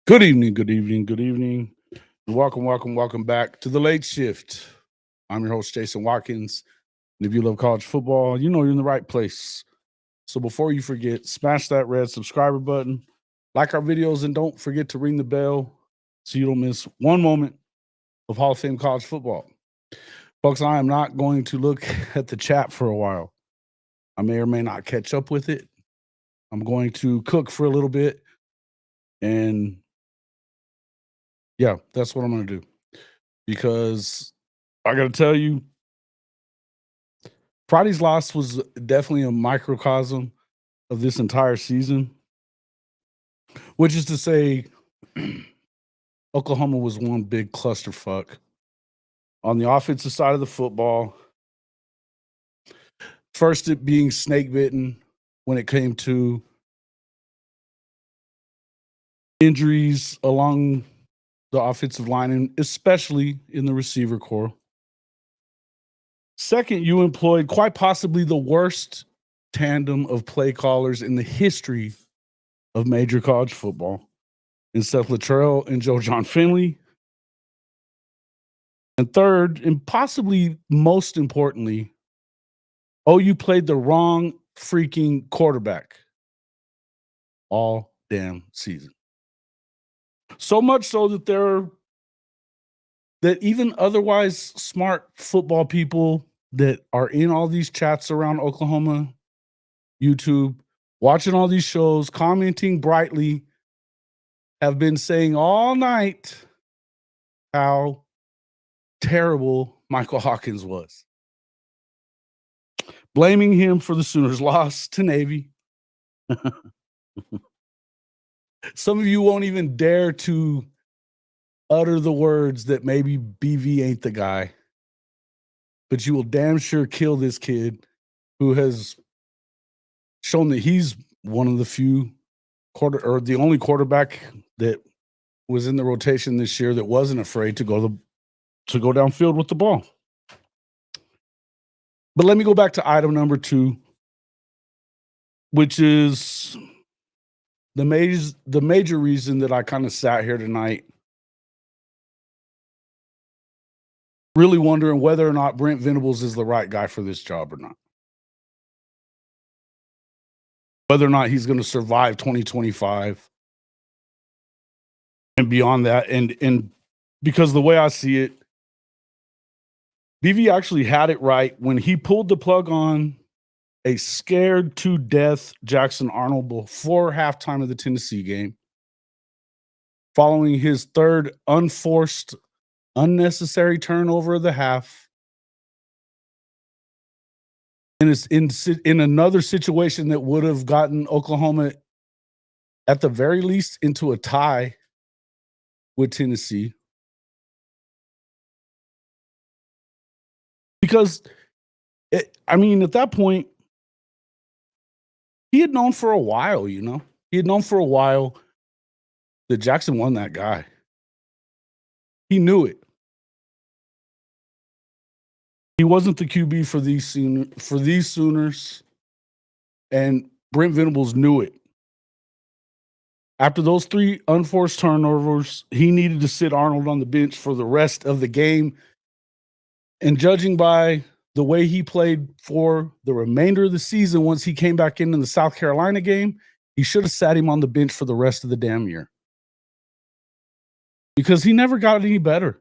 Good evening, good evening, good evening. And welcome back to the late shift. I'm your host, Jason Watkins. And if you love college football, you know you're in the right place. So before you forget, smash that red subscriber button, like our videos, and don't forget to ring the bell so you don't miss one moment of Hall of Fame college football. Folks, I am not going to look at the chat for a while. I may or may not catch up with it. I'm going to cook for a little bit. And yeah, that's what I'm going to do. Because I got to tell you, Friday's loss was definitely a microcosm of this entire season, which is to say, Oklahoma was one big clusterfuck. On the offensive side of the football, first it being snake bitten when it came to injuries along the offensive line, and especially in the receiver core. Second, you employed quite possibly the worst tandem of play callers in the history of major college football in Seth Luttrell and Joe John Finley. And third, and possibly most importantly, OU played the wrong freaking quarterback all damn season. So much so that even otherwise smart football people that are in all these chats around Oklahoma, YouTube, watching all these shows, commenting brightly, have been saying all night how terrible Michael Hawkins was. Blaming him for the Sooners' loss to Navy. Some of you won't even dare to utter the words that maybe BV ain't the guy, but you will damn sure kill this kid who has shown that he's one of the few the only quarterback that was in the rotation this year that wasn't afraid to go downfield with the ball. But let me go back to item number 2, which is the major reason that I kind of sat here tonight really wondering whether or not Brent Venables is the right guy for this job or not. Whether or not he's going to survive 2025 and beyond that. And because the way I see it, BV actually had it right when he pulled the plug on a scared to death Jackson Arnold before halftime of the Tennessee game, following his third unforced, unnecessary turnover of the half. And it's in another situation that would have gotten Oklahoma, at the very least, into a tie with Tennessee. Because, at that point, he had known for a while, He had known for a while that Jackson won that guy. He knew it. He wasn't the QB for these Sooners, and Brent Venables knew it. After those 3 unforced turnovers, he needed to sit Arnold on the bench for the rest of the game. And judging by the way he played for the remainder of the season, once he came back in the South Carolina game, he should have sat him on the bench for the rest of the damn year. Because he never got any better.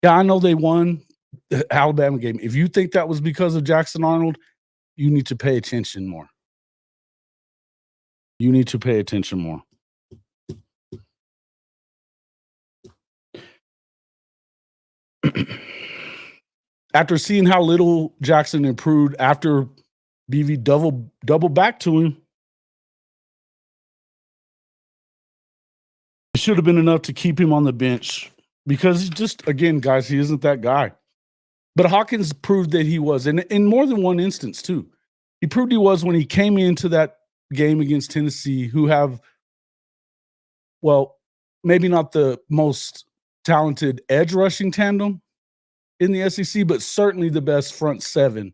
Yeah, I know they won the Alabama game. If you think that was because of Jackson Arnold, you need to pay attention more. You need to pay attention more. After seeing how little Jackson improved after BV double back to him, it should have been enough to keep him on the bench because again, guys, he isn't that guy. But Hawkins proved that he was, and in more than one instance too. He proved he was when he came into that game against Tennessee, who have, well, maybe not the most talented edge rushing tandem in the SEC, but certainly the best front 7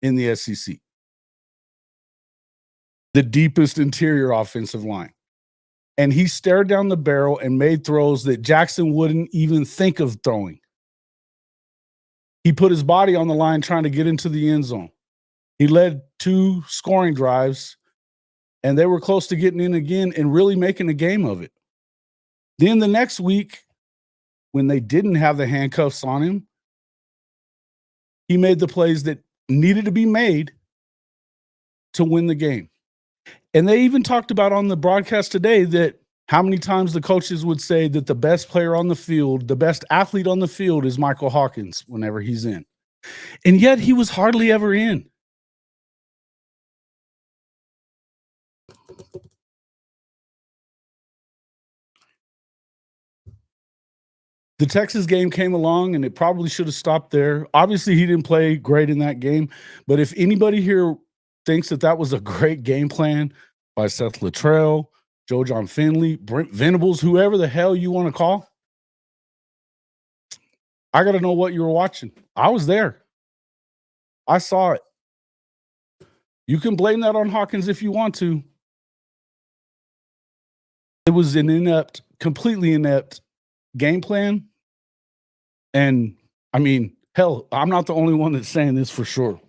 in the SEC. The deepest interior offensive line. and he stared down the barrel and made throws that Jackson wouldn't even think of throwing. He put his body on the line trying to get into the end zone. He led 2 scoring drives, and they were close to getting in again and really making a game of it. Then the next week, when they didn't have the handcuffs on him, he made the plays that needed to be made to win the game. And they even talked about on the broadcast today that how many times the coaches would say that the best player on the field, the best athlete on the field is Michael Hawkins whenever he's in. And yet he was hardly ever in. The Texas game came along, and it probably should have stopped there. Obviously, he didn't play great in that game. But if anybody here thinks that that was a great game plan by Seth Littrell, Joe John Finley, Brent Venables, whoever the hell you want to call, I got to know what you were watching. I was there. I saw it. You can blame that on Hawkins if you want to. It was an inept, completely inept game plan. And I mean, hell, I'm not the only one that's saying this for sure.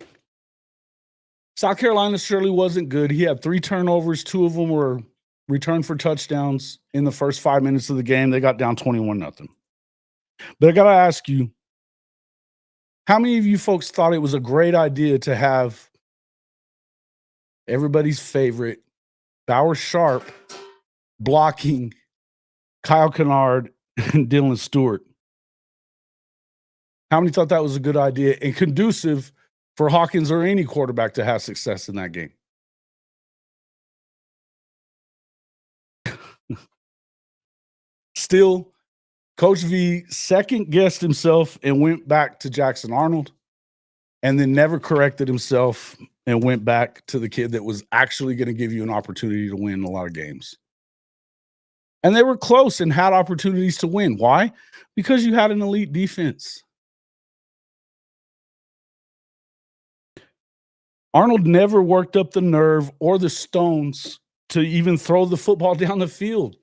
South Carolina surely wasn't good. He had 3 turnovers. 2 of them were returned for touchdowns in the first 5 minutes of the game. They got down 21-0. But I got to ask you, how many of you folks thought it was a great idea to have everybody's favorite Bauer Sharp blocking Kyle Kennard and Dylan Stewart? How many thought that was a good idea and conducive for Hawkins or any quarterback to have success in that game? Still, Coach V second-guessed himself and went back to Jackson Arnold, and then never corrected himself and went back to the kid that was actually going to give you an opportunity to win a lot of games. And they were close and had opportunities to win. Why? Because you had an elite defense. Arnold never worked up the nerve or the stones to even throw the football down the field,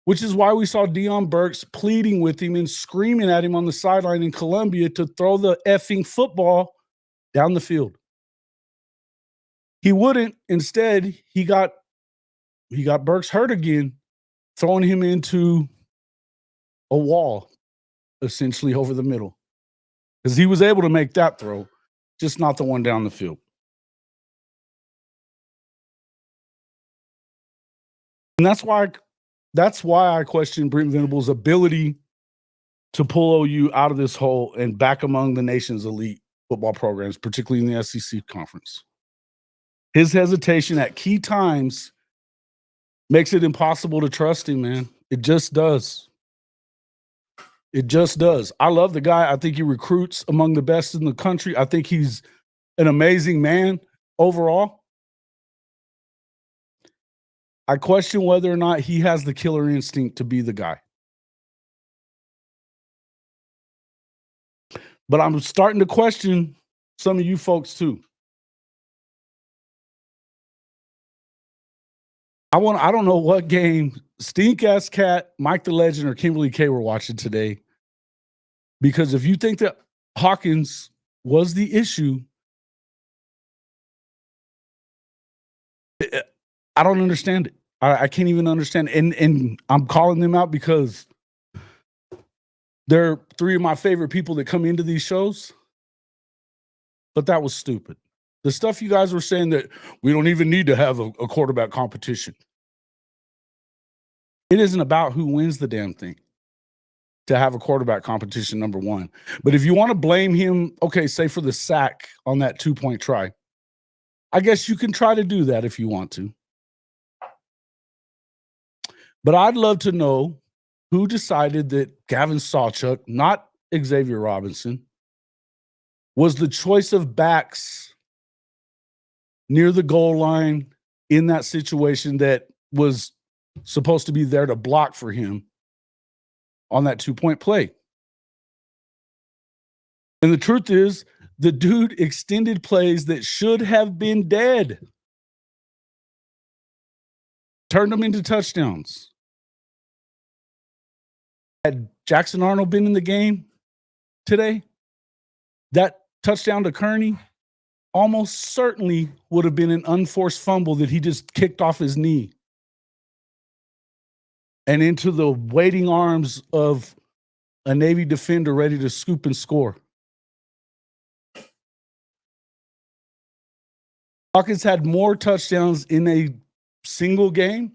which is why we saw Deion Burks pleading with him and screaming at him on the sideline in Columbia to throw the effing football down the field. He wouldn't. Instead, he got Burks hurt again, throwing him into a wall, essentially over the middle, because he was able to make that throw, just not the one down the field. And that's why I question Brent Venables' ability to pull OU out of this hole and back among the nation's elite football programs, particularly in the SEC conference. His hesitation at key times makes it impossible to trust him, man. It just does. It just does. I love the guy. I think he recruits among the best in the country. I think he's an amazing man overall. I question whether or not he has the killer instinct to be the guy. But I'm starting to question some of you folks too. I don't know what game Stink Ass Cat, Mike the Legend, or Kimberly K were watching today. Because if you think that Hawkins was the issue, I don't understand it. I can't even understand. And I'm calling them out because they're 3 of my favorite people that come into these shows. But that was stupid. The stuff you guys were saying that we don't even need to have a quarterback competition. It isn't about who wins the damn thing to have a quarterback competition, number one. But if you want to blame him, okay, say for the sack on that 2-point try, I guess you can try to do that if you want to. But I'd love to know who decided that Gavin Sawchuk, not Xavier Robinson, was the choice of backs near the goal line in that situation that was supposed to be there to block for him on that 2-point play. And the truth is, the dude extended plays that should have been dead, turned them into touchdowns. Had Jackson Arnold been in the game today, that touchdown to Kearney almost certainly would have been an unforced fumble that he just kicked off his knee and into the waiting arms of a Navy defender ready to scoop and score. Hawkins had more touchdowns in a single game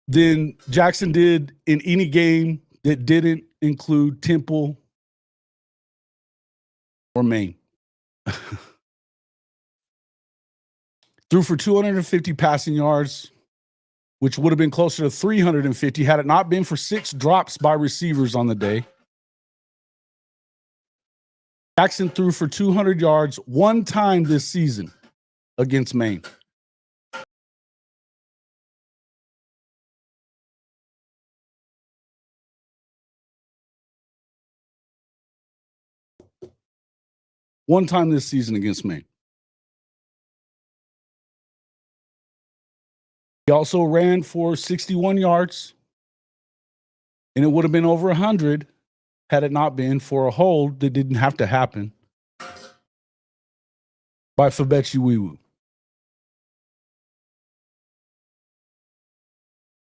than Jackson did in any game that didn't include Temple or Maine. Threw for 250 passing yards, which would have been closer to 350 had it not been for 6 drops by receivers on the day. Jackson threw for 200 yards one time this season against Maine. One time this season against Maine. He also ran for 61 yards, and it would have been over 100 had it not been for a hold that didn't have to happen by Fabechi Wiwu.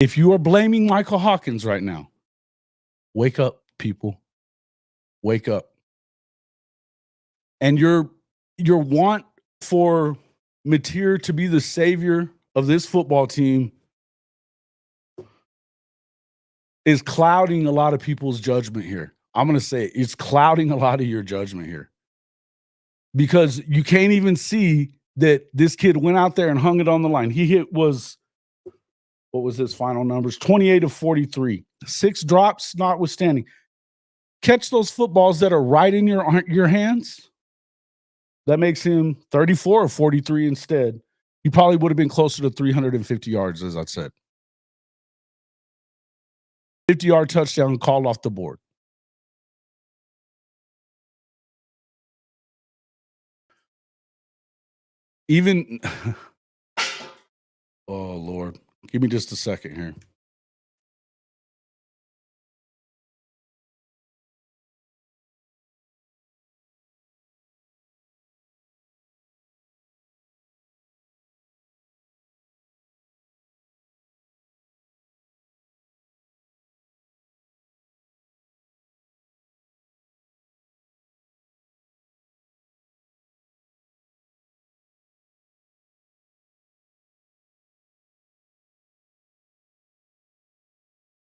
If you are blaming Michael Hawkins right now, wake up, people. Wake up. And your want for Mateer to be the savior of this football team is clouding a lot of people's judgment here. I'm going to say it's clouding a lot of your judgment here. Because you can't even see that this kid went out there and hung it on the line. He what was his final numbers? 28 of 43. 6 drops notwithstanding. Catch those footballs that are right in your hands. That makes him 34 of 43 instead. He probably would have been closer to 350 yards, as I said. 50-yard touchdown called off the board. Even, oh, Lord. Give me just a second here.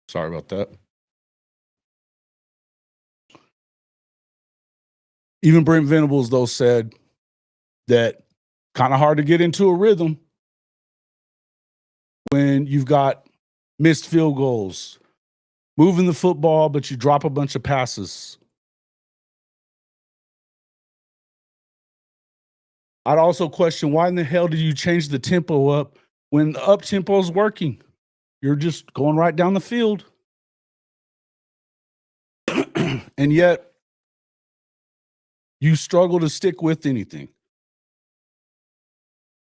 Sorry about that. Even Brent Venables, though, said that kind of hard to get into a rhythm when you've got missed field goals, moving the football, but you drop a bunch of passes. I'd also question, why in the hell did you change the tempo up when the up tempo is working? You're just going right down the field. And yet, you struggle to stick with anything.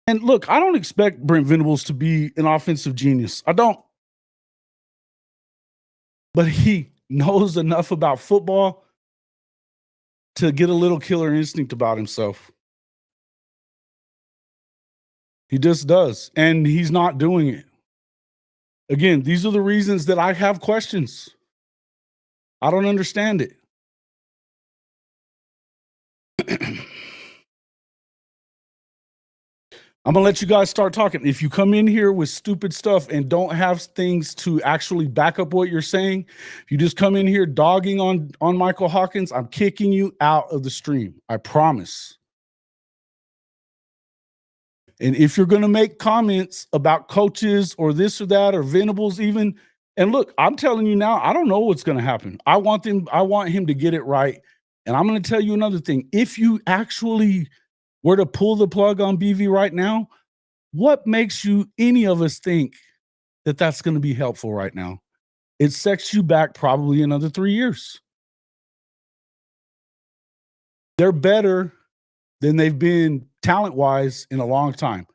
And look, I don't expect Brent Venables to be an offensive genius. I don't. But he knows enough about football to get a little killer instinct about himself. He just does. And he's not doing it. Again, these are the reasons that I have questions. I don't understand it. I'm going to let you guys start talking. If you come in here with stupid stuff and don't have things to actually back up what you're saying, if you just come in here dogging on Michael Hawkins, I'm kicking you out of the stream. I promise. And if you're going to make comments about coaches or this or that or Venables even, and look, I'm telling you now, I don't know what's going to happen. I want him to get it right. And I'm going to tell you another thing. If you actually were to pull the plug on BV right now, what makes any of us think that that's going to be helpful right now? It sets you back probably another 3 years. They're better than they've been talent-wise in a long time.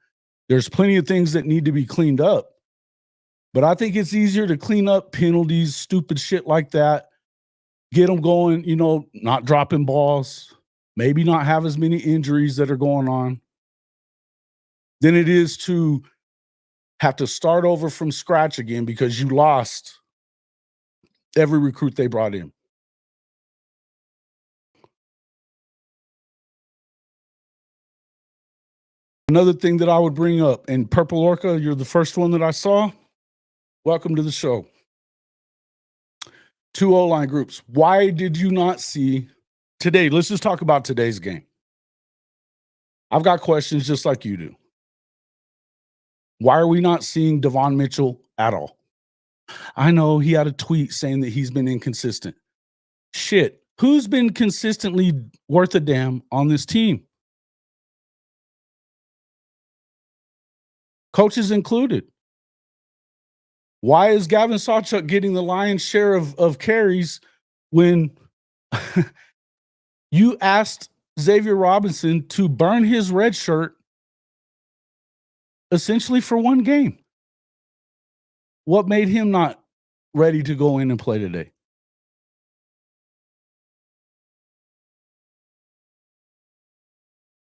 There's plenty of things that need to be cleaned up. But I think it's easier to clean up penalties, stupid shit like that, get them going, not dropping balls, maybe not have as many injuries that are going on, than it is to have to start over from scratch again because you lost every recruit they brought in. Another thing that I would bring up, and Purple Orca, you're the first one that I saw. Welcome to the show. 2 O-line groups. Why did you not see today? Let's just talk about today's game. I've got questions just like you do. Why are we not seeing Devon Mitchell at all? I know he had a tweet saying that he's been inconsistent. Shit. Who's been consistently worth a damn on this team? Coaches included. Why is Gavin Sawchuk getting the lion's share of carries when you asked Xavier Robinson to burn his red shirt essentially for one game? What made him not ready to go in and play today?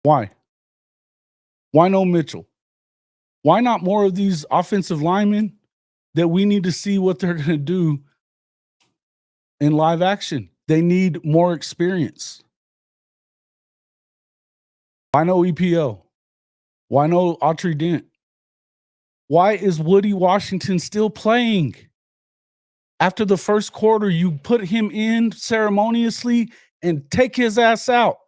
Why? Why no Mitchell? Why not more of these offensive linemen that we need to see what they're going to do in live action? They need more experience. Why no EPO? Why no Autry Dent? Why is Woody Washington still playing? After the first quarter, you put him in ceremoniously and take his ass out.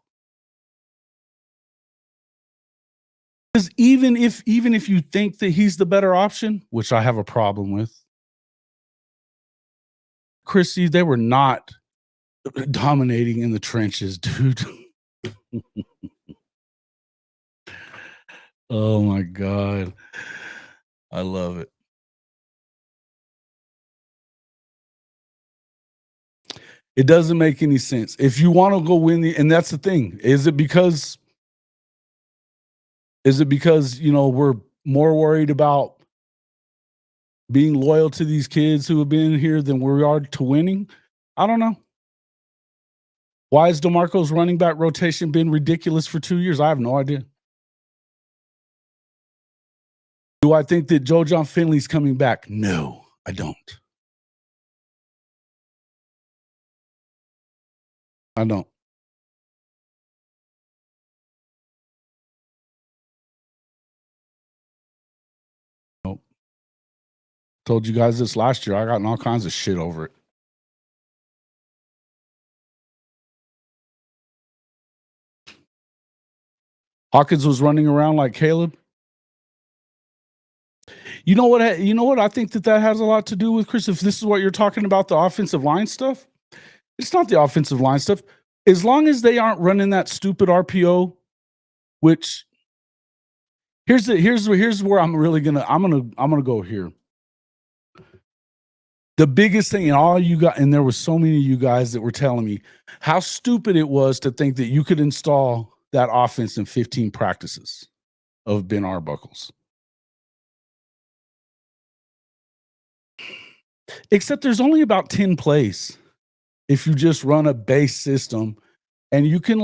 Because even if you think that he's the better option, which I have a problem with, Chrissy, they were not dominating in the trenches, dude. Oh my God. I love it. It doesn't make any sense. If you want to go win and that's the thing. Is it because we're more worried about being loyal to these kids who have been here than we are to winning? I don't know. Why has DeMarco's running back rotation been ridiculous for 2 years? I have no idea. Do I think that Joe John Finley's coming back? No, I don't. I don't. Nope. Told you guys this last year. I got in all kinds of shit over it. Hawkins was running around like Caleb. You know what I think that has a lot to do with, Chris, if this is what you're talking about, the offensive line stuff. It's not the offensive line stuff. As long as they aren't running that stupid RPO, which here's where I'm gonna go here. The biggest thing, and all you got, and there were so many of you guys that were telling me how stupid it was to think that you could install that offense in 15 practices of Ben Arbuckle's. Except there's only about 10 plays if you just run a base system, and you can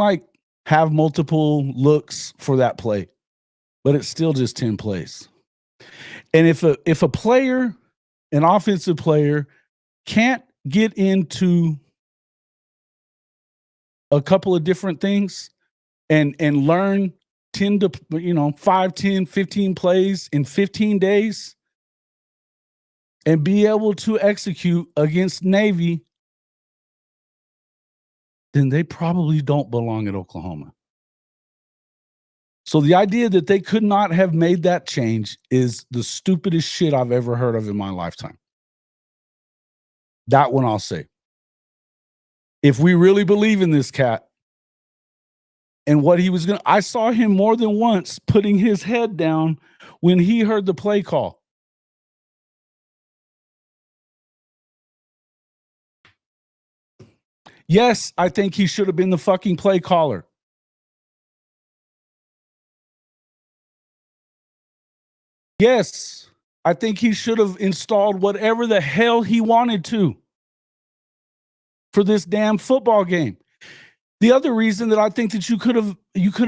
have multiple looks for that play, but it's still just 10 plays. And if a player, an offensive player, can't get into a couple of different things and learn 10 to 5, 10, 15 plays in 15 days and be able to execute against Navy, then they probably don't belong at Oklahoma. So the idea that they could not have made that change is the stupidest shit I've ever heard of in my lifetime. That one I'll say. If we really believe in this cat and what he was going to, I saw him more than once putting his head down when he heard the play call. Yes, I think he should have been the fucking play caller. Yes, I think he should have installed whatever the hell he wanted to for this damn football game. The other reason that I think that you could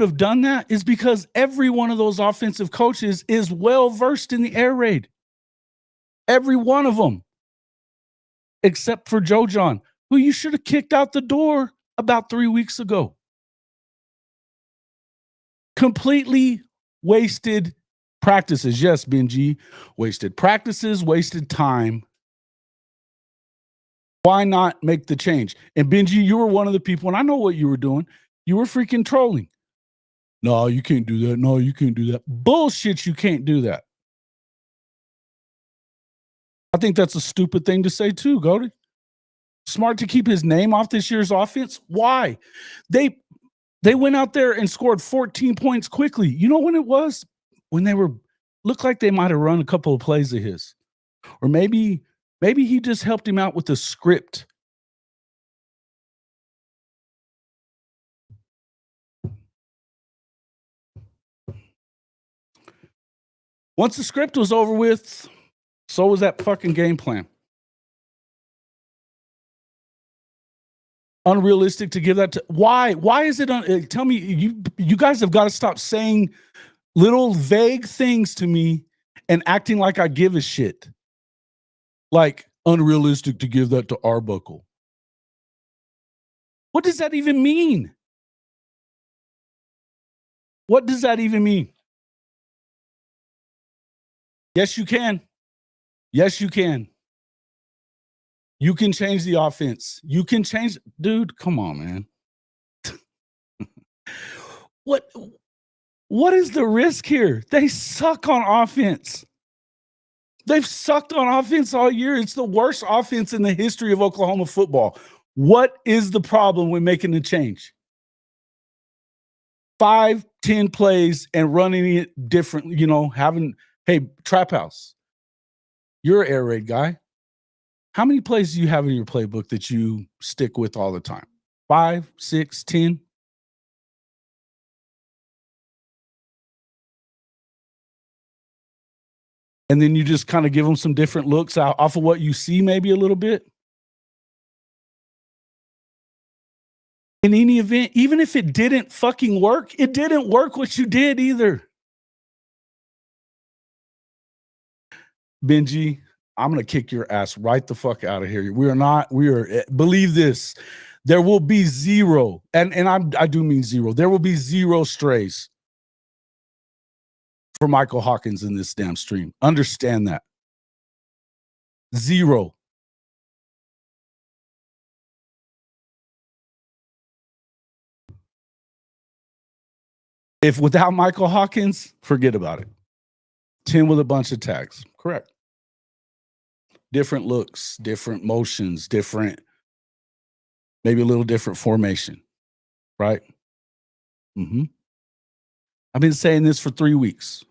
have done that is because every one of those offensive coaches is well versed in the air raid. Every one of them, except for Joe John, who you should have kicked out the door about 3 weeks ago. Completely wasted practices. Yes, Benji, wasted practices, wasted time. Why not make the change? And Benji, you were one of the people, and I know what you were doing. You were freaking trolling. No, you can't do that. No, you can't do that. Bullshit, you can't do that. I think that's a stupid thing to say too, Goldie. Smart to keep his name off this year's offense. Why? They went out there and scored 14 points quickly. You know when it was? When they looked like they might have run a couple of plays of his. Or maybe he just helped him out with the script. Once the script was over with, so was that fucking game plan. Unrealistic to give that to why is it tell me, you guys have got to stop saying little vague things to me and acting like I give a shit. Like unrealistic to give that to Arbuckle. What does that even mean? What does that even mean? Yes, you can. Yes, you can. You can change the offense. You can change, dude. Come on, man. What is the risk here? They suck on offense. They've sucked on offense all year. It's the worst offense in the history of Oklahoma football. What is the problem with making the change? 5, 10 plays and running it different, hey, Trap House, you're an air raid guy. How many plays do you have in your playbook that you stick with all the time? 5, 6, 10? And then you just kind of give them some different looks off of what you see maybe a little bit? In any event, even if it didn't fucking work, it didn't work what you did either. Benji, I'm going to kick your ass right the fuck out of here. Believe this. There will be zero, and I do mean zero. There will be zero strays for Michael Hawkins in this damn stream. Understand that. Zero. If without Michael Hawkins, forget about it. 10 with a bunch of tags. Correct. Different looks, different motions, maybe a little different formation. Right? Mm-hmm. I've been saying this for 3 weeks.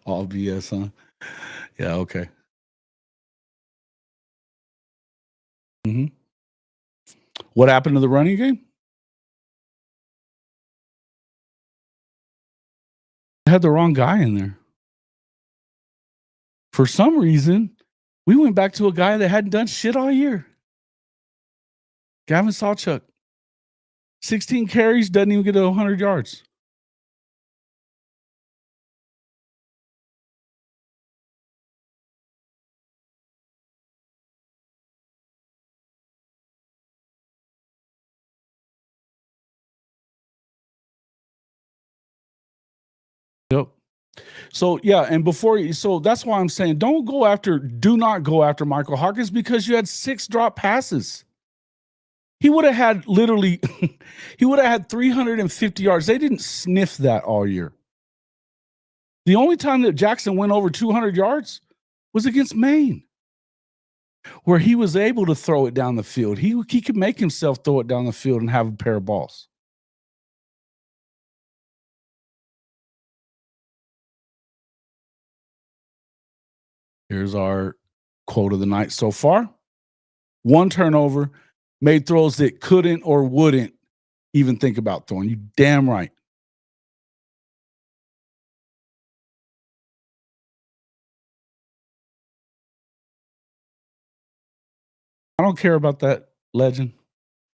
All BS, huh? Yeah, okay. Mm-hmm. What happened to the running game? I had the wrong guy in there. For some reason, we went back to a guy that hadn't done shit all year. Gavin Sawchuk. 16 carries, doesn't even get to 100 yards. Yep. So yeah, and that's why I'm saying do not go after Michael Hawkins because you had 6 drop passes. He would have had he would have had 350 yards. They didn't sniff that all year. The only time that Jackson went over 200 yards was against Maine, where he was able to throw it down the field. He could make himself throw it down the field and have a pair of balls. Here's our quote of the night so far. one turnover, made throws that couldn't or wouldn't even think about throwing. You damn right. I don't care about that, legend.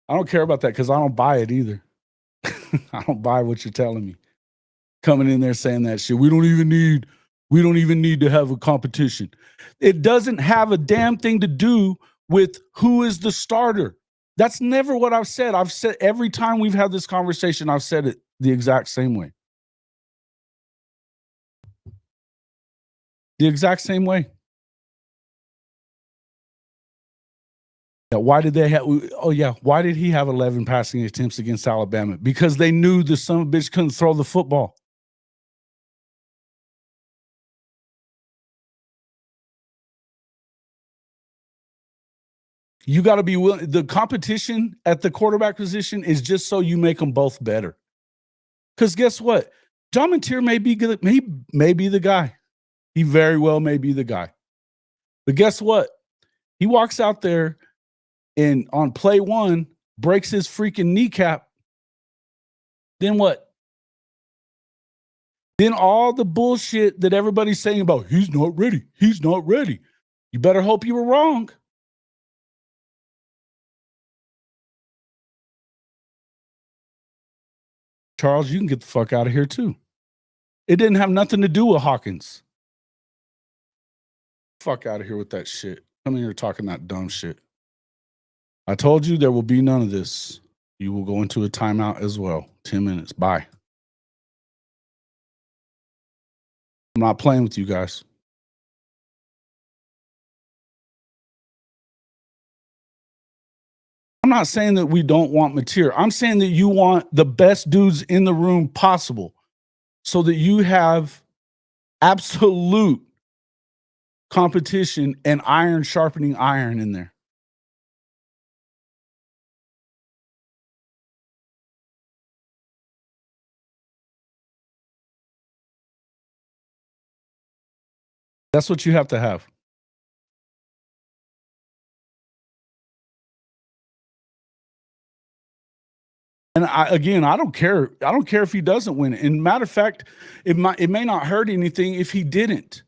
I don't care about that because I don't buy it either. I don't buy what you're telling me. Coming in there saying that shit. We don't even need to have a competition. It doesn't have a damn thing to do with who is the starter. That's never what I've said. I've said every time we've had this conversation, I've said it the exact same way. The exact same way. Yeah, why did they have? Oh yeah, why did he have 11 passing attempts against Alabama? Because they knew the son of a bitch couldn't throw the football. You got to be willing. The competition at the quarterback position is just so you make them both better. Because guess what? John Mateer may be good. May be the guy. He very well may be the guy. But guess what? He walks out there and on play one breaks his freaking kneecap. Then what? Then all the bullshit that everybody's saying about he's not ready. He's not ready. You better hope you were wrong. Charles, you can get the fuck out of here too. It didn't have nothing to do with Hawkins. Fuck out of here with that shit. Come in here talking that dumb shit. I told you there will be none of this. You will go into a timeout as well. 10 minutes. Bye. I'm not playing with you guys. I'm not saying that we don't want material. I'm saying that you want the best dudes in the room possible so that you have absolute competition and iron sharpening iron in there. That's what you have to have. And I don't care. I don't care if he doesn't win it. And matter of fact, it may not hurt anything if he didn't,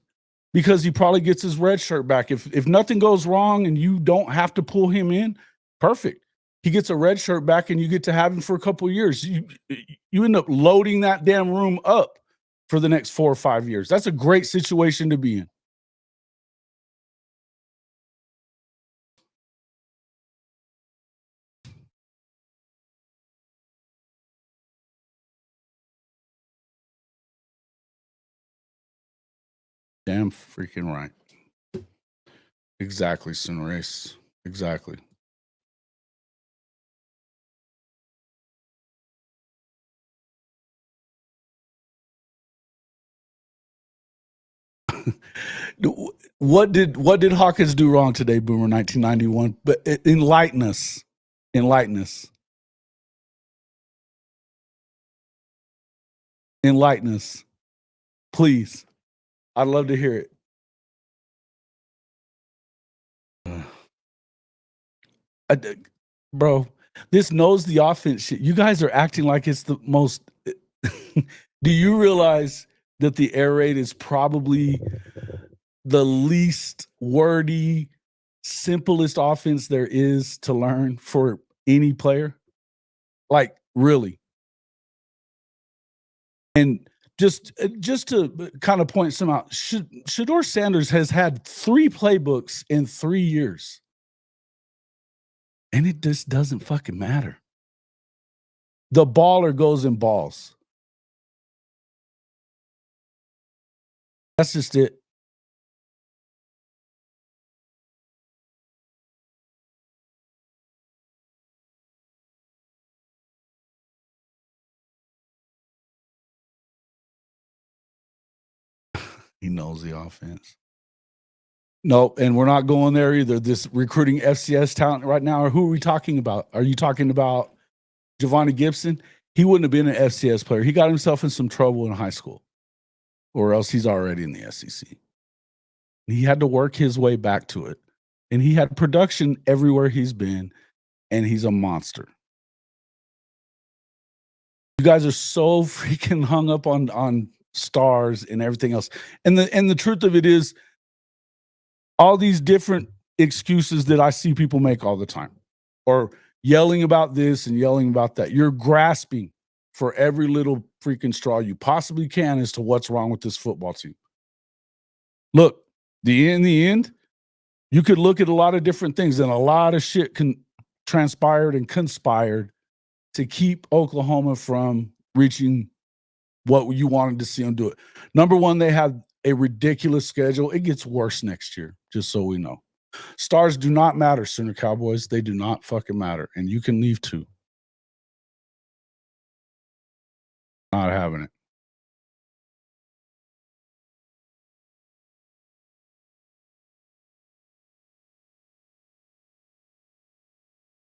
because he probably gets his red shirt back. If nothing goes wrong and you don't have to pull him in, perfect. He gets a red shirt back and you get to have him for a couple of years. You end up loading that damn room up for the next 4 or 5 years. That's a great situation to be in. Damn freaking right. Exactly, Sunrace. Exactly. What did Hawkins do wrong today, Boomer 1991? But enlighten us. Enlighten us. Enlighten us. Please. I'd love to hear it. Bro, this knows the offense shit. You guys are acting like it's the most. Do you realize that the air raid is probably the least wordy, simplest offense there is to learn for any player? Like, really. And just to kind of point some out, Shedeur Sanders has had 3 playbooks in 3 years. And it just doesn't fucking matter. The baller goes in balls. That's just it. He knows the offense. Nope, and we're not going there either. This recruiting FCS talent right now, or who are we talking about? Are you talking about Giovanni Gibson? He wouldn't have been an FCS player. He got himself in some trouble in high school, or else he's already in the SEC. He had to work his way back to it. and he had production everywhere he's been, and he's a monster. You guys are so freaking hung up on stars and everything else. And the truth of it is, all these different excuses that I see people make all the time, or yelling about this and yelling about that. You're grasping for every little freaking straw you possibly can as to what's wrong with this football team. Look, in the end, you could look at a lot of different things, and a lot of shit transpired and conspired to keep Oklahoma from reaching what you wanted to see them do it. Number one, they have a ridiculous schedule. It gets worse next year, just so we know. Stars do not matter, Sooner Cowboys. They do not fucking matter. And you can leave too. Not having it.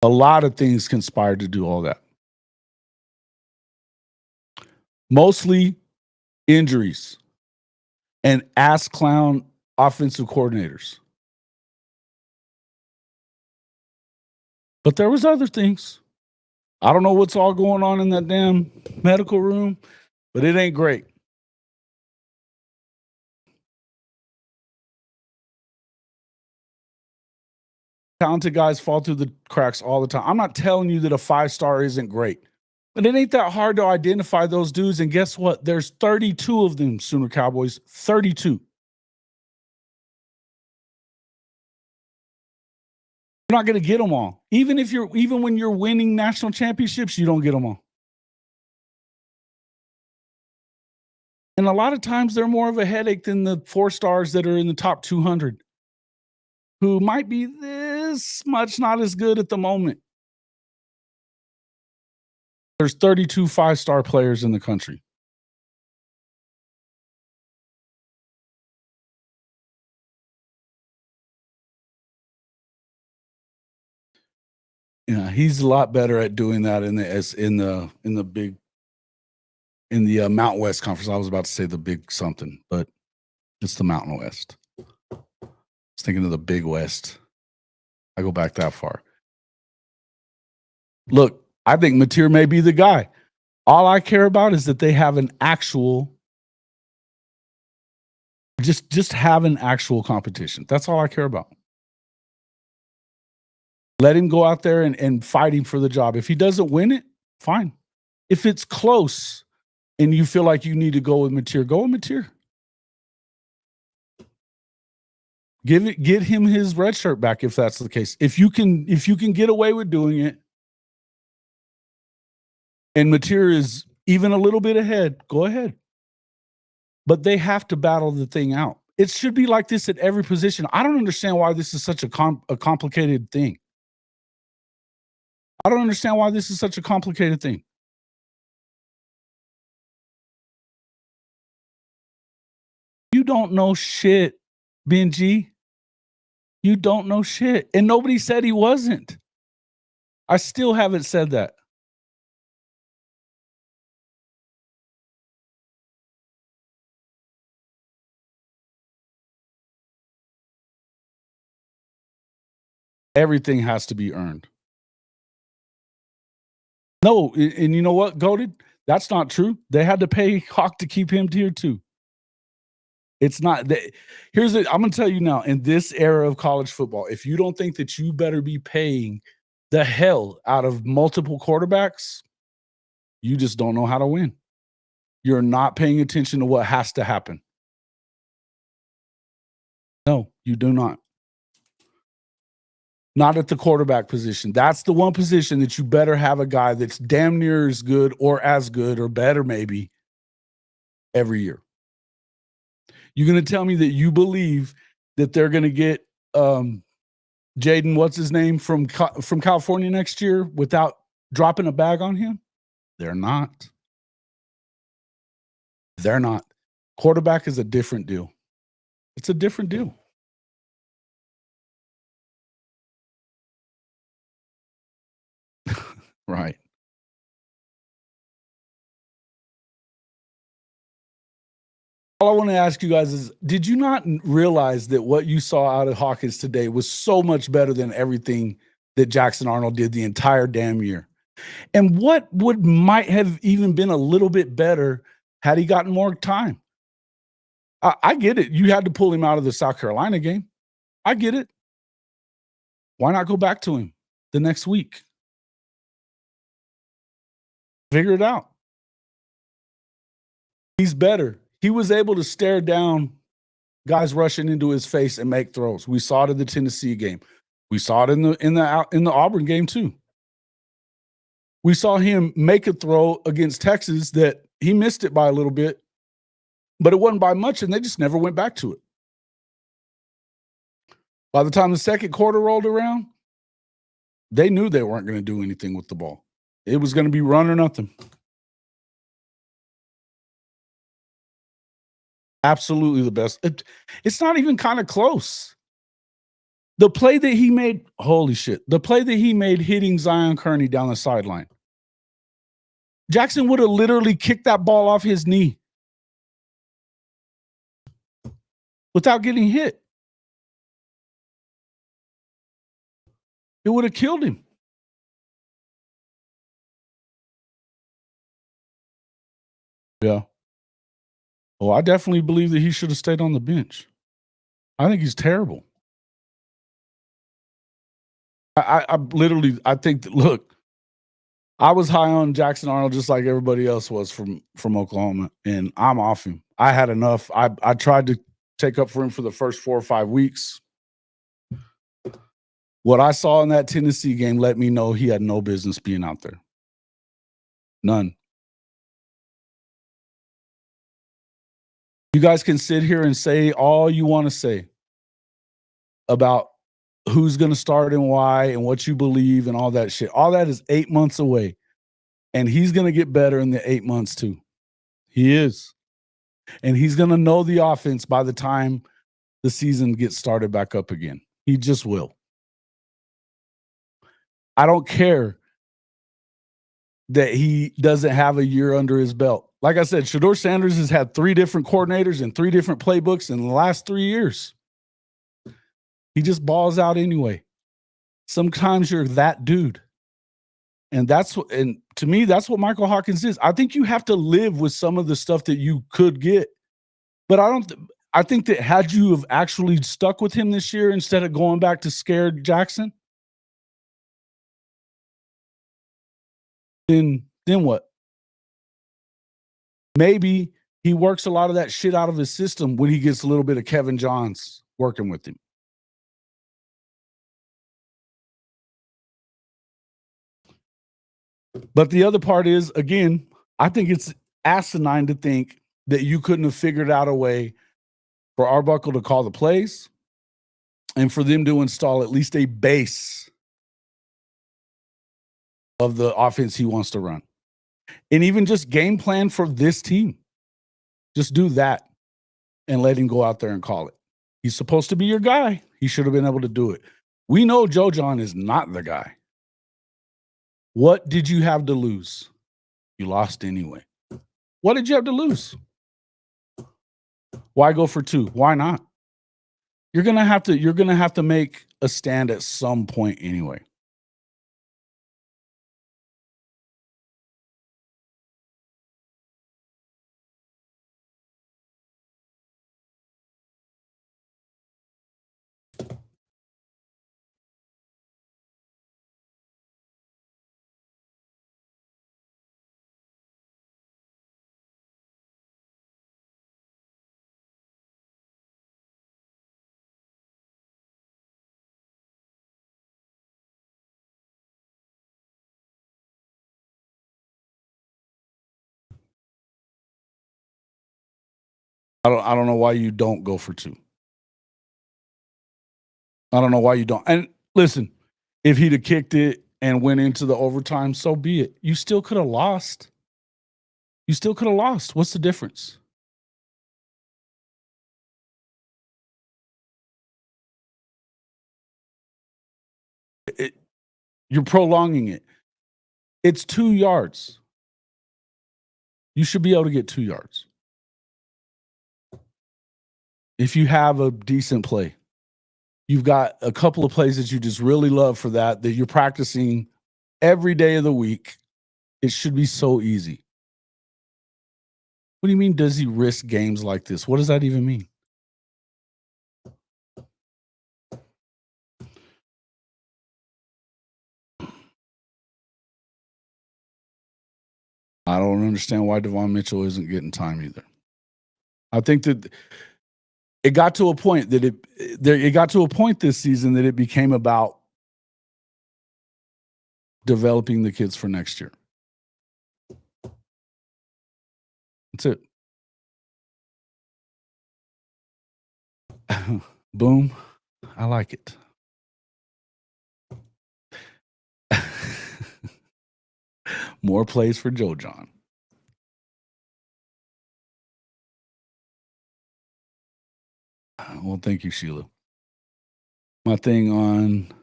A lot of things conspired to do all that. Mostly injuries and ass clown offensive coordinators. But there was other things. I don't know what's all going on in that damn medical room, but it ain't great. Talented guys fall through the cracks all the time. I'm not telling you that a 5-star isn't great, but it ain't that hard to identify those dudes. And guess what? There's 32 of them, Sooner Cowboys. 32. You're not going to get them all. Even when you're winning national championships, you don't get them all. And a lot of times they're more of a headache than the 4 stars that are in the top 200, who might be this much not as good at the moment. There's 32 5-star players in the country. Yeah, he's a lot better at doing that in the Mountain West Conference. I was about to say the big something, but it's the Mountain West. I was thinking of the Big West. I go back that far. Look, I think Mateer may be the guy. All I care about is that they have an actual, just have an actual competition. That's all I care about. Let him go out there and fight him for the job. If he doesn't win it, fine. If it's close and you feel like you need to go with Mateer, go with Mateer. Get him his red shirt back if that's the case. If you can get away with doing it, and Mateer is even a little bit ahead, go ahead. But they have to battle the thing out. It should be like this at every position. I don't understand why this is such a complicated thing. I don't understand why this is such a complicated thing. You don't know shit, Benji. You don't know shit. And nobody said he wasn't. I still haven't said that. Everything has to be earned. No, and you know what, Goated? That's not true. They had to pay Hawk to keep him here too. It's not that. I'm going to tell you now, in this era of college football, if you don't think that you better be paying the hell out of multiple quarterbacks, you just don't know how to win. You're not paying attention to what has to happen. No, you do not. Not at the quarterback position. That's the one position that you better have a guy that's damn near as good or better maybe every year. You're going to tell me that you believe that they're going to get Jaden, what's his name, from California next year without dropping a bag on him? They're not. They're not. Quarterback is a different deal. It's a different deal. Right. All I want to ask you guys is, did you not realize that what you saw out of Hawkins today was so much better than everything that Jackson Arnold did the entire damn year? And what might have even been a little bit better had he gotten more time? I get it. You had to pull him out of the South Carolina game. I get it. Why not go back to him the next week? Figure it out. He's better. He was able to stare down guys rushing into his face and make throws. We saw it in the Tennessee game. We saw it in the Auburn game too. We saw him make a throw against Texas that he missed it by a little bit, but it wasn't by much, and they just never went back to it. By the time the second quarter rolled around, they knew they weren't going to do anything with the ball. It was going to be run or nothing. Absolutely the best. It's not even kind of close. The play that he made, holy shit, the play that he made hitting Zion Kearney down the sideline. Jackson would have literally kicked that ball off his knee without getting hit. It would have killed him. Yeah. Oh, I definitely believe that he should have stayed on the bench. I think he's terrible. I literally, I think that, look, I was high on Jackson Arnold just like everybody else was from Oklahoma, and I'm off him. I had enough. I tried to take up for him for the first 4 or 5 weeks. What I saw in that Tennessee game let me know he had no business being out there. None. You guys can sit here and say all you want to say about who's going to start and why and what you believe and all that shit. All that is 8 months away. And he's going to get better in the 8 months too. He is. And he's going to know the offense by the time the season gets started back up again. He just will. I don't care that he doesn't have a year under his belt. Like I said, Shedeur Sanders has had 3 different coordinators and 3 different playbooks in the last 3 years. He just balls out anyway. Sometimes you're that dude. And to me, that's what Michael Hawkins is. I think you have to live with some of the stuff that you could get. But I think that had you have actually stuck with him this year instead of going back to scared Jackson, then what? Maybe he works a lot of that shit out of his system when he gets a little bit of Kevin Johns working with him. But the other part is, again, I think it's asinine to think that you couldn't have figured out a way for Arbuckle to call the plays and for them to install at least a base of the offense he wants to run. And even just game plan for this team. Just do that and let him go out there and call it. He's supposed to be your guy. He should have been able to do it. We know Joe John is not the guy. What did you have to lose? You lost anyway. What did you have to lose? Why go for 2? Why not? You're gonna have to make a stand at some point anyway. I don't know why you don't go for 2. I don't know why you don't. And listen, if he'd have kicked it and went into the overtime, so be it. You still could have lost. You still could have lost. What's the difference? You're prolonging it. It's 2 yards. You should be able to get 2 yards. if you have a decent play, you've got a couple of plays that you just really love for that you're practicing every day of the week. It should be so easy. What do you mean, does he risk games like this? What does that even mean? I don't understand why Devon Mitchell isn't getting time either. I think that it got to a point that it got to a point this season that it became about developing the kids for next year. That's it. Boom. I like it. More plays for Joe John. Well, thank you, Sheila. My thing on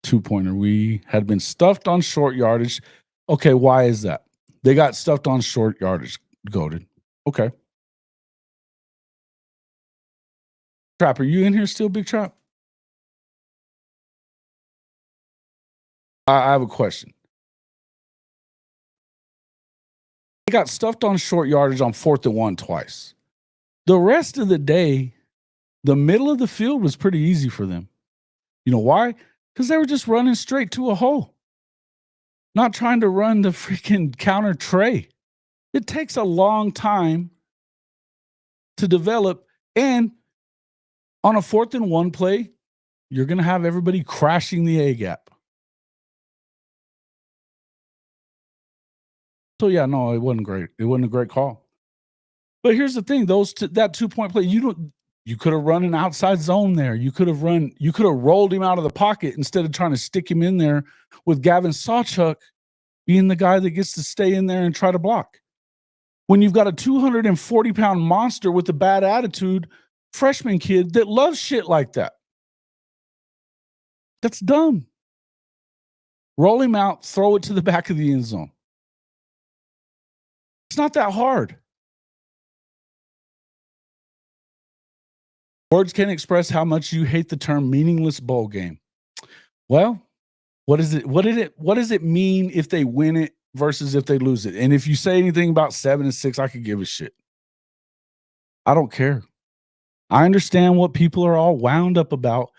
2-pointer, we had been stuffed on short yardage. Okay, why is that? They got stuffed on short yardage. Goated. Okay. Trap, are you in here still, Big Trap? I have a question. They got stuffed on short yardage on 4th and 1 twice. The rest of the day, the middle of the field was pretty easy for them. You know why? Because they were just running straight to a hole, not trying to run the freaking counter tray. It takes a long time to develop. And on a 4th and 1 play, you're going to have everybody crashing the A gap. So, yeah, no, it wasn't great. It wasn't a great call. But here's the thing. That 2-point play, you could have run an outside zone there. You could have rolled him out of the pocket instead of trying to stick him in there with Gavin Sawchuk being the guy that gets to stay in there and try to block. When you've got a 240-pound monster with a bad attitude, freshman kid that loves shit like that. That's dumb. Roll him out, throw it to the back of the end zone. It's not that hard. Words can't express how much you hate the term meaningless bowl game. Well, what does it mean if they win it versus if they lose it? And if you say anything about 7-6, I could give a shit. I don't care. I understand what people are all wound up about,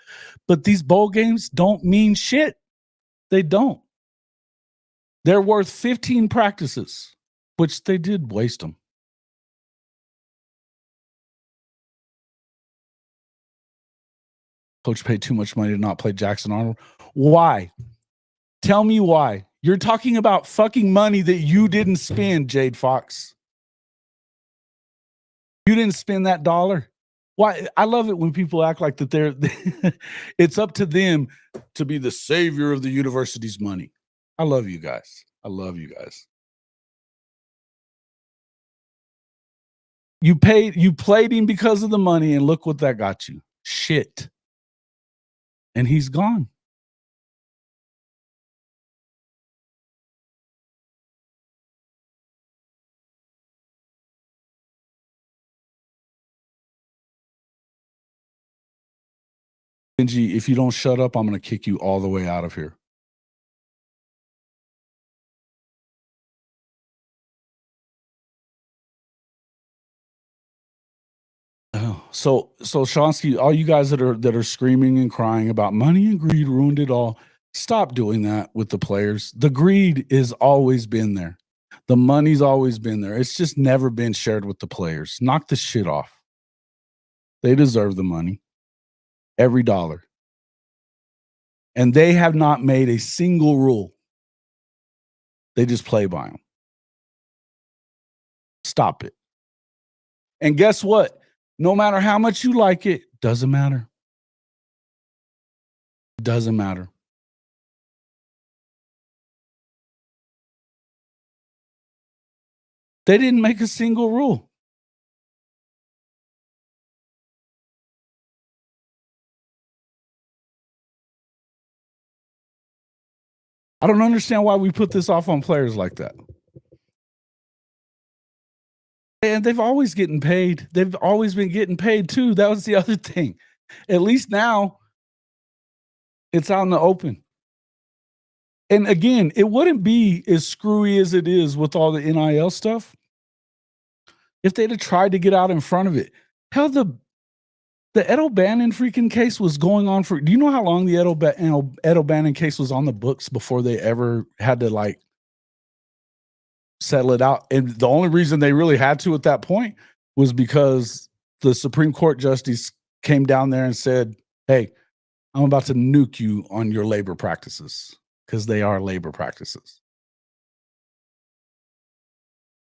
but these bowl games don't mean shit. They don't. They're worth 15 practices, which they did waste them. Coach paid too much money to not play Jackson Arnold. Why? Tell me why. You're talking about fucking money that you didn't spend, Jade Fox. You didn't spend that dollar. Why? I love it when people act like that it's up to them to be the savior of the university's money. I love you guys. I love you guys. You played him because of the money, and look what that got you. Shit. And he's gone. Benji, if you don't shut up, I'm going to kick you all the way out of here. Oh, so Shonsky, all you guys that are screaming and crying about money and greed ruined it all, stop doing that with the players. The greed has always been there. The money's always been there. It's just never been shared with the players. Knock the shit off. They deserve the money. Every dollar. And they have not made a single rule. They just play by them. Stop it. And guess what? No matter how much you like it, doesn't matter. Doesn't matter. They didn't make a single rule. I don't understand why we put this off on players like that. And they've always getting paid. They've always been getting paid too. That was the other thing. At least now it's out in the open. And again, it wouldn't be as screwy as it is with all the NIL stuff if they'd have tried to get out in front of it. Hell, the Ed O'Bannon freaking case was going on for. Do you know how long the Ed O'Bannon case was on the books before they ever had to like settle it out? And the only reason they really had to at that point was because the Supreme Court justice came down there and said, "Hey, I'm about to nuke you on your labor practices," because they are labor practices.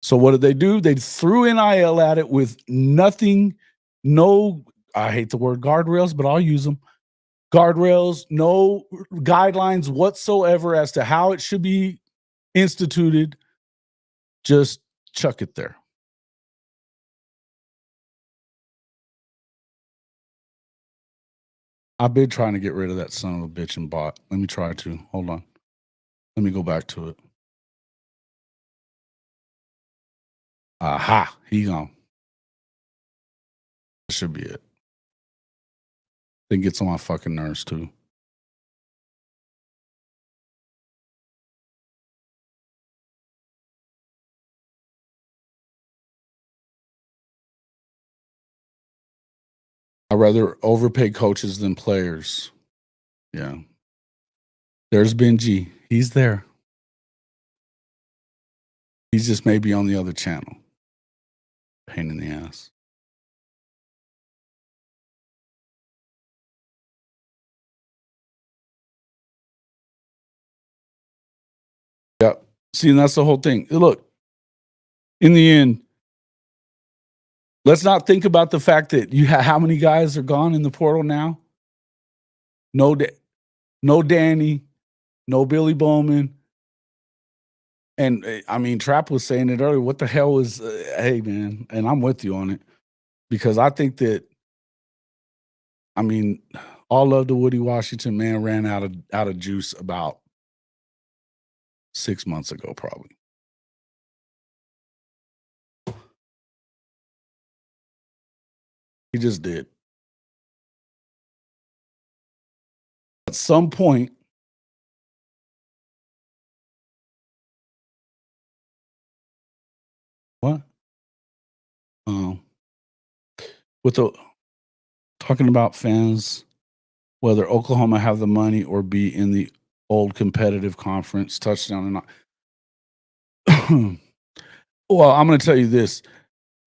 So what did they do? They threw NIL at it with nothing, no, I hate the word guardrails, but I'll use them. Guardrails, no guidelines whatsoever as to how it should be instituted. Just chuck it there. I've been trying to get rid of that son of a bitch and bot. Let me try to. Hold on. Let me go back to it. Aha, he gone. That should be it. Then gets on my fucking nerves too. I'd rather overpay coaches than players. Yeah. There's Benji. He's there. He's just maybe on the other channel. Pain in the ass. Yep. See, and that's the whole thing. Look, in the end, let's not think about the fact that how many guys are gone in the portal now. No Danny, no Billy Bowman. And I mean, Trap was saying it earlier. What the hell is, hey, man, and I'm with you on it because I think that, I mean, all love to Woody Washington, man, ran out of juice about 6 months ago, probably. He just did. At some point, what? With the talking about fans, whether Oklahoma have the money or be in the old competitive conference, touchdown or not. Well, I'm going to tell you this,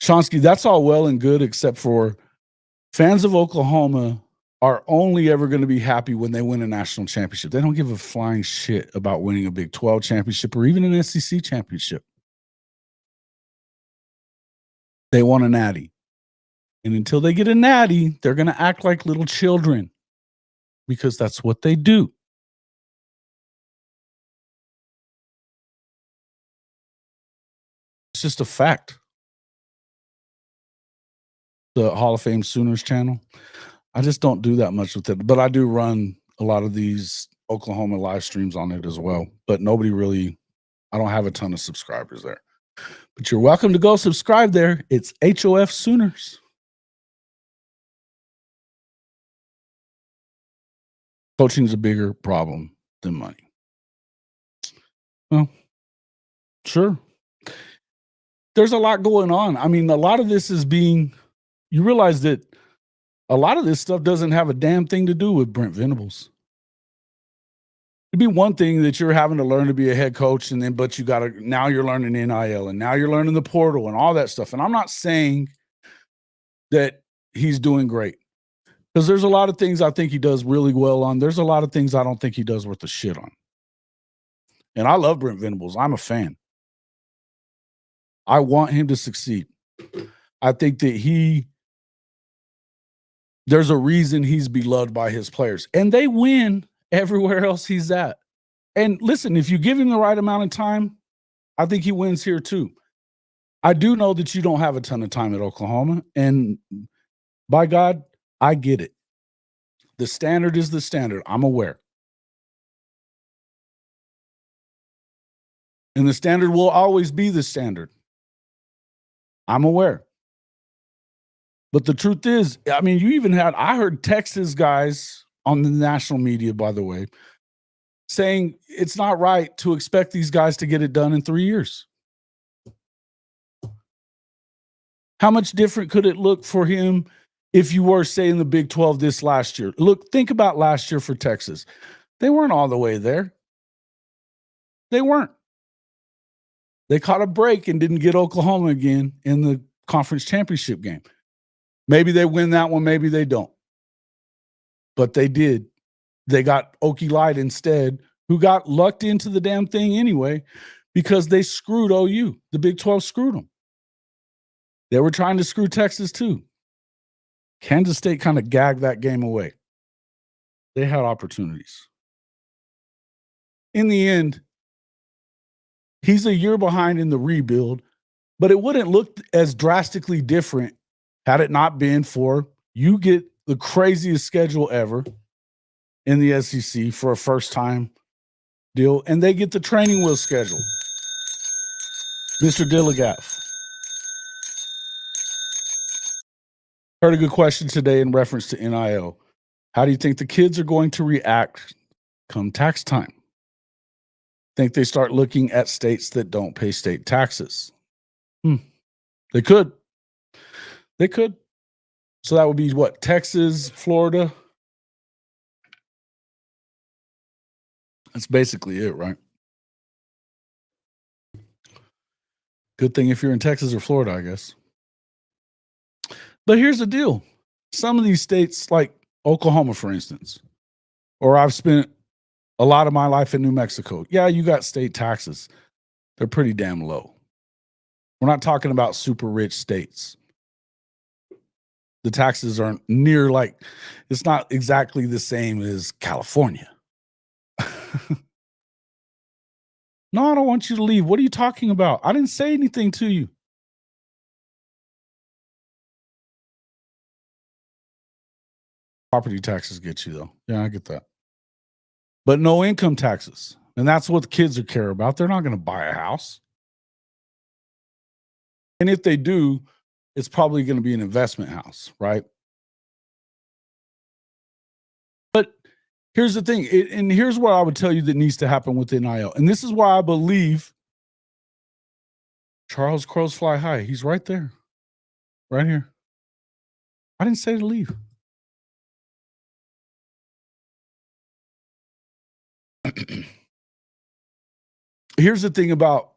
Chomsky, that's all well and good, except for fans of Oklahoma are only ever going to be happy when they win a national championship. They don't give a flying shit about winning a Big 12 championship or even an SEC championship. They want a natty. And until they get a natty, they're going to act like little children because that's what they do. It's just a fact. The Hall of Fame Sooners channel, I just don't do that much with it, but I do run a lot of these Oklahoma live streams on it as well. But nobody really, I don't have a ton of subscribers there. But you're welcome to go subscribe there. It's HOF Sooners. Coaching is a bigger problem than money. Well, sure. There's a lot going on. I mean, a lot of this is being, you realize that a lot of this stuff doesn't have a damn thing to do with Brent Venables. It'd be one thing that you're having to learn to be a head coach, and then, but you got to, now you're learning NIL, and now you're learning the portal and all that stuff. And I'm not saying that he's doing great, because there's a lot of things I think he does really well on. There's a lot of things I don't think he does worth the shit on. And I love Brent Venables. I'm a fan. I want him to succeed. I think that there's a reason he's beloved by his players, and they win everywhere else he's at. And listen, if you give him the right amount of time, I think he wins here too. I do know that you don't have a ton of time at Oklahoma, and by God, I get it. The standard is the standard. I'm aware. And the standard will always be the standard. I'm aware. But the truth is, I mean, I heard Texas guys on the national media, by the way, saying it's not right to expect these guys to get it done in 3 years. How much different could it look for him if you were, say, in the Big 12 this last year? Look, think about last year for Texas. They weren't all the way there. They weren't. They caught a break and didn't get Oklahoma again in the conference championship game. Maybe they win that one, maybe they don't. But they did. They got Okie Light instead, who got lucked into the damn thing anyway because they screwed OU. The Big 12 screwed them. They were trying to screw Texas too. Kansas State kind of gagged that game away. They had opportunities. In the end, he's a year behind in the rebuild, but it wouldn't look as drastically different had it not been for you get the craziest schedule ever in the SEC for a first-time deal, and they get the training wheel schedule. Mr. Dilligaff. Heard a good question today in reference to NIL. How do you think the kids are going to react come tax time? Think they start looking at states that don't pay state taxes? They could. They could. So that would be what? Texas, Florida? That's basically it, right? Good thing if you're in Texas or Florida, I guess. But here's the deal. Some of these states, like Oklahoma, for instance, or I've spent a lot of my life in New Mexico. Yeah, you got state taxes. They're pretty damn low. We're not talking about super rich states. The taxes aren't near it's not exactly the same as California. No, I don't want you to leave. What are you talking about? I didn't say anything to you. Property taxes get you, though. Yeah, I get that. But no income taxes. And that's what the kids care about. They're not going to buy a house. And if they do, it's probably going to be an investment house, right? But here's the thing, and here's what I would tell you that needs to happen with NIL. And this is why I believe Charles Crows fly high. He's right there, right here. I didn't say to leave. Here's the thing about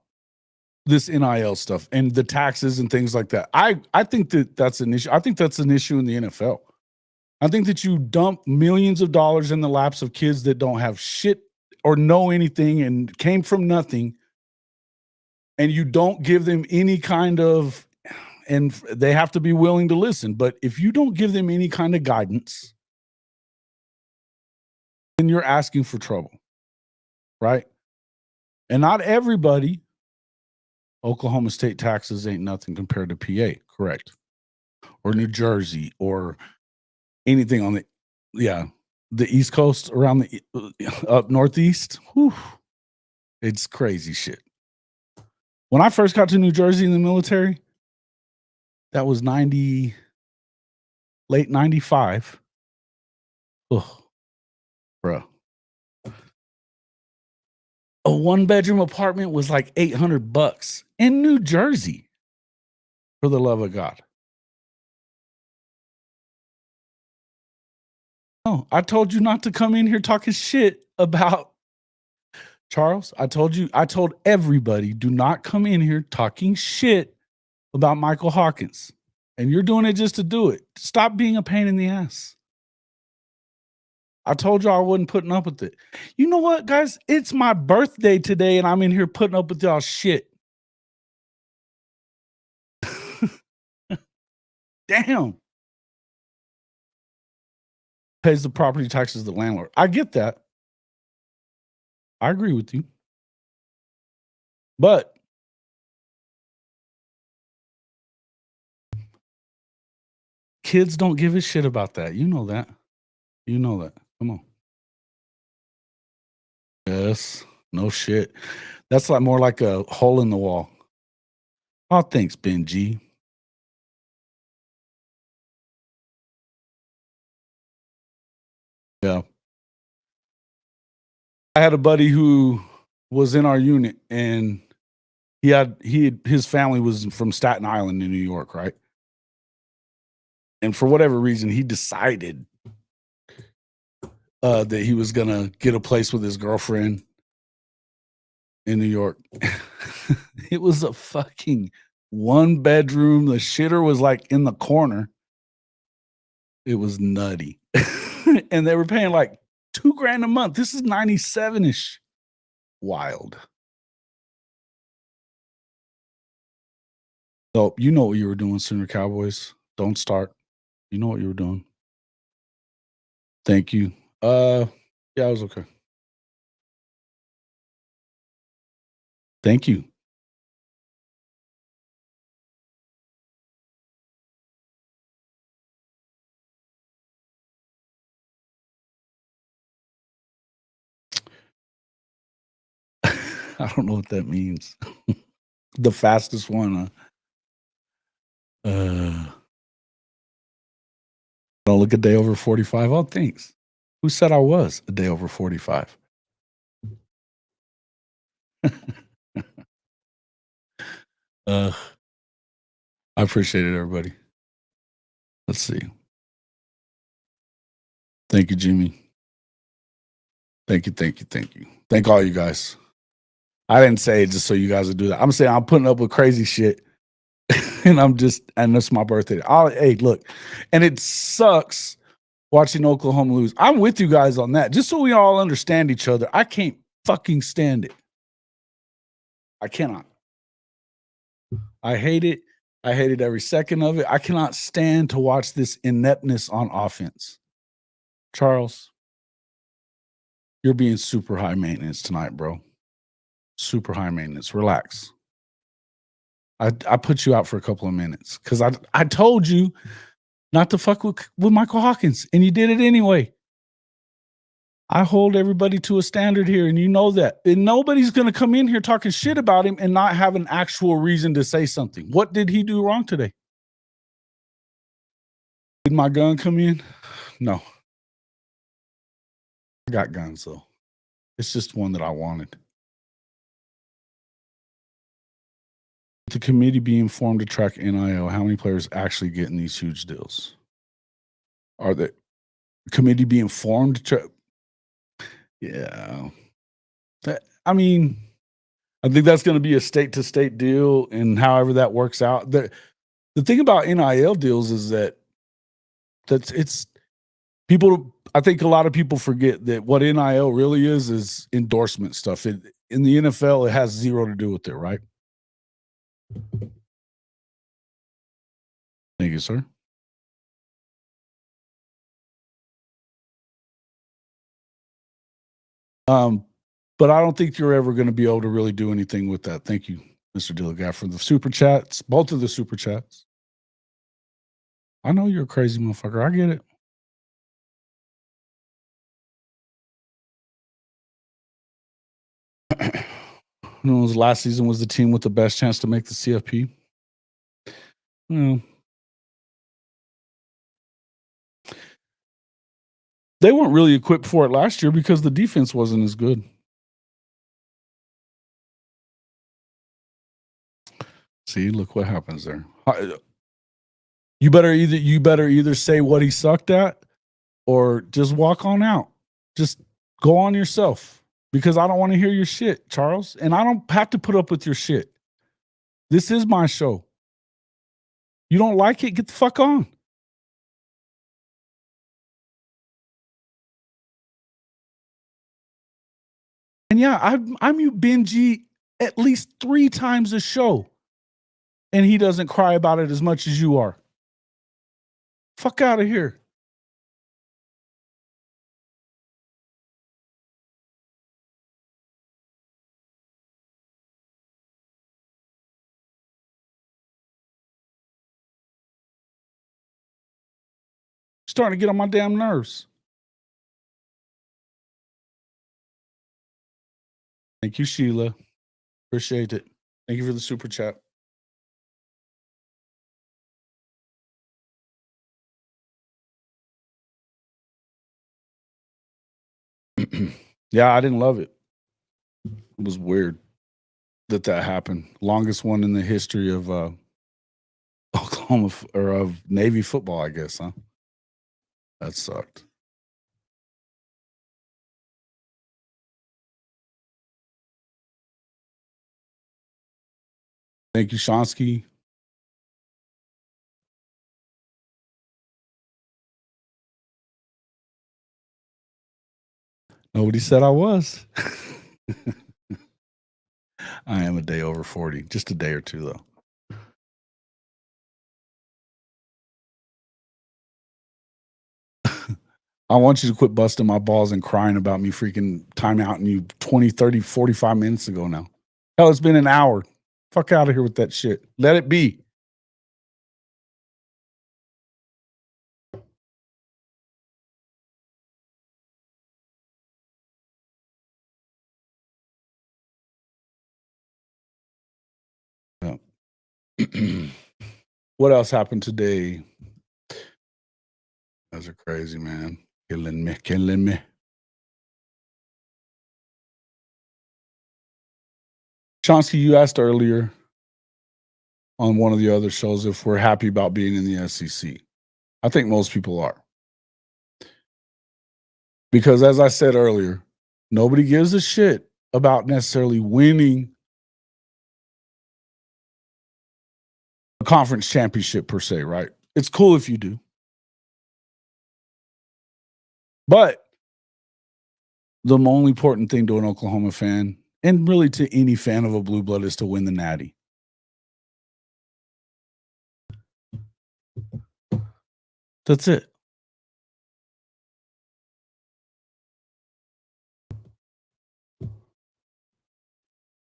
this NIL stuff and the taxes and things like that. I think that's an issue. I think that's an issue in the NFL. I think that you dump millions of dollars in the laps of kids that don't have shit or know anything and came from nothing, and you don't give them any kind of, and they have to be willing to listen. But if you don't give them any kind of guidance, then you're asking for trouble, right? And not everybody, Oklahoma State taxes ain't nothing compared to PA, correct? Or New Jersey or anything on the East Coast around the up Northeast. Whew, it's crazy shit. When I first got to New Jersey in the military, that was late 95. Oh, bro. A 1-bedroom apartment was like $800 in New Jersey. For the love of God. No, I told you not to come in here talking shit about Charles. I told everybody, do not come in here talking shit about Michael Hawkins. And you're doing it just to do it. Stop being a pain in the ass. I told you I wasn't putting up with it. You know what, guys? It's my birthday today, and I'm in here putting up with y'all shit. Damn. Pays the property taxes to the landlord. I get that. I agree with you. But kids don't give a shit about that. You know that. You know that. Come on. Yes. No shit. That's more like a hole in the wall. Oh, thanks, Benji. I had a buddy who was in our unit, and his family was from Staten Island in New York, right? And for whatever reason, he decided that he was gonna get a place with his girlfriend in New York. It was a fucking 1 bedroom. The shitter was like in the corner. It was nutty. And they were paying like $2,000 a month. This is 97-ish. Wild. So you know what you were doing, Sooner Cowboys. Don't start. You know what you were doing. Thank you. Yeah, I was okay. Thank you. I don't know what that means. The fastest one. Don't look a day over 45. Oh, thanks. Who said I was a day over 45? I appreciate it, everybody. Let's see. Thank you, Jimmy. Thank you. Thank all you guys. I didn't say it just so you guys would do that. I'm saying I'm putting up with crazy shit. And it's my birthday. Hey, look, and it sucks watching Oklahoma lose. I'm with you guys on that. Just so we all understand each other. I can't fucking stand it. I cannot. I hate it. I hated every second of it. I cannot stand to watch this ineptness on offense. Charles, you're being super high maintenance tonight, bro. Super high maintenance. Relax. I put you out for a couple of minutes because I told you not to fuck with Michael Hawkins, and you did it anyway. I hold everybody to a standard here, and you know that. And nobody's going to come in here talking shit about him and not have an actual reason to say something. What did he do wrong today? Did my gun come in? No. I got guns, though. It's just one that I wanted. The committee being formed to track NIL, how many players actually getting these huge deals? Are the committee being formed to track? Yeah. I mean, I think that's going to be a state to state deal, and however that works out. The thing about NIL deals is that it's people. I think a lot of people forget that what NIL really is endorsement stuff. In the NFL, it has zero to do with it, right? Thank you, sir. But I don't think you're ever going to be able to really do anything with that. Thank you, Mr. Dilligat, for the super chats, both of the super chats. I know you're a crazy motherfucker. I get it. You know, last season was the team with the best chance to make the CFP. They weren't really equipped for it last year because the defense wasn't as good. See, look what happens there. You better either say what he sucked at or just walk on out. Just go on yourself because I don't want to hear your shit, Charles. And I don't have to put up with your shit. This is my show. You don't like it? Get the fuck on. And yeah, I mute Benji at least 3 times a show. And he doesn't cry about it as much as you are. Fuck out of here. Starting to get on my damn nerves. Thank you, Sheila. Appreciate it. Thank you for the super chat. Yeah, I didn't love it. It was weird that happened. Longest one in the history of Oklahoma or of Navy football, I guess, huh? That sucked. Thank you, Shonsky. Nobody said I was. I am a day over 40, just a day or two, though. I want you to quit busting my balls and crying about me freaking timeouting you 20, 30, 45 minutes ago now. Hell, it's been an hour. Fuck out of here with that shit. Let it be. Yeah. What else happened today? Those are crazy, man. Killing me, killing me. Chauncey, you asked earlier on one of the other shows if we're happy about being in the SEC. I think most people are. Because as I said earlier, nobody gives a shit about necessarily winning a conference championship per se, right? It's cool if you do. But the only important thing to an Oklahoma fan, and really to any fan of a blue blood, is to win the natty. That's it.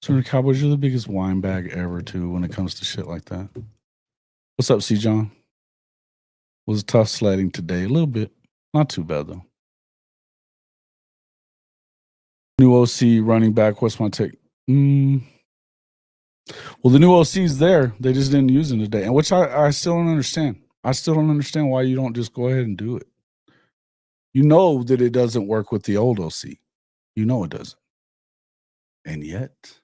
So the Cowboys are the biggest wine bag ever, too, when it comes to shit like that. What's up, C. John? Was tough sledding today. A little bit. Not too bad, though. New OC running back. What's my take? Well, the new OC's there. They just didn't use him today, and which I still don't understand. I still don't understand why you don't just go ahead and do it. You know that it doesn't work with the old OC. You know it doesn't. And yet,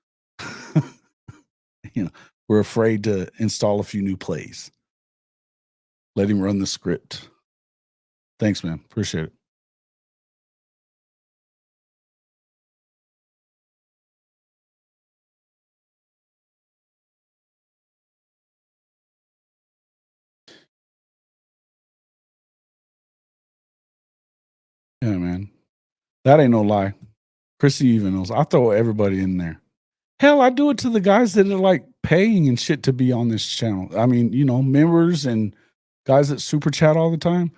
we're afraid to install a few new plays. Let him run the script. Thanks, man. Appreciate it. Yeah, man. That ain't no lie. Chrissy even knows. I throw everybody in there. Hell, I do it to the guys that are like paying and shit to be on this channel. I mean, members and guys that super chat all the time.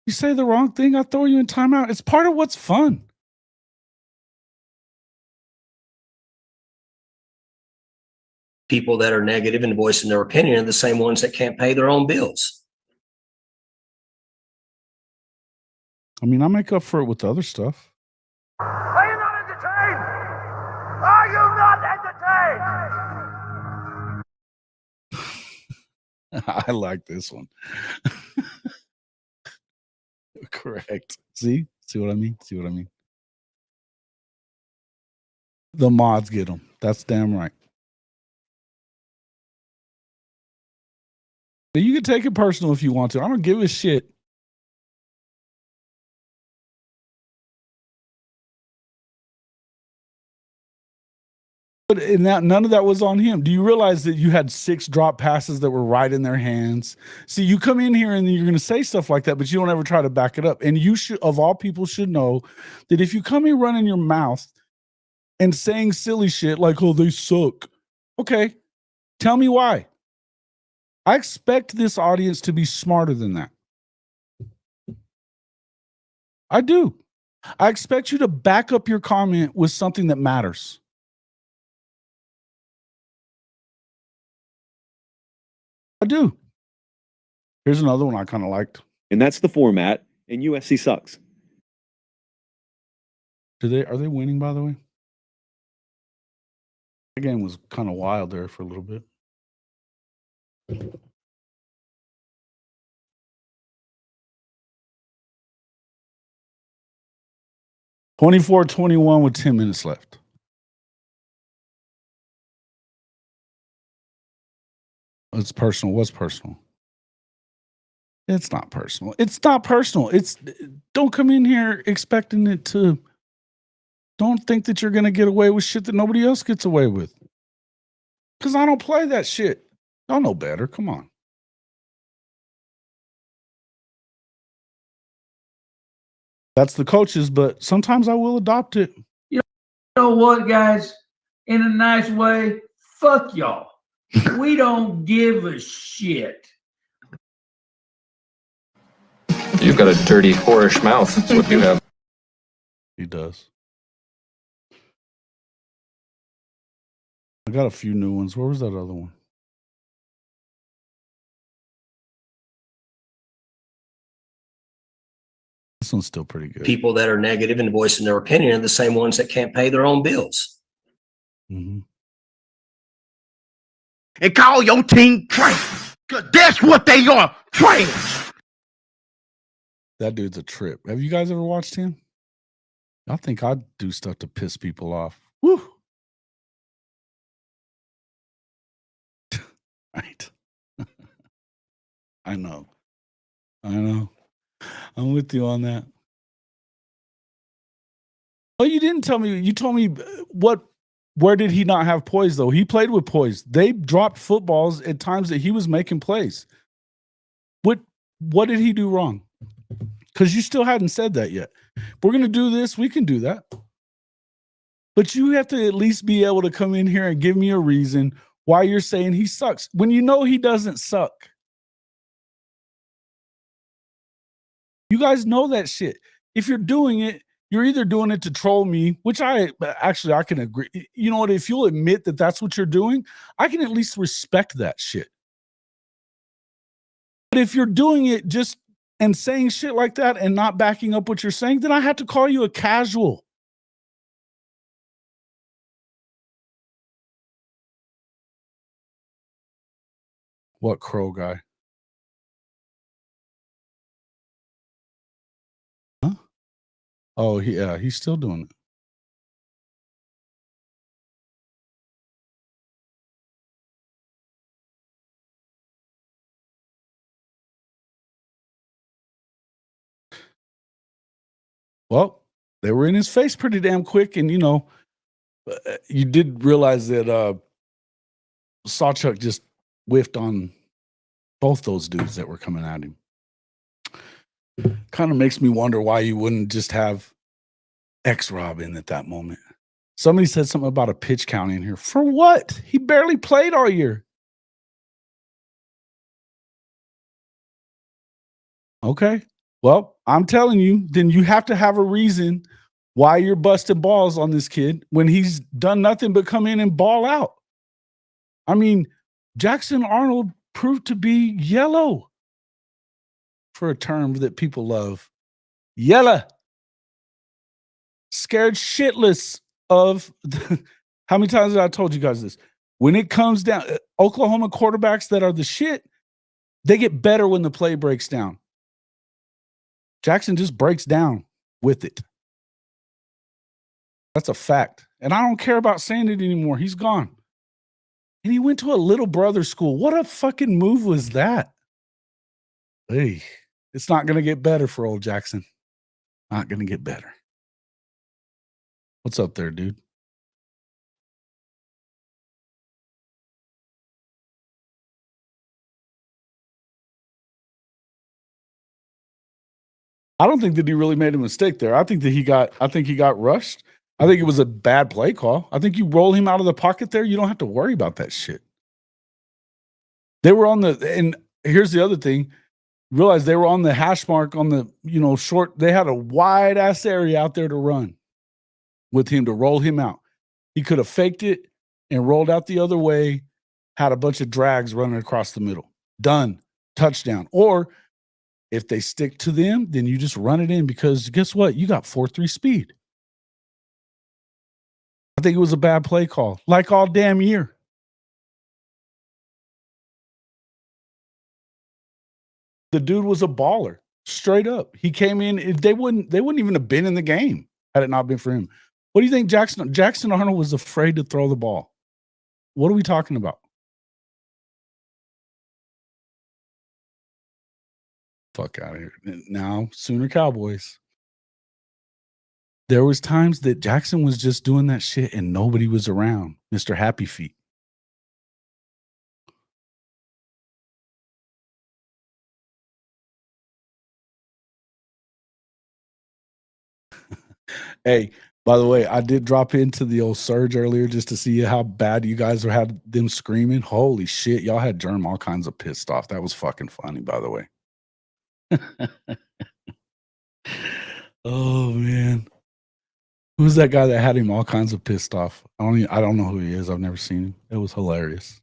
You say the wrong thing, I throw you in timeout. It's part of what's fun. People that are negative and voicing their opinion are the same ones that can't pay their own bills. I mean, I make up for it with other stuff. Are you not entertained? Are you not entertained? I like this one. Correct. See what I mean? The mods get them. That's damn right. You can take it personal if you want to. I don't give a shit. But none of that was on him. Do you realize that you had 6 drop passes that were right in their hands? See, you come in here and you're going to say stuff like that, but you don't ever try to back it up. And you should, of all people, should know that if you come in running your mouth and saying silly shit like, "Oh, they suck," okay, tell me why. I expect this audience to be smarter than that. I do. I expect you to back up your comment with something that matters. I do. Here's another one I kind of liked. And that's the format, and USC sucks. Are they winning, by the way? The game was kind of wild there for a little bit. 24-21 with 10 minutes left. It's personal. What's personal? It's not personal. It's not personal. Don't come in here expecting it to. Don't think that you're going to get away with shit that nobody else gets away with. Because I don't play that shit. Y'all know better. Come on. That's the coaches, but sometimes I will adopt it. You know what, guys? In a nice way, fuck y'all. We don't give a shit. You've got a dirty, whorish mouth. That's what you have. He does. I got a few new ones. Where was that other one? This one's still pretty good. People that are negative and voicing their opinion are the same ones that can't pay their own bills. Mm-hmm. And call your team trash, because that's what they are, trash. That dude's a trip. Have you guys ever watched him? I think I'd do stuff to piss people off. Woo! Right. I know. I'm with you on that. Oh, you didn't tell me. You told me where did he not have poise, though? He played with poise. They dropped footballs at times that he was making plays. What did he do wrong? Because you still hadn't said that yet. If we're going to do this, we can do that. But you have to at least be able to come in here and give me a reason why you're saying he sucks when you know he doesn't suck. You guys know that shit. If you're doing it, you're either doing it to troll me, which I can agree. You know what? If you'll admit that that's what you're doing, I can at least respect that shit. But if you're doing it just and saying shit like that and not backing up what you're saying, then I have to call you a casual. What crow guy? Huh? Oh, he's still doing it. Well, they were in his face pretty damn quick, and you did realize that Sawchuck just whiffed on both those dudes that were coming at him. Kind of makes me wonder why you wouldn't just have X-Rob in at that moment. Somebody said something about a pitch count in here. For what? He barely played all year. Okay. Well, I'm telling you, then you have to have a reason why you're busting balls on this kid when he's done nothing but come in and ball out. I mean, Jackson Arnold proved to be yellow, for a term that people love. Yellow. Scared shitless of how many times have I told you guys this? When it comes down, Oklahoma quarterbacks that are the shit, they get better when the play breaks down. Jackson just breaks down with it. That's a fact. And I don't care about saying it anymore. He's gone. And he went to a little brother school. What a fucking move was that? Hey, it's not going to get better for old Jackson. Not going to get better. What's up there, dude? I don't think that he really made a mistake there. I think he got rushed. I think it was a bad play call. I think you roll him out of the pocket there, you don't have to worry about that shit. They were and here's the other thing. Realize they were on the hash mark on the, short. They had a wide ass area out there to run with him to roll him out. He could have faked it and rolled out the other way, had a bunch of drags running across the middle. Done. Touchdown. Or if they stick to them, then you just run it in because guess what? You got 4.3 speed. I think it was a bad play call, like all damn year. The dude was a baller, straight up. He came in. They wouldn't even have been in the game had it not been for him. What do you think Jackson Arnold was afraid to throw the ball? What are we talking about? Fuck out of here. Now, Sooner Cowboys. There was times that Jackson was just doing that shit and nobody was around. Mr. Happy Feet. Hey, by the way, I did drop into the old Surge earlier just to see how bad you guys had them screaming. Holy shit, y'all had Germ all kinds of pissed off. That was fucking funny, by the way. Oh man. Who's that guy that had him all kinds of pissed off? I don't know who he is. I've never seen him. It was hilarious.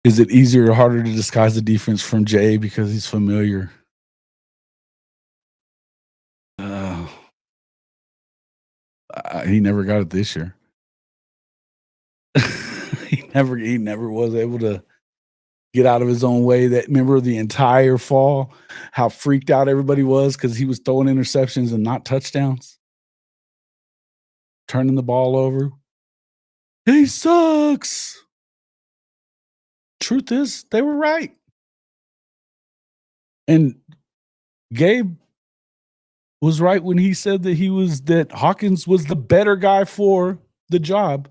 Is it easier or harder to disguise the defense from Jay because he's familiar? He never got it this year. he never was able to get out of his own way. That remember the entire fall, how freaked out everybody was because he was throwing interceptions and not touchdowns, turning the ball over. He sucks. Truth is, they were right. And Gabe was right when he said that Hawkins was the better guy for the job,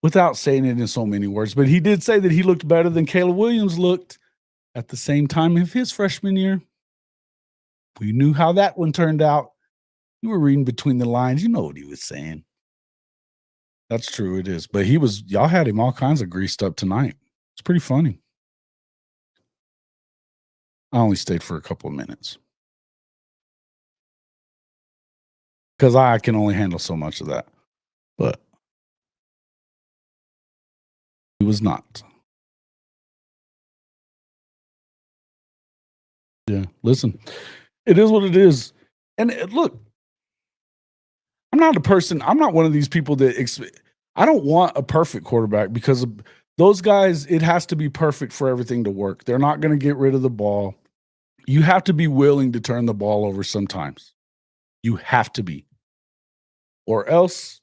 without saying it in so many words. But he did say that he looked better than Caleb Williams looked at the same time of his freshman year. We knew how that one turned out. You were reading between the lines. You know what he was saying. That's true. It is. But y'all had him all kinds of greased up tonight. It's pretty funny. I only stayed for a couple of minutes because I can only handle so much of that. But he was not. Yeah, listen, it is what it is. And look, I'm not one of these people that I don't want a perfect quarterback because those guys, it has to be perfect for everything to work. They're not going to get rid of the ball. You have to be willing to turn the ball over sometimes. You have to be. Or else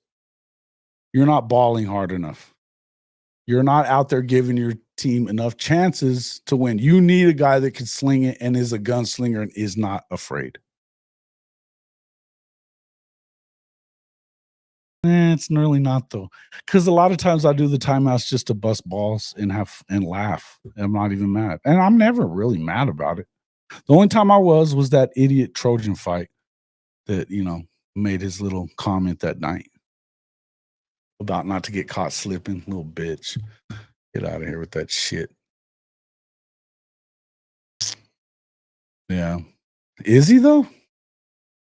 you're not balling hard enough. You're not out there giving your team enough chances to win. You need a guy that can sling it and is a gunslinger and is not afraid. It's really not though, because a lot of times I do the timeouts just to bust balls and laugh. I'm not even mad, and I'm never really mad about it. The only time I was that idiot Trojan fight that made his little comment that night about not to get caught slipping. Little bitch, get out of here with that shit. Yeah, is he though?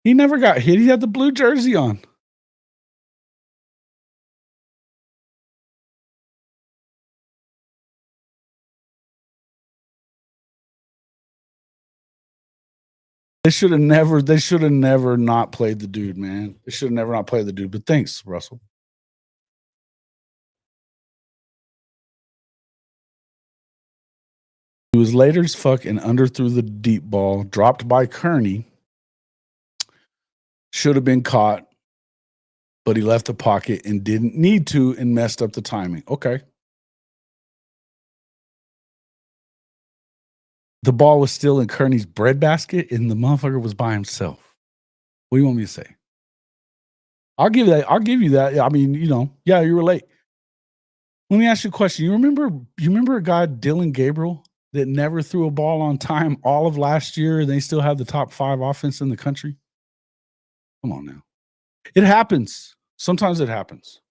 He never got hit. He had the blue jersey on. They should have never not played the dude, man. They should have never not played the dude. But thanks, Russell. He was later as fuck and underthrew the deep ball, dropped by Kearney. Should have been caught, but he left the pocket and didn't need to and messed up the timing. Okay. The ball was still in Kearney's breadbasket and the motherfucker was by himself. What do you want me to say? I'll give you that. I mean, yeah, you were late. Let me ask you a question. You remember a guy, Dylan Gabriel, that never threw a ball on time all of last year and they still have the top 5 offense in the country? Come on now. It happens. Sometimes it happens.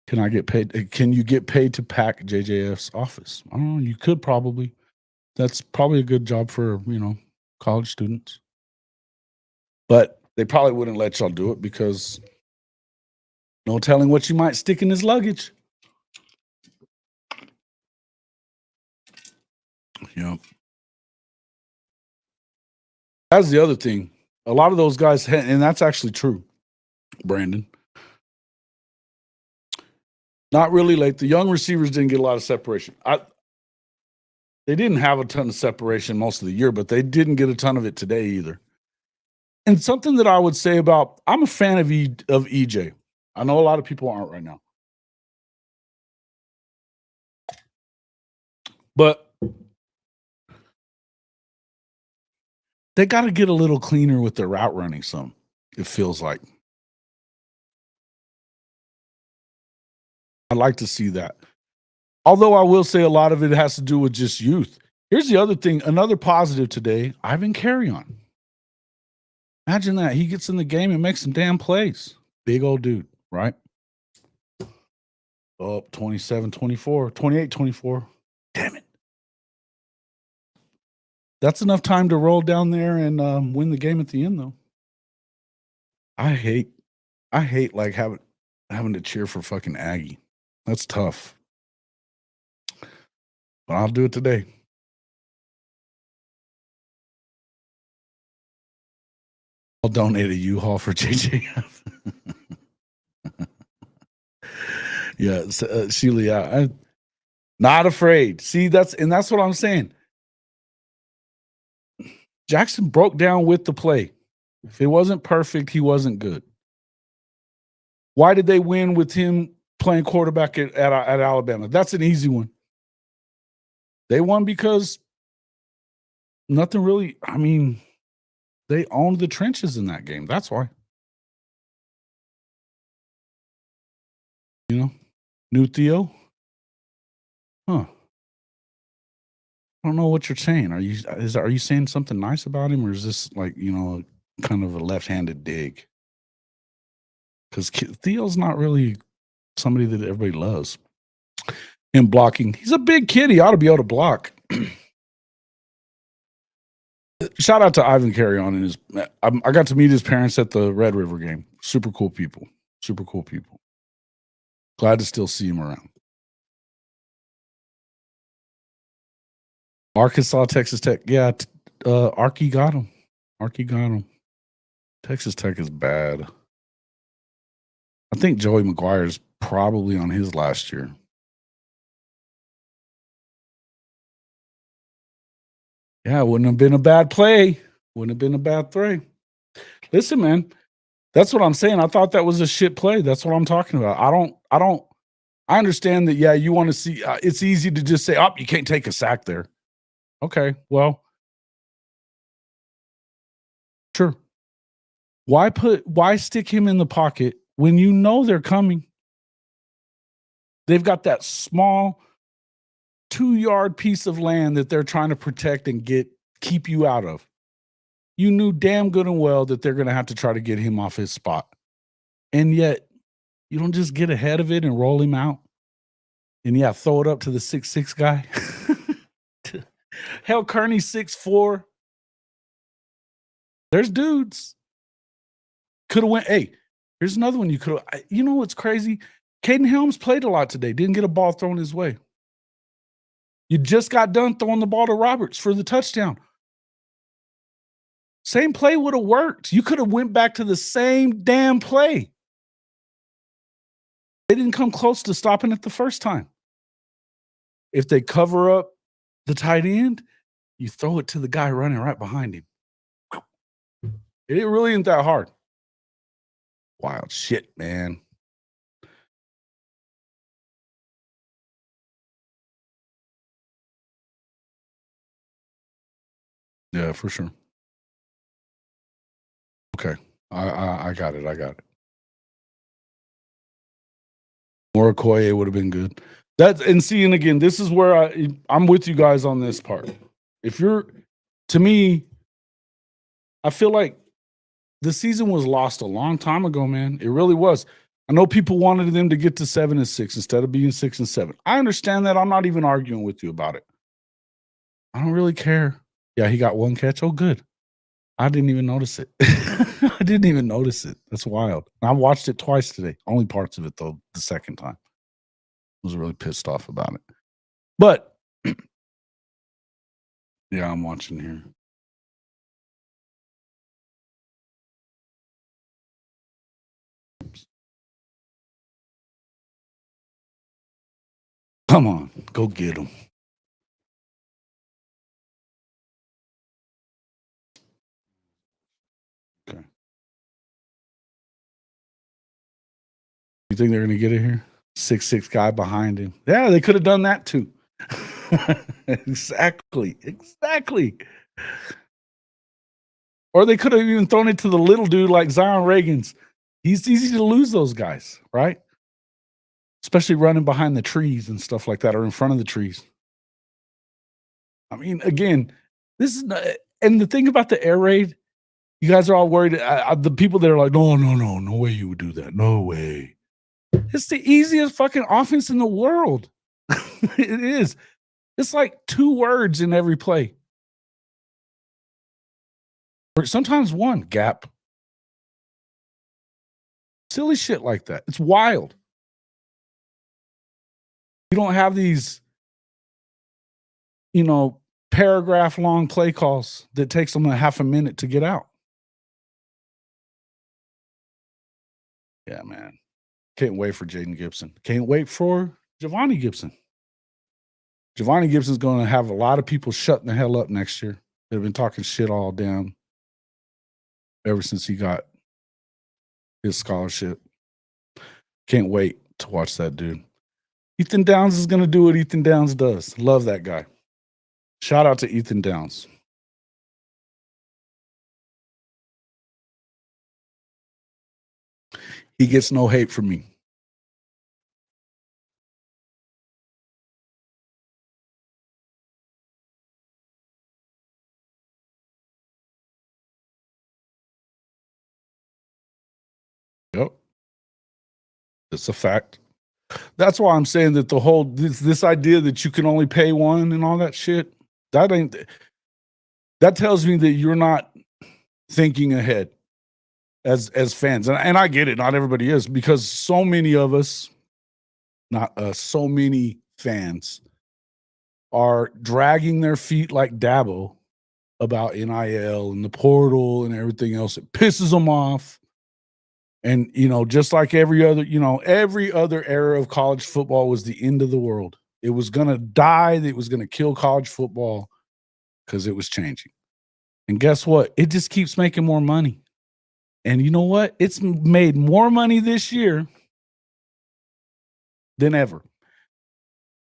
Can I get paid? Can you get paid to pack JJF's office? I don't know. You could probably. That's probably a good job for, college students. But they probably wouldn't let y'all do it because no telling what you might stick in his luggage. Yeah. That's the other thing. A lot of those guys, and that's actually true, Brandon. Not really late. The young receivers didn't get a lot of separation. They didn't have a ton of separation most of the year, but they didn't get a ton of it today either. And something that I would say about, I'm a fan of EJ. I know a lot of people aren't right now. But they got to get a little cleaner with their route running some, it feels like. I'd like to see that. Although I will say a lot of it has to do with just youth. Here's the other thing, another positive today, Ivan Carry-On. Imagine that. He gets in the game and makes some damn plays. Big old dude, right? Oh, 27-24, 28-24. Damn it. That's enough time to roll down there and win the game at the end, though. I hate like having to cheer for fucking Aggie. That's tough. But I'll do it today. I'll donate a U-Haul for JJF. Yeah, Sheila, yeah, I'm not afraid. See, that's what I'm saying. Jackson broke down with the play. If it wasn't perfect, he wasn't good. Why did they win with him playing quarterback at Alabama? That's an easy one. They won because nothing really, I mean, they owned the trenches in that game. That's why. You know, new Theo? Huh. I don't know what you're saying. Are you saying something nice about him, or is this like, you know, kind of a left-handed dig? Because Theo's not really somebody that everybody loves. Him blocking. He's a big kid. He ought to be able to block. Shout out to Ivan Carry-On and his. I got to meet his parents at the Red River game. Super cool people. Super cool people. Glad to still see him around. Arkansas, Texas Tech. Yeah, Arky got him. Arky got him. Texas Tech is bad. I think Joey McGuire's probably on his last year. Yeah, it wouldn't have been a bad play. Wouldn't have been a bad throw. Listen, man, that's what I'm saying. I thought that was a shit play. That's what I'm talking about. I understand that, yeah, you want to see, it's easy to just say, oh, you can't take a sack there. Okay, well, sure. Why stick him in the pocket when you know they're coming? They've got that small 2-yard piece of land that they're trying to protect and keep you out of. You knew damn good and well that they're going to have to try to get him off his spot. And yet, you don't just get ahead of it and roll him out. And yeah, throw it up to the 6'6" guy. Hell, Kearney's 6'4". There's dudes. Could have went, hey, here's another one you could have. You know what's crazy? Caden Helms played a lot today. Didn't get a ball thrown his way. You just got done throwing the ball to Roberts for the touchdown. Same play would have worked. You could have went back to the same damn play. They didn't come close to stopping it the first time. If they cover up the tight end, you throw it to the guy running right behind him. It really isn't that hard. Wild shit, man. Yeah, for sure. Okay. I got it. Morokoye would have been good. And again, this is where I'm with you guys on this part. To me, I feel like the season was lost a long time ago, man. It really was. I know people wanted them to get to 7-6 instead of being 6-7. I understand that. I'm not even arguing with you about it. I don't really care. Yeah, he got one catch. Oh, good. I didn't even notice it. I didn't even notice it. That's wild. I watched it twice today. Only parts of it, though, the second time. I was really pissed off about it. But, yeah, I'm watching here. Come on, go get him. Okay. You think they're going to get it here? 6'6" guy behind him. Yeah, they could have done that too. Exactly. Or they could have even thrown it to the little dude like Zion Reagan's. He's easy to lose those guys, right? Especially running behind the trees and stuff like that, or in front of the trees. I mean, again, this is not, and the thing about the air raid, you guys are all worried. The people that are like, no way you would do that. No way. It's the easiest fucking offense in the world. It is. It's like 2 words in every play. Or sometimes 1 gap. Silly shit like that. It's wild. You don't have these, paragraph long play calls that takes them a half a minute to get out. Yeah, man. Can't wait for Jaden Gibson. Can't wait for Giovanni Gibson. Giovanni Gibson's going to have a lot of people shutting the hell up next year. They've been talking shit all down ever since he got his scholarship. Can't wait to watch that dude. Ethan Downs is going to do what Ethan Downs does. Love that guy. Shout out to Ethan Downs. He gets no hate from me. Yep. It's a fact. That's why I'm saying that the whole this idea that you can only pay one and all that shit, that tells me that you're not thinking ahead as fans. And I get it, not everybody is, because so many of us, not us, so many fans are dragging their feet like Dabo about NIL and the portal and everything else. It pisses them off. And, just like every other era of college football was the end of the world. It was going to die. It was going to kill college football because it was changing. And guess what? It just keeps making more money. And you know what? It's made more money this year than ever.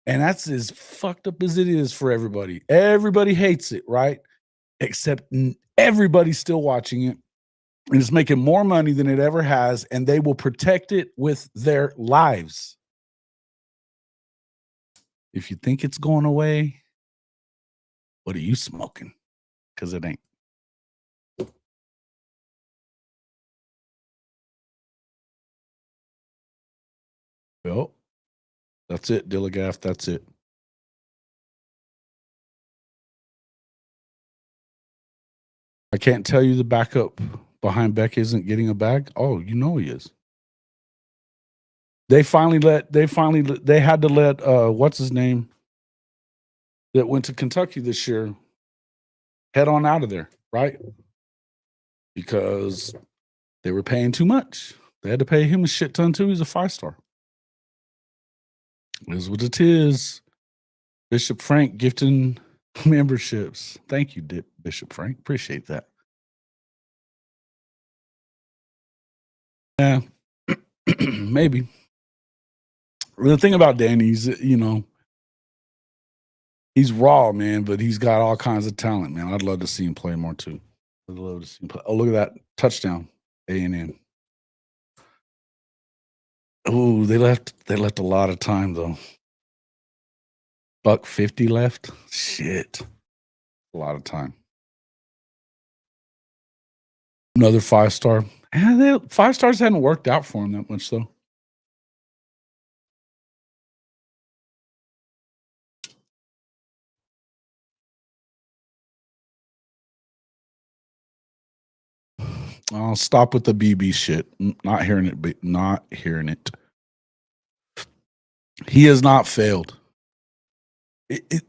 And that's as fucked up as it is for everybody. Everybody hates it, right? Except everybody's still watching it. And it's making more money than it ever has, and they will protect it with their lives. If you think it's going away, what are you smoking? Because it ain't. Well, that's it, Dilligaff. That's it. I can't tell you the backup behind Beck isn't getting a bag. Oh, he is. They had to let what's his name that went to Kentucky this year head on out of there, right? Because they were paying too much. They had to pay him a shit ton too. He's a 5-star. It is what it is. Bishop Frank gifting memberships. Thank you, Bishop Frank. Appreciate that. Yeah, maybe. The thing about Danny's, he's raw, man, but he's got all kinds of talent, man. I'd love to see him play more too. I'd love to see him play. Oh, look at that touchdown, A&M. Oh, they left a lot of time though. $150 left. Shit, a lot of time. Another 5-star. 5 stars hadn't worked out for him that much, though. I'll stop with the BB shit. Not hearing it, but not hearing it. He has not failed.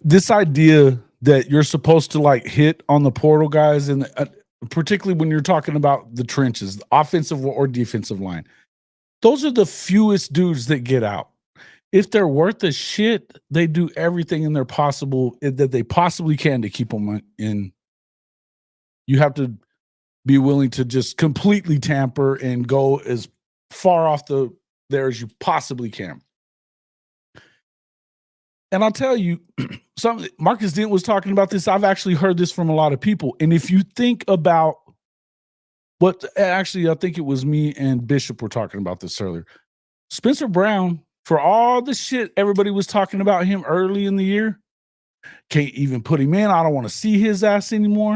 This idea that you're supposed to hit on the portal guys, and particularly when you're talking about the trenches, the offensive or defensive line, those are the fewest dudes that get out. if they're worth a shit, they do everything in their possible that they possibly can to keep them in. You have to be willing to just completely tamper and go as far off there as you possibly can. And I'll tell you, Marcus Dent was talking about this. I've actually heard this from a lot of people. And if you think about I think it was me and Bishop were talking about this earlier. Spencer Brown, for all the shit everybody was talking about him early in the year, can't even put him in. I don't want to see his ass anymore.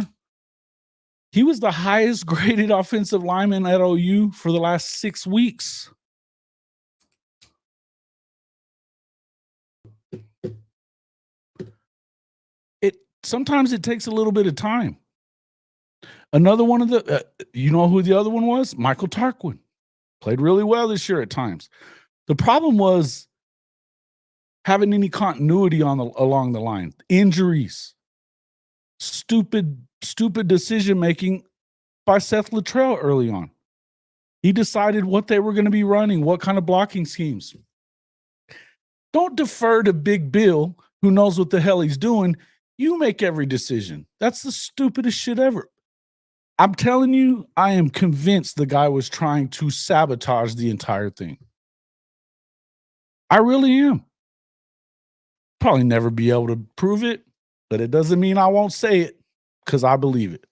He was the highest graded offensive lineman at OU for the last 6 weeks. Sometimes it takes a little bit of time. Another one of you know who the other one was? Michael Tarquin. Played really well this year at times. The problem was having any continuity along the line. Injuries. Stupid decision-making by Seth Luttrell early on. He decided what they were going to be running, what kind of blocking schemes. Don't defer to Big Bill, who knows what the hell he's doing. You make every decision. That's the stupidest shit ever. I'm telling you, I am convinced the guy was trying to sabotage the entire thing. I really am. Probably never be able to prove it, but it doesn't mean I won't say it because I believe it.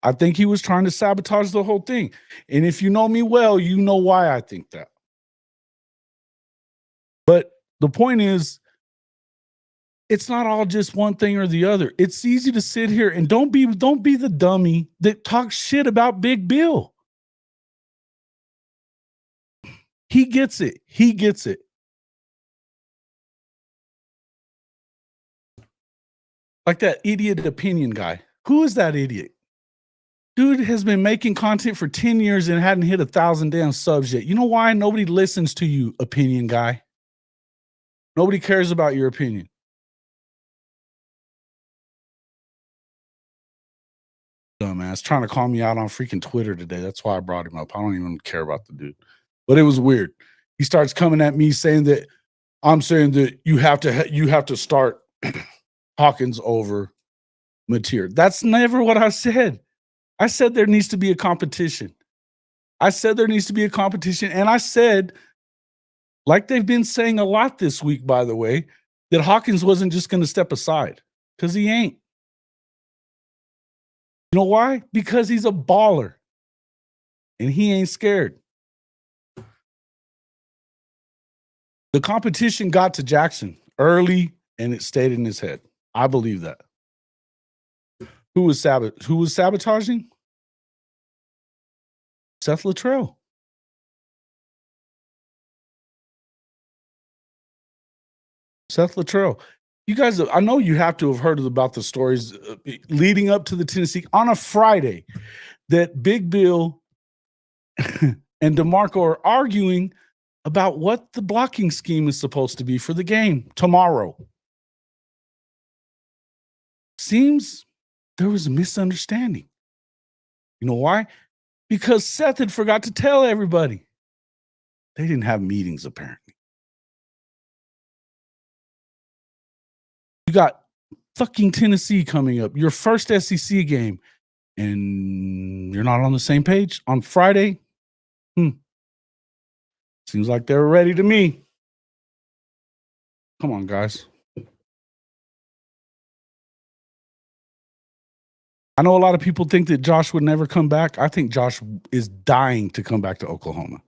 I think he was trying to sabotage the whole thing. And if you know me well, you know why I think that. But the point is, it's not all just one thing or the other. It's easy to sit here and don't be the dummy that talks shit about Big Bill. He gets it. He gets it. Like that idiot opinion guy. Who is that idiot? Dude has been making content for 10 years and hadn't hit 1,000 damn subs yet. You know why? Nobody listens to you, opinion guy. Nobody cares about your opinion. Dumbass trying to call me out on freaking Twitter today. That's why I brought him up. I don't even care about the dude. But it was weird. He starts coming at me saying that I'm saying that you have to start Hawkins over Mateer. That's never what I said. I said there needs to be a competition. And I said, like they've been saying a lot this week, by the way, that Hawkins wasn't just going to step aside because he ain't. You know why? Because he's a baller and he ain't scared. The competition got to Jackson early and it stayed in his head. I believe that. Who was sabotaging? Seth Luttrell. Seth Luttrell. You guys, I know you have to have heard about the stories leading up to the Tennessee on a Friday that Big Bill and DeMarco are arguing about what the blocking scheme is supposed to be for the game tomorrow. Seems there was a misunderstanding. You know why? Because Seth had forgot to tell everybody. They didn't have meetings, apparently. You got fucking Tennessee coming up, your first SEC game, and you're not on the same page on Friday? Seems like they're ready to me. Come on, guys. I know a lot of people think that Josh would never come back. I think Josh is dying to come back to Oklahoma.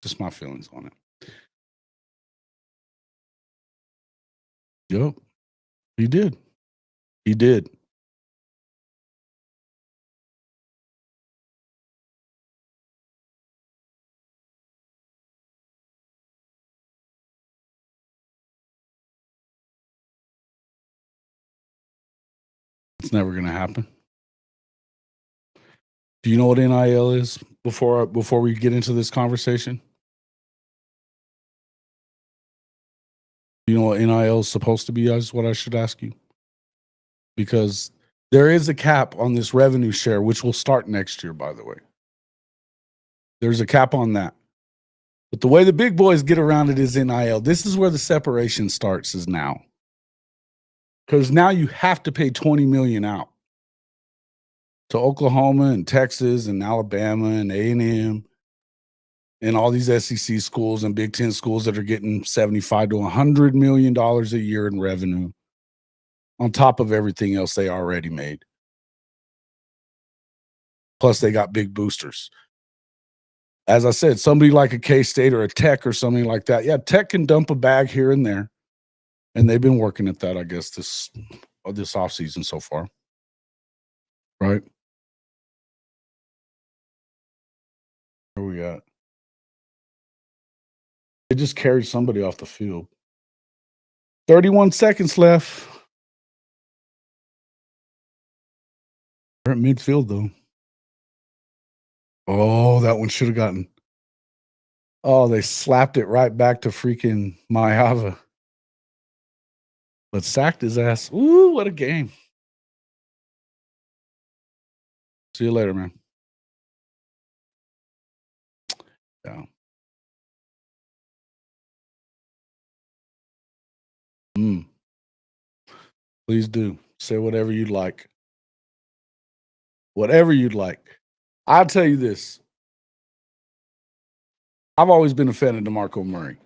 Just my feelings on it. Yep. He did. He did. It's never going to happen. Do you know what NIL is before we get into this conversation? Do you know what NIL is supposed to be? Is what I should ask you. Because there is a cap on this revenue share, which will start next year, by the way. There's a cap on that. But the way the big boys get around it is NIL. This is where the separation starts, is now. Because now you have to pay $20 million out to Oklahoma and Texas and Alabama and A&M and all these SEC schools and Big Ten schools that are getting $75 to $100 million a year in revenue on top of everything else they already made. Plus, they got big boosters. As I said, somebody like a K-State or a Tech or something like that. Yeah, Tech can dump a bag here and there. And they've been working at that, I guess, this offseason so far. Right? Where we at? They just carried somebody off the field. 31 seconds left. They're at midfield, though. Oh, that one should have gotten. Oh, they slapped it right back to freaking Mayava. But sacked his ass. Ooh, what a game. See you later, man. Yeah. Please do. Say whatever you'd like. Whatever you'd like. I'll tell you this. I've always been a fan of DeMarco Murray.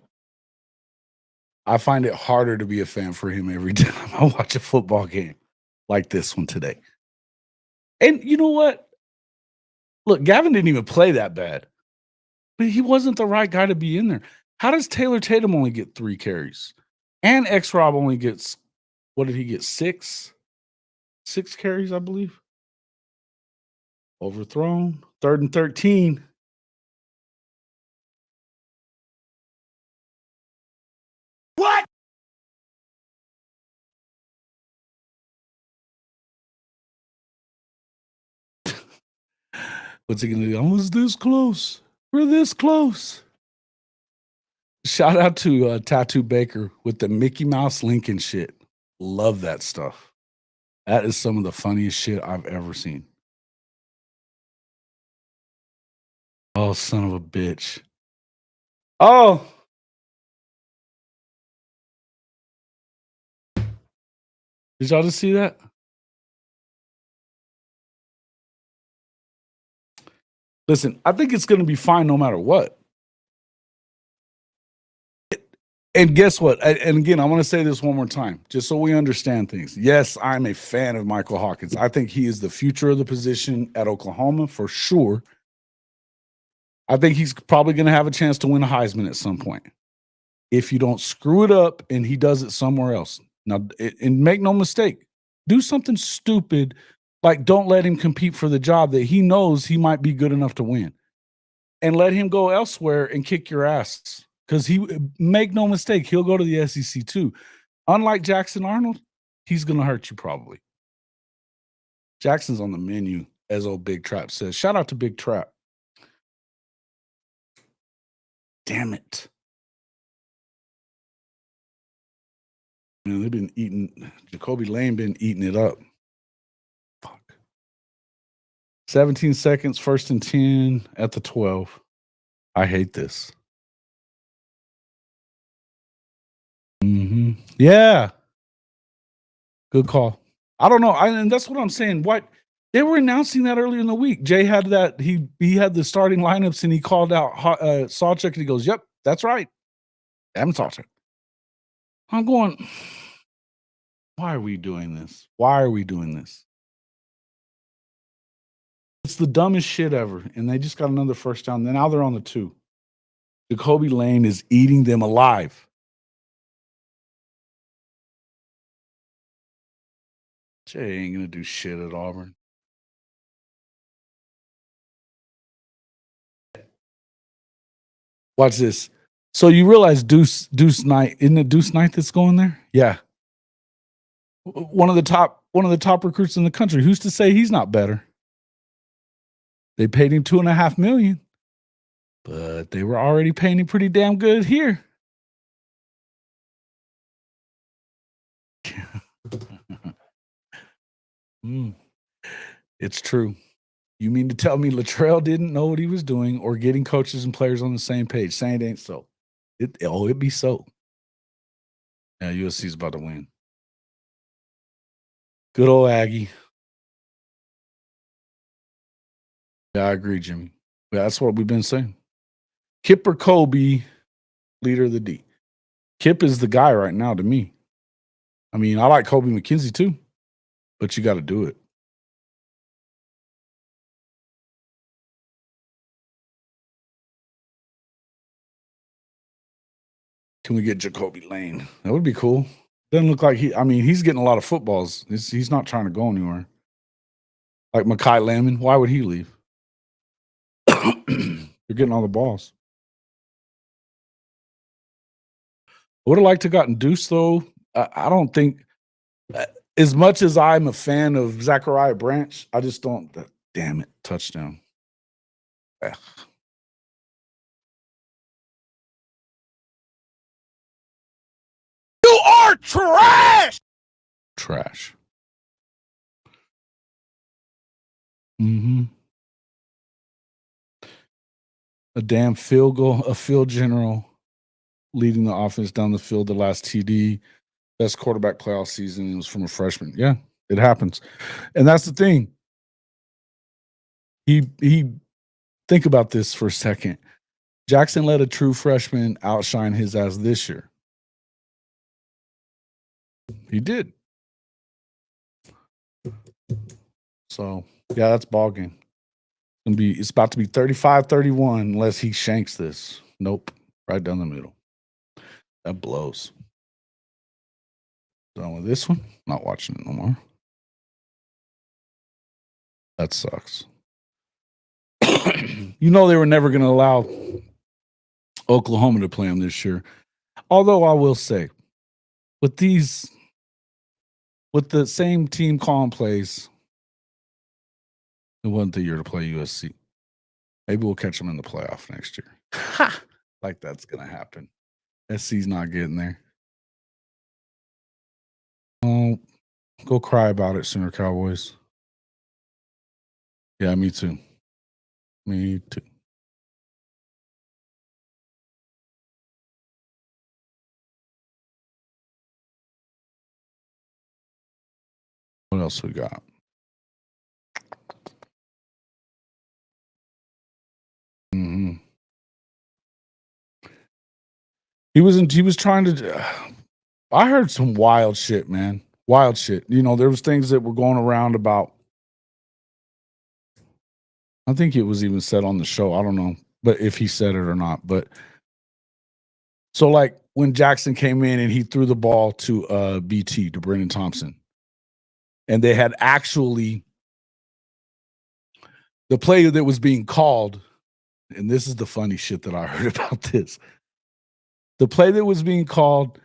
I find it harder to be a fan for him every time I watch a football game like this one today. And you know what? Look, Gavin didn't even play that bad. But he wasn't the right guy to be in there. How does Taylor Tatum only get 3 carries? And X-Rob only gets, what did he get, 6? 6 carries, I believe. Overthrown. 3rd and 13. What? What's he going to do? I was this close. We're this close. Shout out to Tattoo Baker with the Mickey Mouse Lincoln shit. Love that stuff. That is some of the funniest shit I've ever seen. Oh, son of a bitch. Oh. Did y'all just see that? Listen, I think it's going to be fine no matter what. And guess what? And again, I want to say this one more time, just so we understand things. Yes, I'm a fan of Michael Hawkins. I think he is the future of the position at Oklahoma for sure. I think he's probably going to have a chance to win a Heisman at some point. If you don't screw it up and he does it somewhere else. Now, and make no mistake, do something stupid, like don't let him compete for the job that he knows he might be good enough to win. And let him go elsewhere and kick your ass. Because make no mistake, he'll go to the SEC too. Unlike Jackson Arnold, he's going to hurt you probably. Jackson's on the menu, as old Big Trap says. Shout out to Big Trap. Damn it. Man, they've been eating, Jacoby Lane been eating it up. Fuck. 17 seconds, 1st and 10 at the 12. I hate this. Yeah. Good call. I don't know. And that's what I'm saying. What they were announcing that earlier in the week. Jay had that. He had the starting lineups and he called out Sawchuk and he goes, "Yep, that's right. I'm Sawchuk." I'm going, why are we doing this? Why are we doing this? It's the dumbest shit ever. And they just got another 1st down. Now they're on the 2. Jacoby Lane is eating them alive. Jay ain't going to do shit at Auburn. Watch this. So you realize Deuce Knight, isn't it Deuce Knight that's going there? Yeah. One of the top recruits in the country. Who's to say he's not better? They paid him $2.5 million, but they were already paying him pretty damn good here. It's true. You mean to tell me Latrell didn't know what he was doing or getting coaches and players on the same page? Saying it ain't so. It'd be so. Yeah, USC's about to win. Good old Aggie. Yeah, I agree, Jimmy. Yeah, that's what we've been saying. Kip or Kobe, leader of the D. Kip is the guy right now to me. I mean, I like Kobe McKenzie too, but you got to do it. Can we get Jacoby Lane? That would be cool. Doesn't look like he's getting a lot of footballs. He's not trying to go anywhere. Like Mekhi Lemon, why would he leave? You're getting all the balls. I would have liked to gotten Deuce, though. I don't think, as much as I'm a fan of Zachariah Branch, I just don't. Damn it, touchdown. Ugh. You are trash. Trash. Mm-hmm. A damn field goal, a field general leading the offense down the field the last TD. Best quarterback playoff season was from a freshman. Yeah, it happens. And that's the thing. He think about this for a second. Jackson let a true freshman outshine his ass this year. He did. So, yeah, that's ball game. It's about to be 35-31 unless he shanks this. Nope. Right down the middle. That blows. Done with this one. Not watching it no more. That sucks. You know they were never going to allow Oklahoma to play him this year. Although I will say, with the same team calling plays, it wasn't the year to play USC. Maybe we'll catch them in the playoff next year. Ha! Like that's going to happen. SC's not getting there. Oh, go cry about it, Sooner Cowboys. Yeah, me too. Me too. What else we got? Mm-hmm. He was trying to. I heard some wild shit, man. Wild shit. You know, there was things that were going around about. I think it was even said on the show. I don't know, but if he said it or not. But so, like when Jackson came in and he threw the ball to BT to Brennan Thompson, and they had actually the play that was being called. And this is the funny shit that I heard about this. The play that was being called,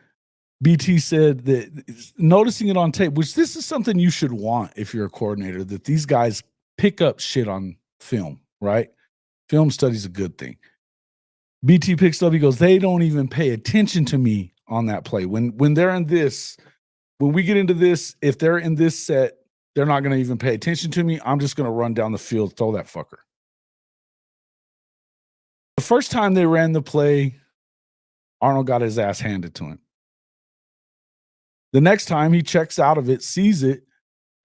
BT said that, noticing it on tape, which this is something you should want if you're a coordinator, that these guys pick up shit on film, right? Film study's a good thing. BT picks up, he goes, they don't even pay attention to me on that play. When they're in this, when we get into this, if they're in this set, they're not going to even pay attention to me. I'm just going to run down the field, throw that fucker. The first time they ran the play, Arnold got his ass handed to him. The next time he checks out of it, sees it,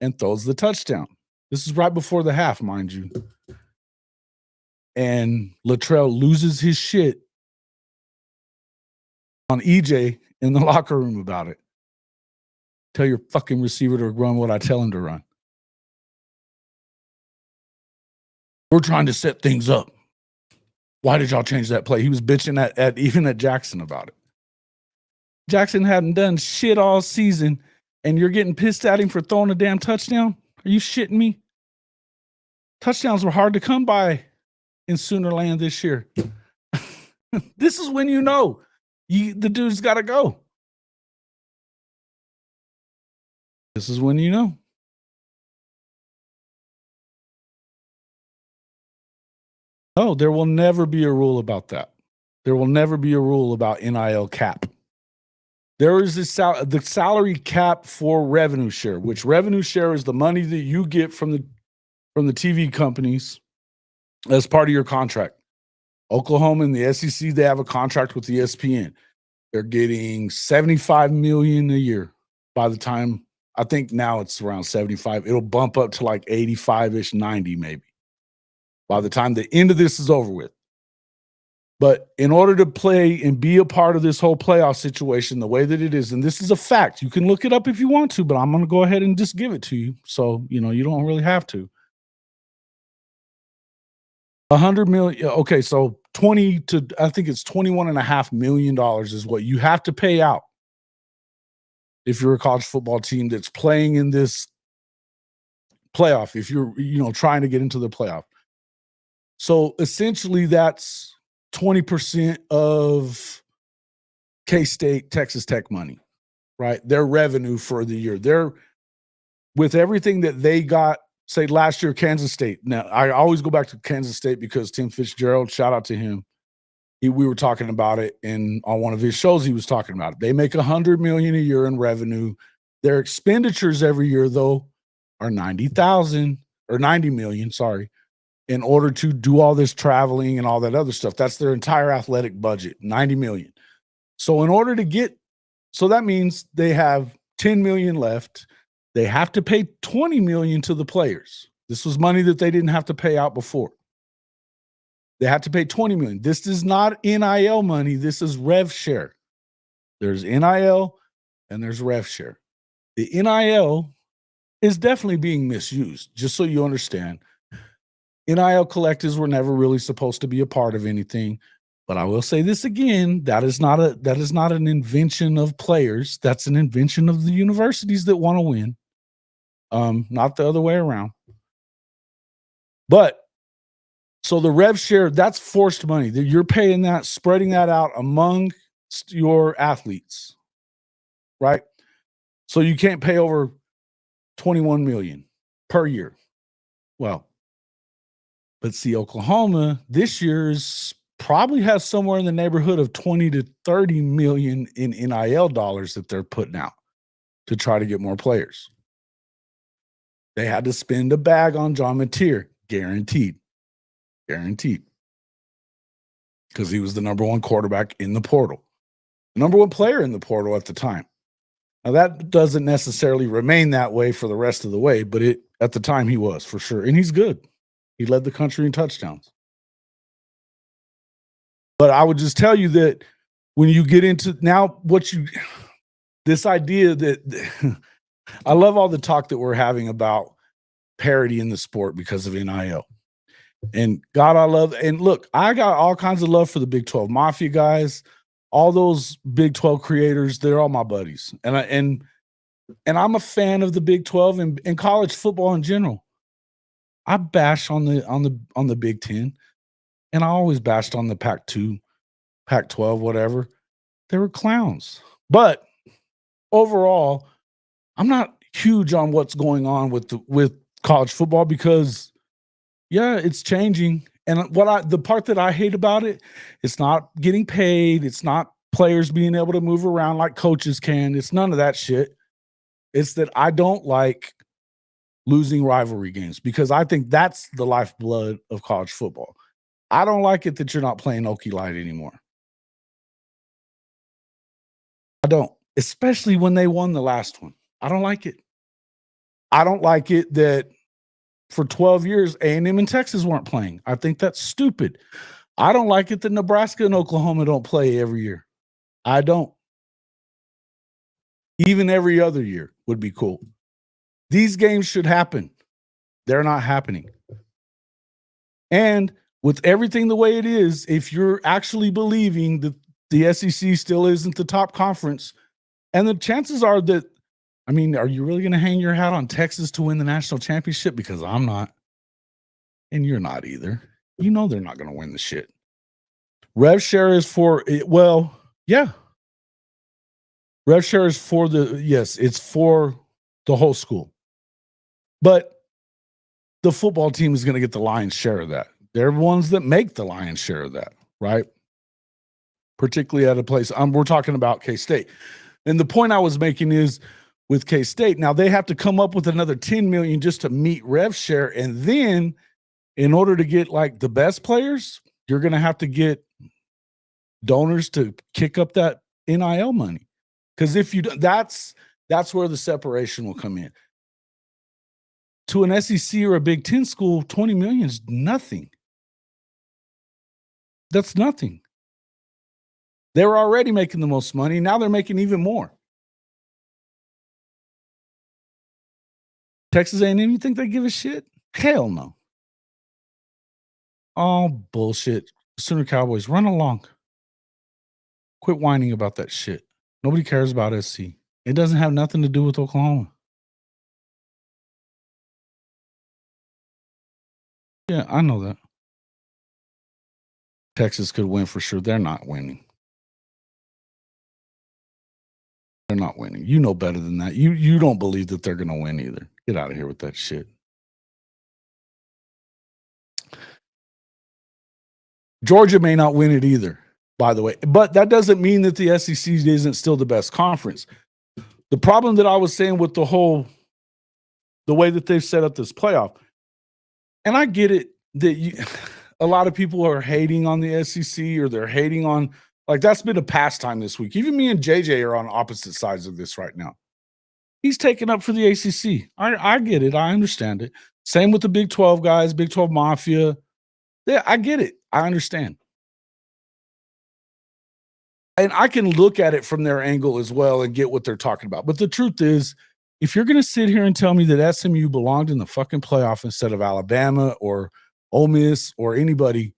and throws the touchdown. This is right before the half, mind you. And Latrell loses his shit on EJ in the locker room about it. Tell your fucking receiver to run what I tell him to run. We're trying to set things up. Why did y'all change that play? He was bitching at Jackson about it. Jackson hadn't done shit all season, and you're getting pissed at him for throwing a damn touchdown? Are you shitting me? Touchdowns were hard to come by in Sooner Land this year. This is when you know the dude's got to go. This is when you know. No, there will never be a rule about that. There will never be a rule about NIL cap. There is the salary cap for revenue share, which revenue share is the money that you get from from the TV companies as part of your contract. Oklahoma and the SEC, they have a contract with ESPN. They're getting $75 million a year. By the time, I think now it's around 75. It'll bump up to like 85-ish, 90 maybe, by the time the end of this is over with. But in order to play and be a part of this whole playoff situation the way that it is, and this is a fact, you can look it up if you want to, but I'm going to go ahead and just give it to you. So, you don't really have to. $100 million. Okay, so 20 to, I think it's $21.5 million is what you have to pay out if you're a college football team that's playing in this playoff, if you're, trying to get into the playoff. So essentially that's 20% of K-State, Texas Tech money, right? Their revenue for the year. They're, with everything that they got, say last year, Kansas State. Now, I always go back to Kansas State because Tim Fitzgerald, shout out to him. We were talking about it on one of his shows. He was talking about it. They make $100 million a year in revenue. Their expenditures every year, though, are $90 million, sorry, in order to do all this traveling and all that other stuff. That's their entire athletic budget, $90 million. So in order to get, so that means they have $10 million left. They have to pay $20 million to the players. This was money that they didn't have to pay out before. They have to pay $20 million. This is not NIL money. This is rev share. There's NIL and there's rev share. The NIL is definitely being misused, just so you understand. NIL collectives were never really supposed to be a part of anything. But I will say this again, that is not an invention of players. That's an invention of the universities that want to win. Not the other way around. But so the rev share, that's forced money. You're paying that, spreading that out among your athletes, right? So you can't pay over $21 million per year. Well, but see, Oklahoma this year's probably has somewhere in the neighborhood of 20 to 30 million in NIL dollars that they're putting out to try to get more players. They had to spend a bag on John Mateer, guaranteed. Because he was the number one quarterback in the portal, the number one player in the portal at the time. Now that doesn't necessarily remain that way for the rest of the way, but at the time he was for sure. And he's good. He led the country in touchdowns. But I would just tell you that when you get into now this idea that I love all the talk that we're having about parity in the sport because of NIL. And God, I love, and look, I got all kinds of love for the Big 12 Mafia guys, all those Big 12 creators, they're all my buddies. And I'm a fan of the Big 12 and college football in general. I bash on the Big 10. And I always bashed on the Pac-2, Pac-12, whatever. They were clowns. But overall, I'm not huge on what's going on with college football because, yeah, it's changing. And the part that I hate about it, it's not getting paid. It's not players being able to move around like coaches can. It's none of that shit. It's that I don't like losing rivalry games because I think that's the lifeblood of college football. I don't like it that you're not playing Okie Light anymore. I don't, especially when they won the last one. I don't like it. I don't like it that for 12 years, A&M and Texas weren't playing. I think that's stupid. I don't like it that Nebraska and Oklahoma don't play every year. I don't. Even every other year would be cool. These games should happen. They're not happening. And with everything the way it is, if you're actually believing that the SEC still isn't the top conference, and the chances are that, I mean, are you really going to hang your hat on Texas to win the national championship? Because I'm not. And you're not either. You know they're not going to win the shit. Rev share is for, well, yeah. Rev share is for it's for the whole school. But the football team is going to get the lion's share of that. They're ones that make the lion's share of that, right? Particularly at a place, we're talking about K-State. And the point I was making is with K-State. Now they have to come up with another 10 million just to meet rev share. And then in order to get like the best players, you're going to have to get donors to kick up that NIL money. Because if you that's where the separation will come in. To an SEC or a Big Ten school, 20 million is nothing. That's nothing. They were already making the most money. Now they're making even more. Texas A&M, you think they give a shit? Hell no. Oh, bullshit. Sooner Cowboys, run along. Quit whining about that shit. Nobody cares about SC. It doesn't have nothing to do with Oklahoma. Yeah, I know that. Texas could win for sure. They're not winning. They're not winning. You know better than that. You don't believe that they're going to win either. Get out of here with that shit. Georgia may not win it either, by the way. But that doesn't mean that the SEC isn't still the best conference. The problem that I was saying with the way that they've set up this playoff, and I get it that a lot of people are hating on the SEC or they're hating on, like, that's been a pastime this week. Even me and JJ are on opposite sides of this right now. He's taking up for the ACC. I get it. I understand it. Same with the Big 12 guys, Big 12 Mafia. Yeah, I get it. I understand. And I can look at it from their angle as well and get what they're talking about. But the truth is, if you're going to sit here and tell me that SMU belonged in the fucking playoff instead of Alabama or Ole Miss or anybody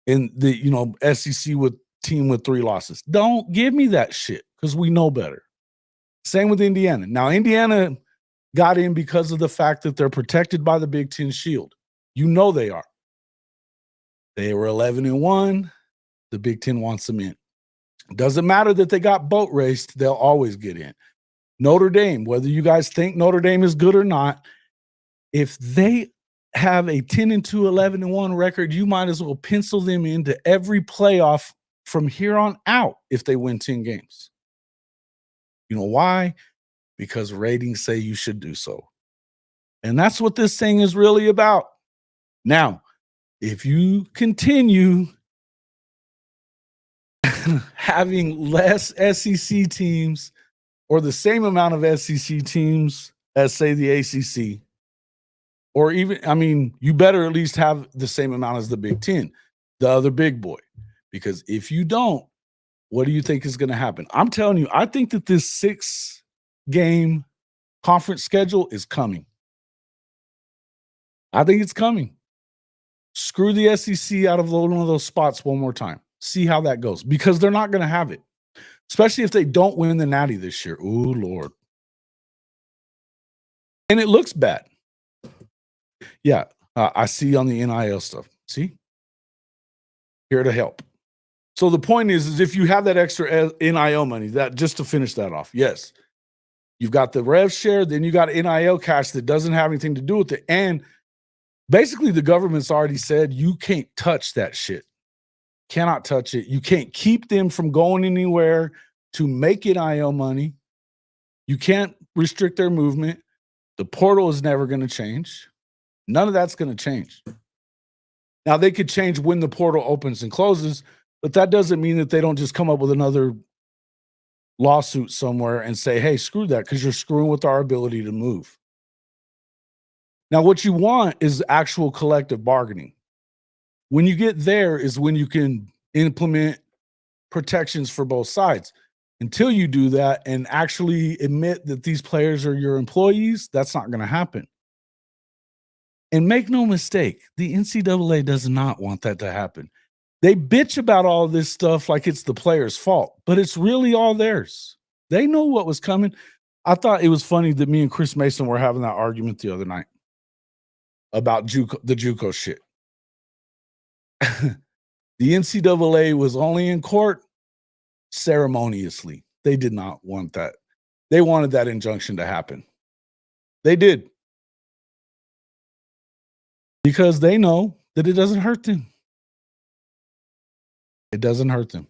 in the, SEC with team with 3 losses, don't give me that shit because we know better. Same with Indiana. Now, Indiana got in because of the fact that they're protected by the Big Ten Shield. You know they are. They were 11-1. The Big Ten wants them in. Doesn't matter that they got boat raced. They'll always get in. Notre Dame, whether you guys think Notre Dame is good or not, if they have a 10-2, 11-1 record, you might as well pencil them into every playoff from here on out if they win 10 games. You know why? Because ratings say you should do so. And that's what this thing is really about. Now, if you continue having less SEC teams or the same amount of SEC teams as, say, the ACC, or even, you better at least have the same amount as the Big Ten, the other big boy. Because if you don't, what do you think is going to happen? I'm telling you, I think that this 6-game conference schedule is coming. I think it's coming. Screw the SEC out of one of those spots one more time. See how that goes. Because they're not going to have it. Especially if they don't win the Natty this year. Ooh, Lord. And it looks bad. Yeah, I see on the NIL stuff. See? Here to help. So the point is if you have that extra NIL money, that just to finish that off, yes, you've got the rev share, then you got NIL cash that doesn't have anything to do with it. And basically the government's already said you can't touch that shit. Cannot touch it. You can't keep them from going anywhere to make NIL money. You can't restrict their movement. The portal is never going to change. None of that's going to change. Now, they could change when the portal opens and closes, but that doesn't mean that they don't just come up with another lawsuit somewhere and say, hey, screw that, because you're screwing with our ability to move. Now, what you want is actual collective bargaining. When you get there is when you can implement protections for both sides. Until you do that and actually admit that these players are your employees, that's not going to happen. And make no mistake, the NCAA does not want that to happen. They bitch about all this stuff like it's the players' fault, but it's really all theirs. They know what was coming. I thought it was funny that me and Chris Mason were having that argument the other night about the JUCO shit. The NCAA was only in court ceremoniously. They did not want that. They wanted that injunction to happen. They did. Because they know that it doesn't hurt them. It doesn't hurt them.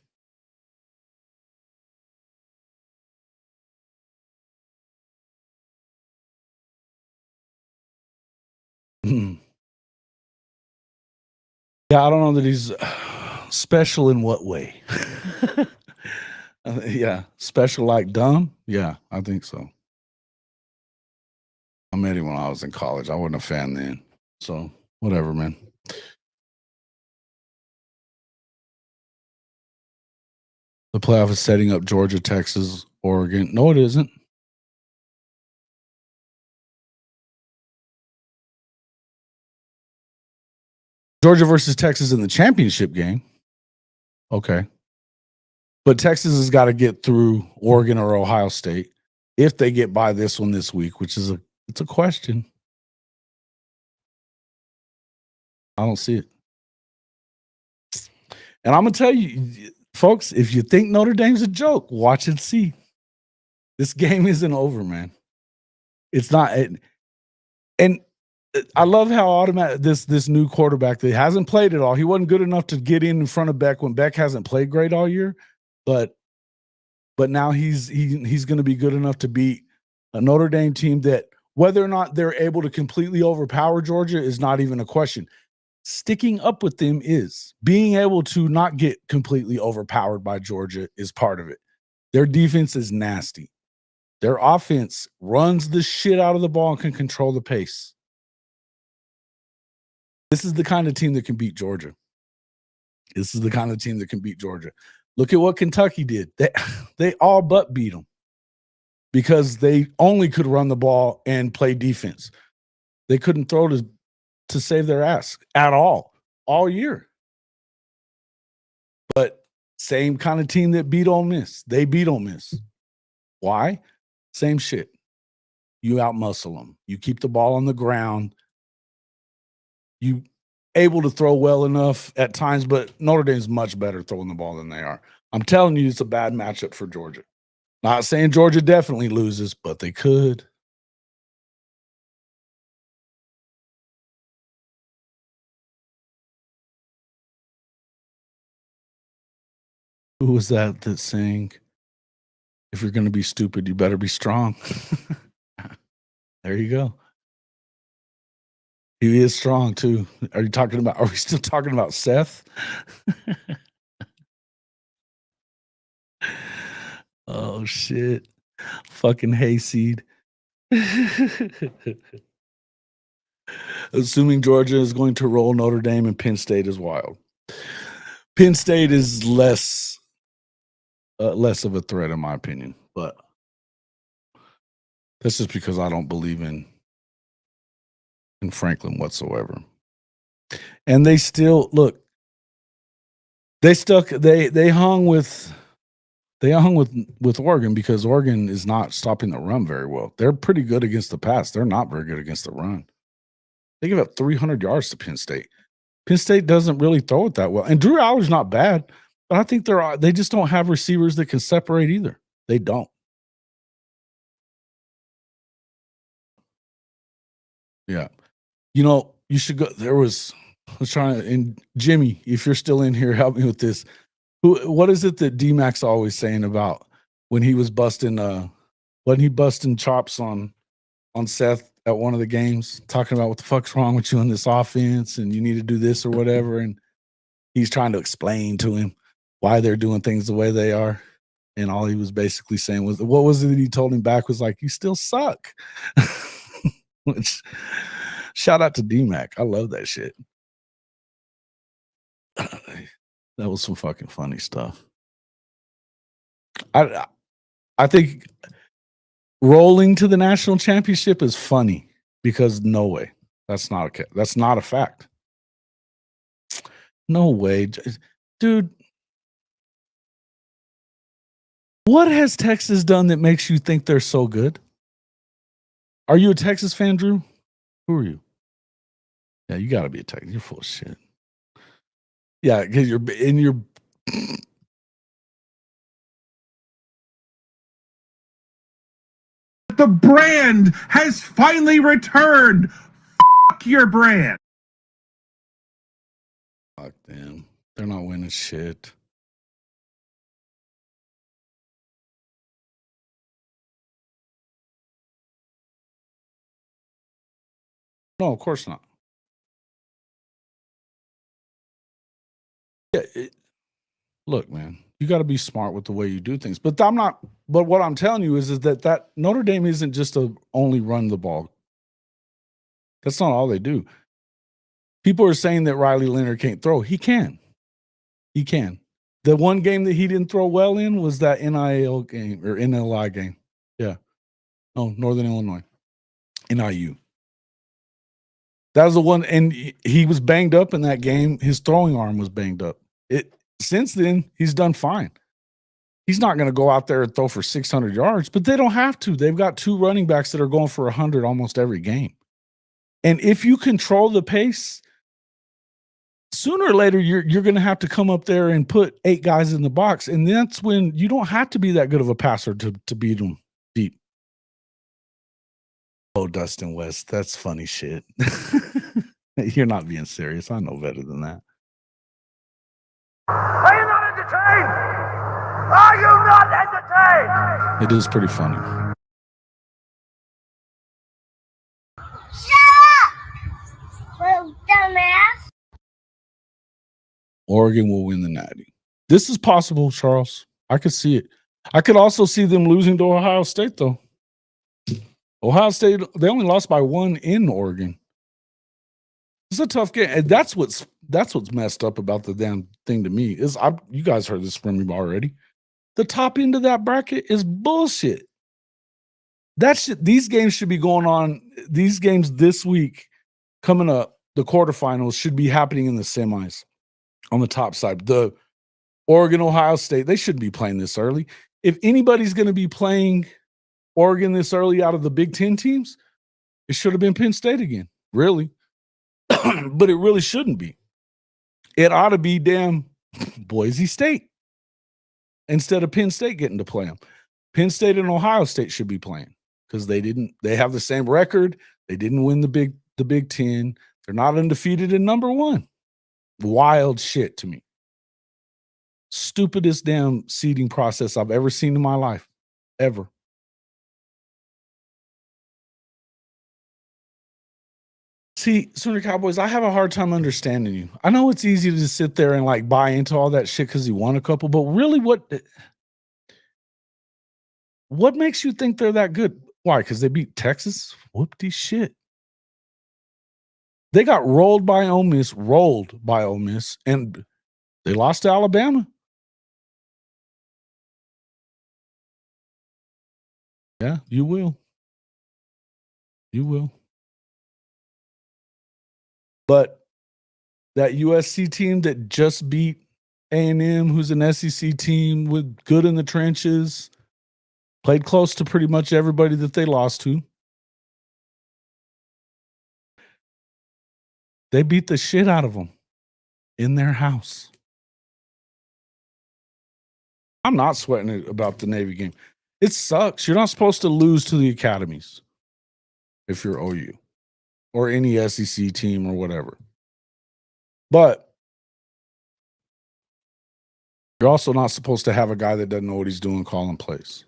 Yeah, I don't know that he's special in what way. Yeah, special like dumb. Yeah, I think so. I met him when I was in college. I wasn't a fan then, so whatever, man. The playoff is setting up Georgia, Texas, Oregon. No, it isn't. Georgia versus Texas in the championship game. Okay. But Texas has got to get through Oregon or Ohio State if they get by this one this week, which is it's a question. I don't see it. And I'm going to tell you, folks, if you think Notre Dame's a joke, watch and see. This game isn't over, man. It's not. And I love how automatic this new quarterback that hasn't played at all. He wasn't good enough to get in front of Beck when Beck hasn't played great all year, but now he's going to be good enough to beat a Notre Dame team that whether or not they're able to completely overpower Georgia is not even a question. Sticking up with them is. Being able to not get completely overpowered by Georgia is part of it. Their defense is nasty. Their offense runs the shit out of the ball and can control the pace. This is the kind of team that can beat Georgia. This is the kind of team that can beat Georgia. Look at what Kentucky did. They all but beat them because they only could run the ball and play defense. They couldn't throw to save their ass at all year. But same kind of team that beat Ole Miss. They beat Ole Miss. Why? Same shit. You out-muscle them. You keep the ball on the ground. You able to throw well enough at times, but Notre Dame's much better throwing the ball than they are. I'm telling you, it's a bad matchup for Georgia. Not saying Georgia definitely loses, but they could. Who was that saying, if you're going to be stupid, you better be strong? There you go. He is strong too. Are we still talking about Seth? Oh shit. Fucking hayseed. Assuming Georgia is going to roll Notre Dame and Penn State is wild. Penn State is less of a threat in my opinion, but that's just because I don't believe in Franklin whatsoever. And they still look. They hung with Oregon because Oregon is not stopping the run very well. They're pretty good against the pass. They're not very good against the run. They give up 300 yards to Penn State. Penn State doesn't really throw it that well. And Drew Aller's not bad, but I think they just don't have receivers that can separate either. They don't. Yeah. You know, you should go. And Jimmy, if you're still in here, help me with this. What is it that D-Mac's always saying about when he was busting chops on Seth at one of the games, talking about what the fuck's wrong with you in this offense and you need to do this or whatever. And he's trying to explain to him why they're doing things the way they are. And all he was basically saying was, what was it that he told him back was like, you still suck. Which, shout out to D-Mac. I love that shit. That was some fucking funny stuff. I think rolling to the national championship is funny because no way. That's not a fact. No way. Dude, what has Texas done that makes you think they're so good? Are you a Texas fan, Drew? Who are you? Yeah, you got to be a Texas. You're full of shit. Yeah, because you're in your. The brand has finally returned. Fuck your brand. Fuck them. They're not winning shit. No, of course not. Look, man, you got to be smart with the way you do things. But what I'm telling you is that Notre Dame isn't just to only run the ball. That's not all they do. People are saying that Riley Leonard can't throw. He can. He can. The one game that he didn't throw well in was that NIL game or NLI game. Yeah. No, Northern Illinois. NIU. That was the one, and he was banged up in that game. His throwing arm was banged up. Since then, he's done fine. He's not going to go out there and throw for 600 yards, but they don't have to. They've got 2 running backs that are going for 100 almost every game. And if you control the pace, sooner or later, you're going to have to come up there and put 8 guys in the box. And that's when you don't have to be that good of a passer to beat them deep. Oh, Dustin West, that's funny shit. You're not being serious. I know better than that. Are you not entertained? Are you not entertained? It is pretty funny. Little dumbass. Oregon will win the Natty. This is possible, Charles. I could see it. I could also see them losing to Ohio State, though. Ohio State, they only lost by 1 in Oregon. It's a tough game. And that's what's messed up about the damn thing to me. You guys heard this from me already. The top end of that bracket is bullshit. These games should be going on. These games this week coming up, the quarterfinals should be happening in the semis on the top side. The Oregon, Ohio State, they shouldn't be playing this early. If anybody's going to be playing Oregon this early out of the Big Ten teams, it should have been Penn State again, really. But it really shouldn't be. It ought to be damn Boise State instead of Penn State getting to play them. Penn State and Ohio State should be playing because they have the same record. They didn't win the Big Ten. They're not undefeated in number 1. Wild shit to me. Stupidest damn seeding process I've ever seen in my life. Ever. See, Sooner Cowboys, I have a hard time understanding you. I know it's easy to just sit there and like buy into all that shit because you won a couple, but really what makes you think they're that good? Why? Because they beat Texas? Whoop-de shit. They got rolled by Ole Miss, and they lost to Alabama. Yeah, you will. You will. But that USC team that just beat A&M, who's an SEC team with good in the trenches, played close to pretty much everybody that they lost to. They beat the shit out of them in their house. I'm not sweating it about the Navy game. It sucks. You're not supposed to lose to the academies if you're OU or any SEC team or whatever. But you're also not supposed to have a guy that doesn't know what he's doing calling plays.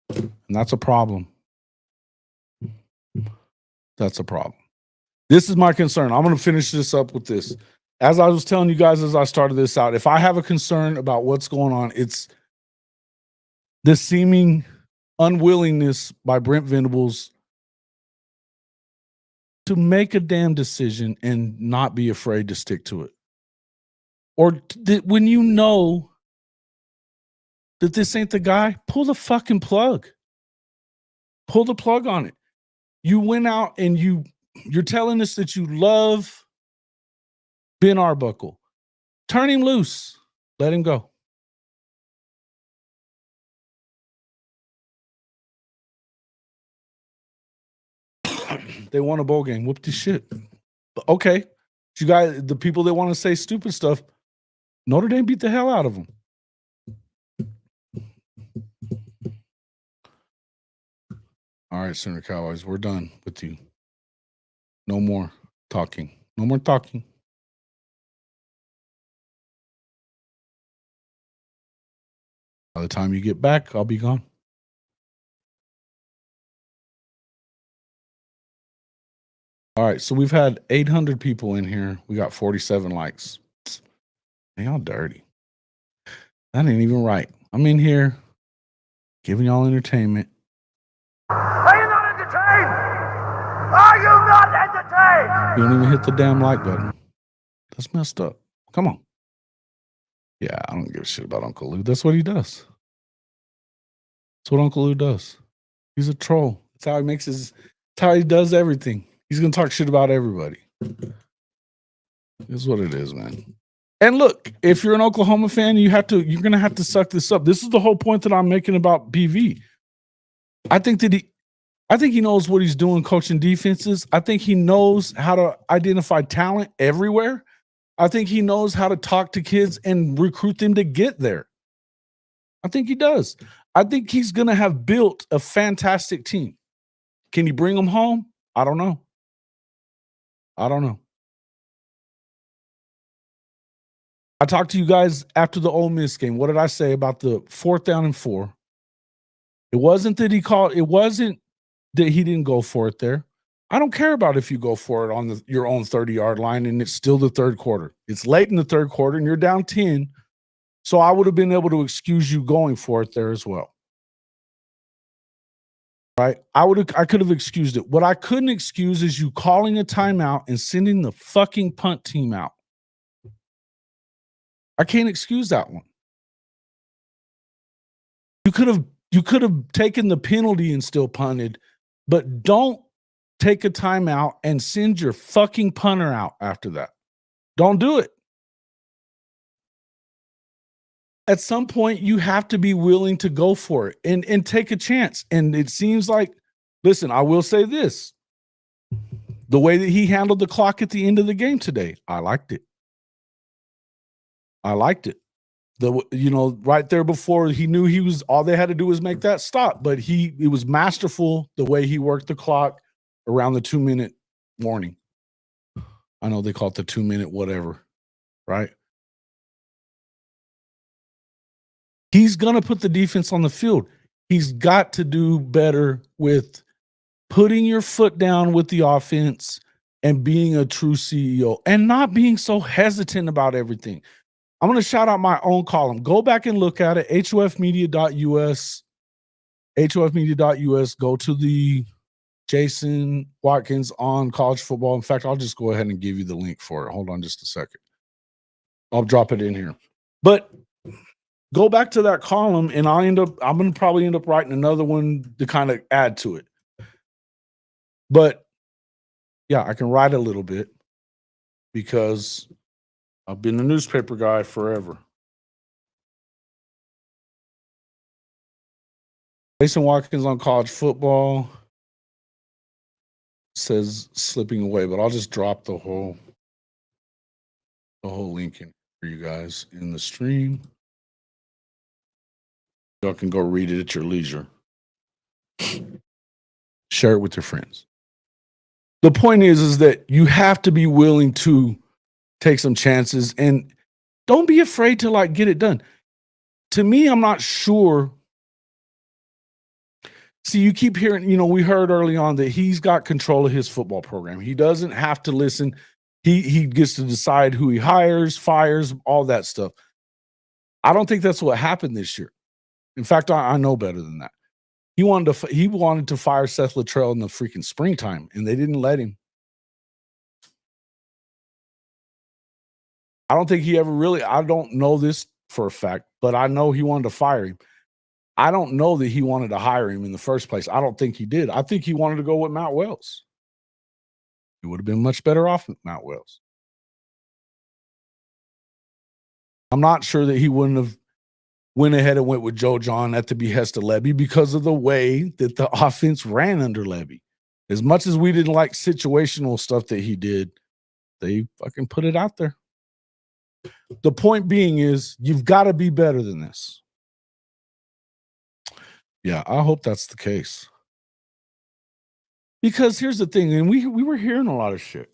And that's a problem. That's a problem. This is my concern. I'm going to finish this up with this. As I was telling you guys as I started this out, if I have a concern about what's going on, it's this seeming unwillingness by Brent Venables to make a damn decision and not be afraid to stick to it. Or when you know that this ain't the guy, pull the fucking plug. Pull the plug on it. You went out and you're telling us that you love Ben Arbuckle. Turn him loose. Let him go. They won a bowl game. Whoop the shit. Okay. You guys, the people that want to say stupid stuff, Notre Dame beat the hell out of them. All right, Sooner Cowboys, we're done with you. No more talking. No more talking. By the time you get back, I'll be gone. All right, so we've had 800 people in here. We got 47 likes. Man, y'all dirty. That ain't even right. I'm in here giving y'all entertainment. Are you not entertained? Are you not entertained? You don't even hit the damn like button. That's messed up. Come on. Yeah, I don't give a shit about Uncle Lou. That's what he does. That's what Uncle Lou does. He's a troll. That's how he makes his. That's how he does everything. He's gonna talk shit about everybody. Is what it is, man. And look, if you're an Oklahoma fan, you're gonna have to suck this up. This is the whole point that I'm making about BV. I think he knows what he's doing coaching defenses. I think he knows how to identify talent everywhere. I think he knows how to talk to kids and recruit them to get there. I think he does. I think he's going to have built a fantastic team. Can he bring them home? I don't know. I talked to you guys after the Ole Miss game. What did I say about the 4th down and 4? It wasn't that he didn't go for it there. I don't care about if you go for it on your own 30-yard line and it's still the third quarter. It's late in the third quarter and you're down 10. So I would have been able to excuse you going for it there as well. Right? I could have excused it. What I couldn't excuse is you calling a timeout and sending the fucking punt team out. I can't excuse that one. You could have taken the penalty and still punted, but don't take a timeout and send your fucking punter out after that. Don't do it. At some point, you have to be willing to go for it and take a chance. And it seems like, listen, I will say this. The way that he handled the clock at the end of the game today, I liked it. Right there before he knew all they had to do was make that stop. But it was masterful the way he worked the clock around the 2-minute warning. I know they call it the 2-minute whatever, right? He's going to put the defense on the field. He's got to do better with putting your foot down with the offense and being a true CEO and not being so hesitant about everything. I'm going to shout out my own column. Go back and look at it, hofmedia.us. hofmedia.us. Go to the Jason Watkins on college football. In fact, I'll just go ahead and give you the link for it. Hold on just a second. I'll drop it in here. But go back to that column, and I'm going to probably end up writing another one to kind of add to it. But yeah, I can write a little bit because I've been a newspaper guy forever. Jason Watkins on college football says slipping away, but I'll just drop the whole link in for you guys in the stream. Y'all can go read it at your leisure. Share it with your friends. The point is that you have to be willing to take some chances and don't be afraid to get it done. To me, I'm not sure. See, you keep hearing, we heard early on that he's got control of his football program. He doesn't have to listen. He gets to decide who he hires, fires, all that stuff. I don't think that's what happened this year. In fact, I know better than that. He wanted to fire Seth Luttrell in the freaking springtime, and they didn't let him. I don't think he ever really, I don't know this for a fact, but I know he wanted to fire him. I don't know that he wanted to hire him in the first place. I don't think he did. I think he wanted to go with Matt Wells. He would have been much better off with Matt Wells. I'm not sure that he wouldn't have went ahead and went with Joe John at the behest of Levy because of the way that the offense ran under Levy. As much as we didn't like situational stuff that he did, they fucking put it out there. The point being is you've got to be better than this. Yeah, I hope that's the case. Because here's the thing, and we were hearing a lot of shit.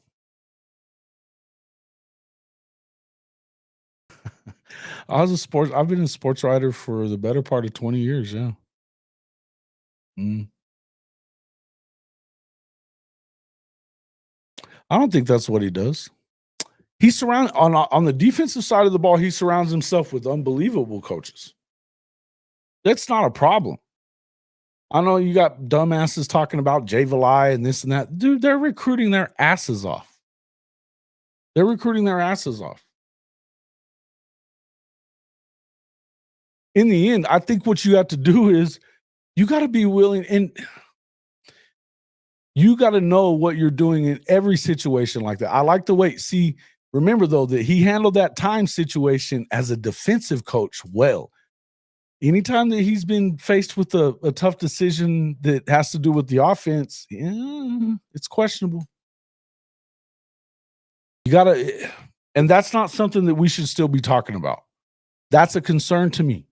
I've been a sports writer for the better part of 20 years, yeah. I don't think that's what he does. He surrounds on the defensive side of the ball, he surrounds himself with unbelievable coaches. That's not a problem. I know you got dumbasses talking about Jay Valai and this and that. Dude, they're recruiting their asses off. They're recruiting their asses off. In the end, I think what you have to do is you got to be willing, and you got to know what you're doing in every situation like that. I like the way, see, remember though, that he handled that time situation as a defensive coach well. Anytime that he's been faced with a tough decision that has to do with the offense, yeah, it's questionable. You got to, and that's not something that we should still be talking about. That's a concern to me.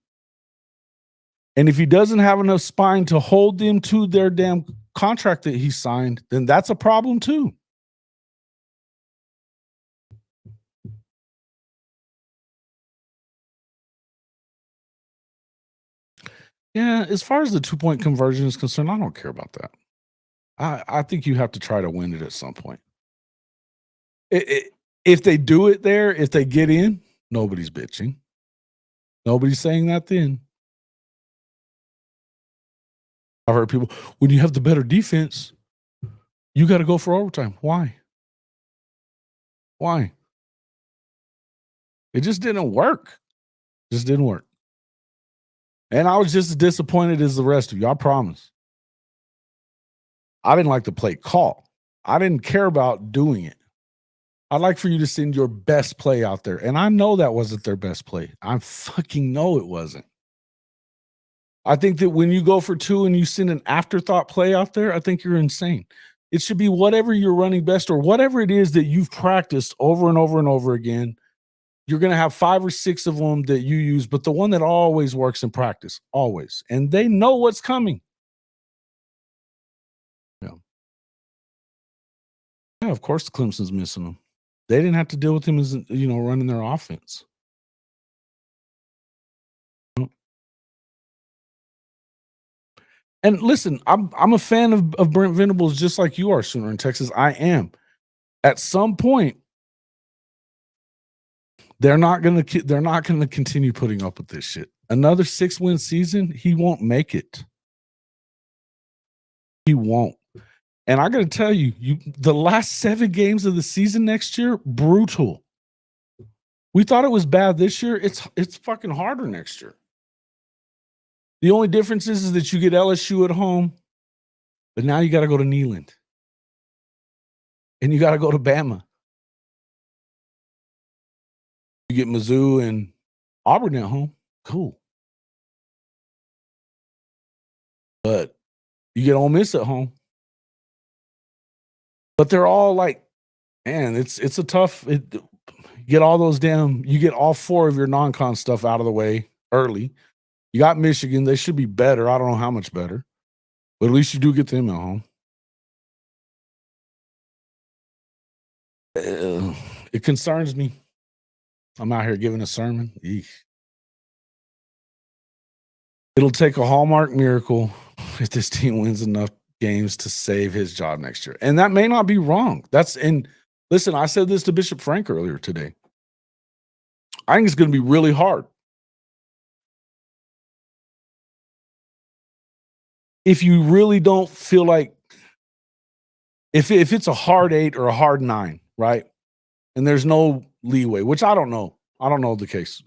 And if he doesn't have enough spine to hold them to their damn contract that he signed, then that's a problem too. Yeah, as far as the 2-point conversion is concerned, I don't care about that. I think you have to try to win it at some point. If they do it there, if they get in, nobody's bitching. Nobody's saying that then. I've heard people, when you have the better defense, you got to go for overtime. Why? Why? It just didn't work. Just didn't work. And I was just as disappointed as the rest of you. I promise. I didn't like the play call. I didn't care about doing it. I'd like for you to send your best play out there. And I know that wasn't their best play. I fucking know it wasn't. I think that when you go for 2 and you send an afterthought play out there, I think you're insane. It should be whatever you're running best or whatever it is that you've practiced over and over and over again. You're going to have 5 or 6 of them that you use, but the one that always works in practice, always. And they know what's coming. Yeah. Yeah, of course Clemson's missing them. They didn't have to deal with him as, running their offense. And listen, I'm a fan of Brent Venables just like you are, Sooner in Texas. I am. At some point, they're not going to continue putting up with this shit. Another 6-win season, he won't make it. He won't. And I got to tell you, the last 7 games of the season next year, brutal. We thought it was bad this year. It's fucking harder next year. The only difference is that you get LSU at home, but now you got to go to Neyland. And you got to go to Bama. You get Mizzou and Auburn at home. Cool. But you get Ole Miss at home. But they're all like, man, it's a tough. Get all those you get all 4 of your non-con stuff out of the way early. You got Michigan. They should be better. I don't know how much better. But at least you do get them at home. It concerns me. I'm out here giving a sermon. Eesh. It'll take a Hallmark miracle if this team wins enough games to save his job next year. And that may not be wrong. Listen, I said this to Bishop Frank earlier today. I think it's going to be really hard. If you really don't feel like, if it's a hard 8 or a hard 9, right? And there's no leeway, which I don't know. I don't know the case.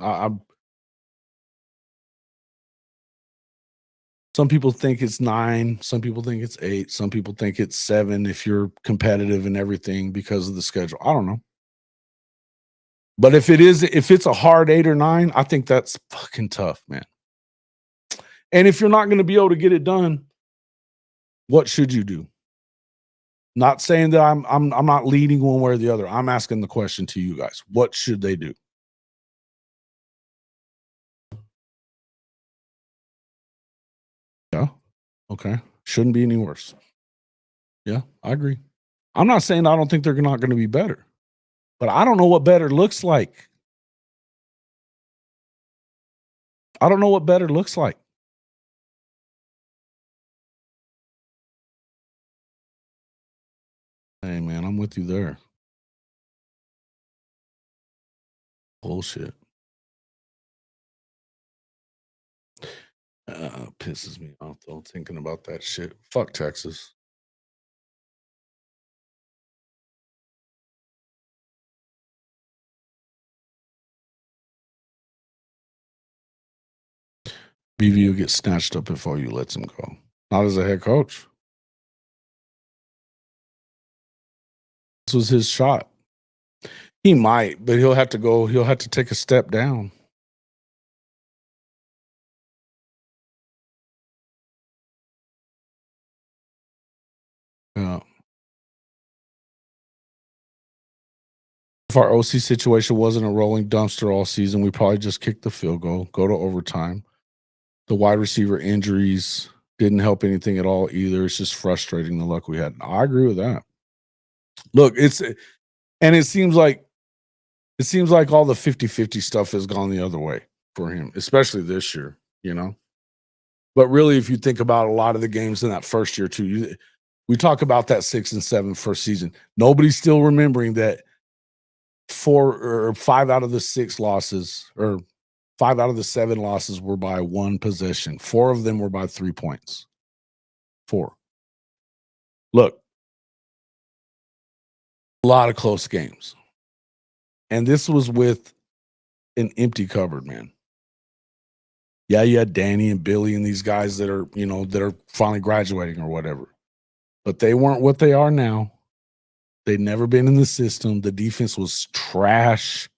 Some people think it's 9. Some people think it's 8. Some people think it's 7 if you're competitive and everything because of the schedule. I don't know. But if it's a hard 8 or 9, I think that's fucking tough, man. And if you're not going to be able to get it done, what should you do? Not saying that I'm not leading one way or the other. I'm asking the question to you guys. What should they do? Yeah. Okay. Shouldn't be any worse. Yeah, I agree. I'm not saying I don't think they're not going to be better, but I don't know what better looks like. I don't know what better looks like. Hey, man, I'm with you there. Bullshit. Pisses me off though, thinking about that shit. Fuck Texas. BV will get snatched up if OU lets him go. Not as a head coach. This was his shot. He might, but he'll have to go. He'll have to take a step down. Yeah. If our OC situation wasn't a rolling dumpster all season, we probably just kick the field goal, go to overtime. The wide receiver injuries didn't help anything at all either. It's just frustrating the luck we had. I agree with that. Look, it seems like all the 50-50 stuff has gone the other way for him, especially this year, you know. But really, if you think about a lot of the games in that first year too, we talk about that 6 and 7 first season. Nobody's still remembering that 4 or 5 out of the 6 losses, or 5 out of the 7 losses were by 1 possession. 4 of them were by 3 points. 4. Look, a lot of close games. And this was with an empty cupboard, man. Yeah, you had Danny and Billy and these guys that are, you know, that are finally graduating or whatever. But they weren't what they are now. They'd never been in the system. The defense was trash.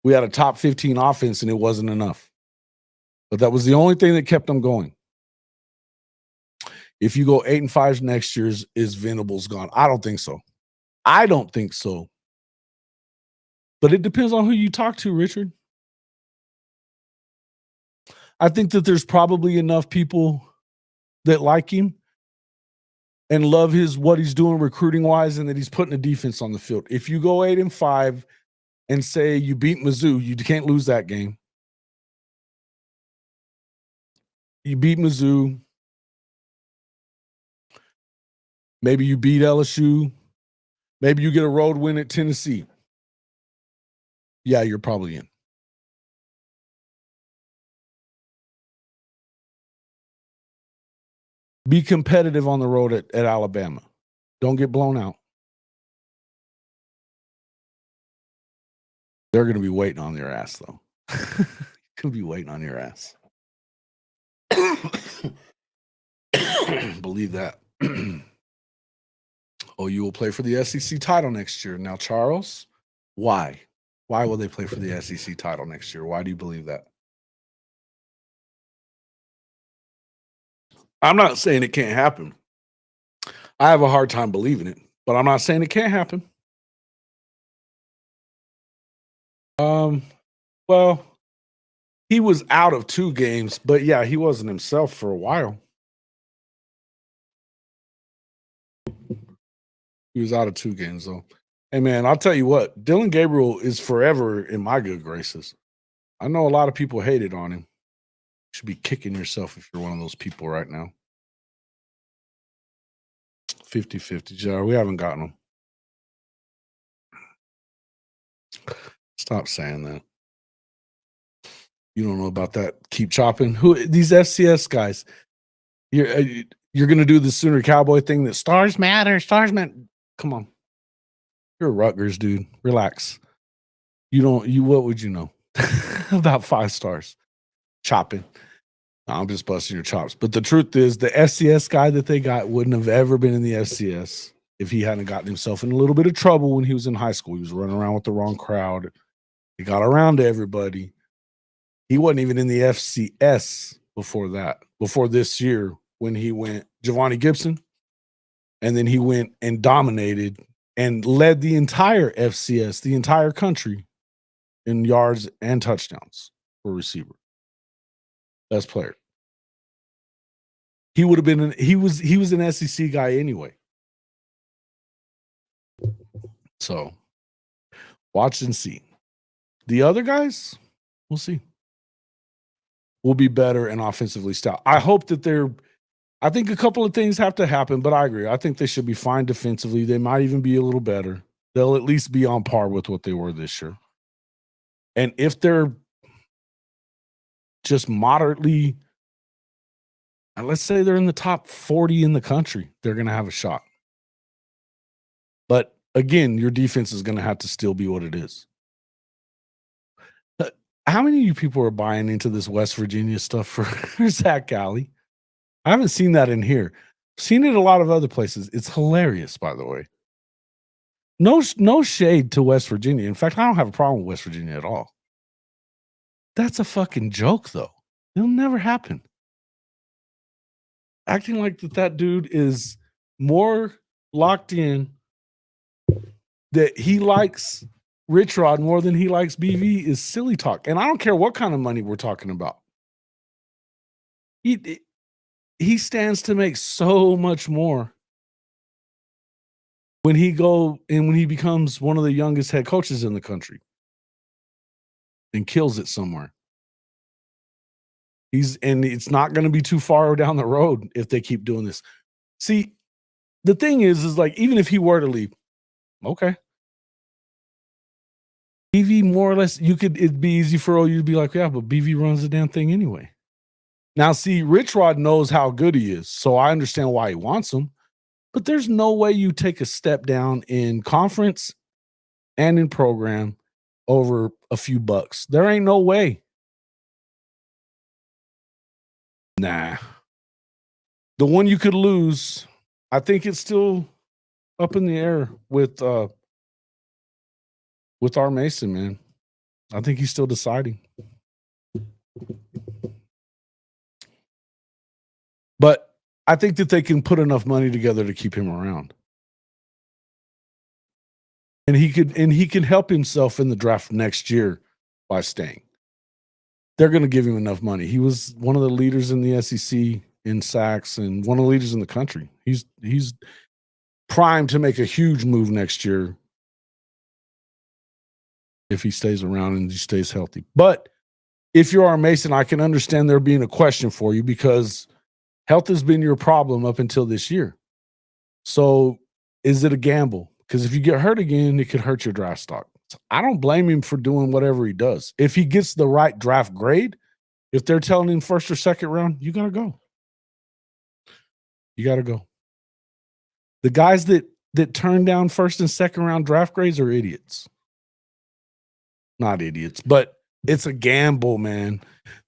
We had a top 15 offense and it wasn't enough. But that was the only thing that kept them going. If you go 8 and 5 next year, is Venables gone? I don't think so. I don't think so. But it depends on who you talk to, Richard. I think that there's probably enough people that like him and love what he's doing recruiting wise, and that he's putting a defense on the field. If you go 8 and 5 and say you beat Mizzou, you can't lose that game. You beat Mizzou. Maybe you beat LSU. Maybe you get a road win at Tennessee. Yeah, you're probably in. Be competitive on the road at Alabama. Don't get blown out. They're going to be waiting on your ass, though. Could be waiting on your ass. Believe that. You will play for the SEC title next year. Now, Charles, why? Why will they play for the SEC title next year? Why do you believe that? I'm not saying it can't happen. I have a hard time believing it, but I'm not saying it can't happen. Well, he was out of 2 games, but yeah, he wasn't himself for a while. He was out of 2 games, though. Hey, man, I'll tell you what, Dylan Gabriel is forever in my good graces. I know a lot of people hated on him. You should be kicking yourself if you're one of those people right now. 50-50, Jar. We haven't gotten him. Stop saying that. You don't know about that. Keep chopping. Who these FCS guys? You're gonna do the Sooner Cowboy thing that stars matter. Stars matter. Come on. You're a Rutgers dude. Relax. What would you know about 5 stars? Chopping. I'm just busting your chops. But the truth is, the FCS guy that they got wouldn't have ever been in the FCS if he hadn't gotten himself in a little bit of trouble when he was in high school. He was running around with the wrong crowd. He got around to everybody. He wasn't even in the FCS before that, before this year when he went Giovanni Gibson. And then he went and dominated and led the entire FCS, the entire country, in yards and touchdowns for receiver. Best player. He would have been he was an SEC guy anyway. So watch and see. The other guys, we'll see. Will be better and offensively stout. I hope that I think a couple of things have to happen, but I agree. I think they should be fine defensively. They might even be a little better. They'll at least be on par with what they were this year. And if they're just moderately, and let's say they're in the top 40 in the country, they're going to have a shot. But again, your defense is going to have to still be what it is. How many of you people are buying into this West Virginia stuff for Zach Alley? I haven't seen that in here. Seen it a lot of other places. It's hilarious, by the way. No shade to West Virginia. In fact, I don't have a problem with West Virginia at all. That's a fucking joke, though. It'll never happen. Acting like that dude is more locked in, that he likes Rich Rod more than he likes BV is silly talk. And I don't care what kind of money we're talking about. He stands to make so much more when he becomes one of the youngest head coaches in the country and kills it somewhere. And it's not going to be too far down the road if they keep doing this. See, the thing is like, even if he were to leave, okay. BV more or less, it'd be easy for OU to be like, yeah, but BV runs the damn thing anyway. Now, see, Rich Rod knows how good he is, so I understand why he wants him. But there's no way you take a step down in conference and in program over a few bucks. There ain't no way. Nah. The one you could lose, I think it's still up in the air with R. Mason, man. I think he's still deciding. But I think that they can put enough money together to keep him around. And he can help himself in the draft next year by staying. They're going to give him enough money. He was one of the leaders in the SEC in sacks and one of the leaders in the country. He's primed to make a huge move next year if he stays around and he stays healthy. But if you're R. Mason, I can understand there being a question for you because health has been your problem up until this year. So is it a gamble? Because if you get hurt again, it could hurt your draft stock. So I don't blame him for doing whatever he does. If he gets the right draft grade, if they're telling him first or second round, you got to go. You got to go. The guys that turn down first and second round draft grades are idiots. Not idiots, but it's a gamble, man.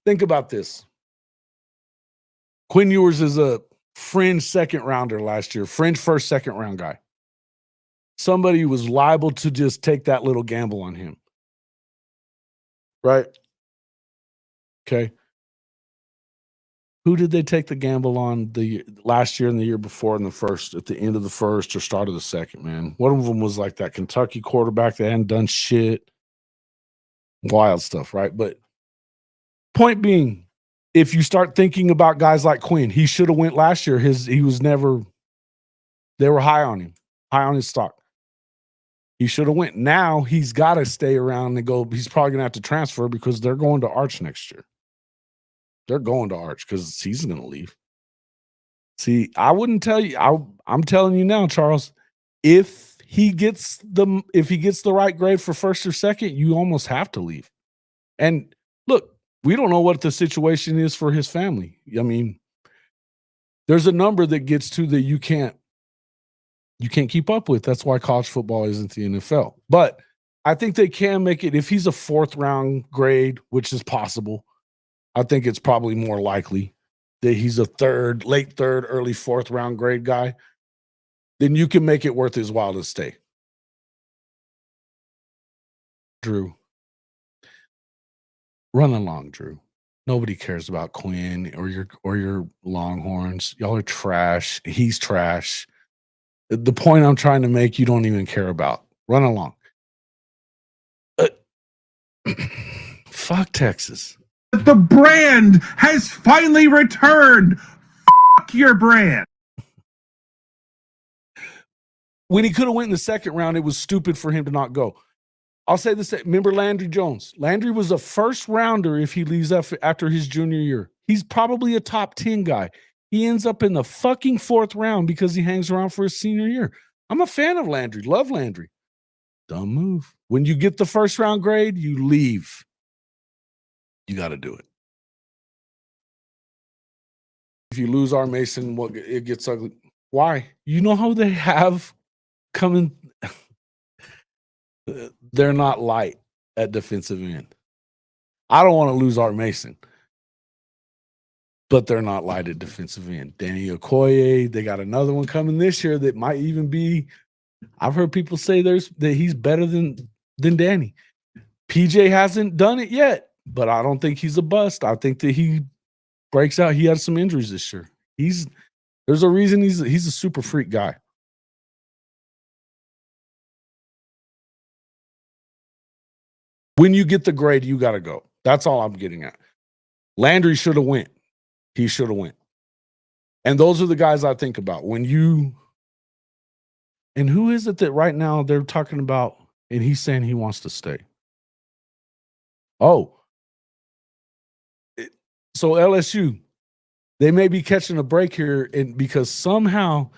Think about this. Quinn Ewers is a fringe second rounder last year, fringe first, second round guy. Somebody was liable to just take that little gamble on him. Right? Okay. Who did they take the gamble on the last year and the year before in the first, at the end of the first or start of the second, man? One of them was like that Kentucky quarterback that hadn't done shit. Wild stuff, right? But point being, if you start thinking about guys like Quinn, he should have went last year. They were high on him, high on his stock. He should have went. Now he's got to stay around and go. He's probably going to have to transfer because they're going to Arch next year. They're going to Arch because he's going to leave. See, I wouldn't tell you. I'm telling you now, Charles, if he gets the right grade for first or second, you almost have to leave. And look, we don't know what the situation is for his family. I mean, there's a number that gets to that you can't keep up with. That's why college football isn't the NFL. But I think they can make it if he's a fourth round grade, which is possible. I think it's probably more likely that he's a late third, early fourth round grade guy. Then you can make it worth his while to stay. Drew. Run along, Drew. Nobody cares about Quinn or your Longhorns. Y'all are trash. He's trash. The point I'm trying to make, you don't even care about. Run along. Fuck Texas. The brand has finally returned. Fuck your brand. When he could have went in the second round, it was stupid for him to not go. I'll say this. Remember Landry Jones? Landry was a first rounder if he leaves after his junior year. He's probably a top 10 guy. He ends up in the fucking fourth round because he hangs around for his senior year. I'm a fan of Landry. Love Landry. Dumb move. When you get the first round grade, you leave. You got to do it. If you lose our Mason, it gets ugly. Why? You know how they have coming. They're not light at defensive end. I don't want to lose Art Mason, but they're not light at defensive end. Danny Okoye, they got another one coming this year that might even be. I've heard people say that he's better than Danny. PJ hasn't done it yet, but I don't think he's a bust. I think that he breaks out. He had some injuries this year. There's a reason he's a super freak guy. When you get the grade, you got to go. That's all I'm getting at. Landry should have went. He should have went. And those are the guys I think about. And who is it that right now they're talking about and he's saying he wants to stay? Oh. So LSU, they may be catching a break here because somehow,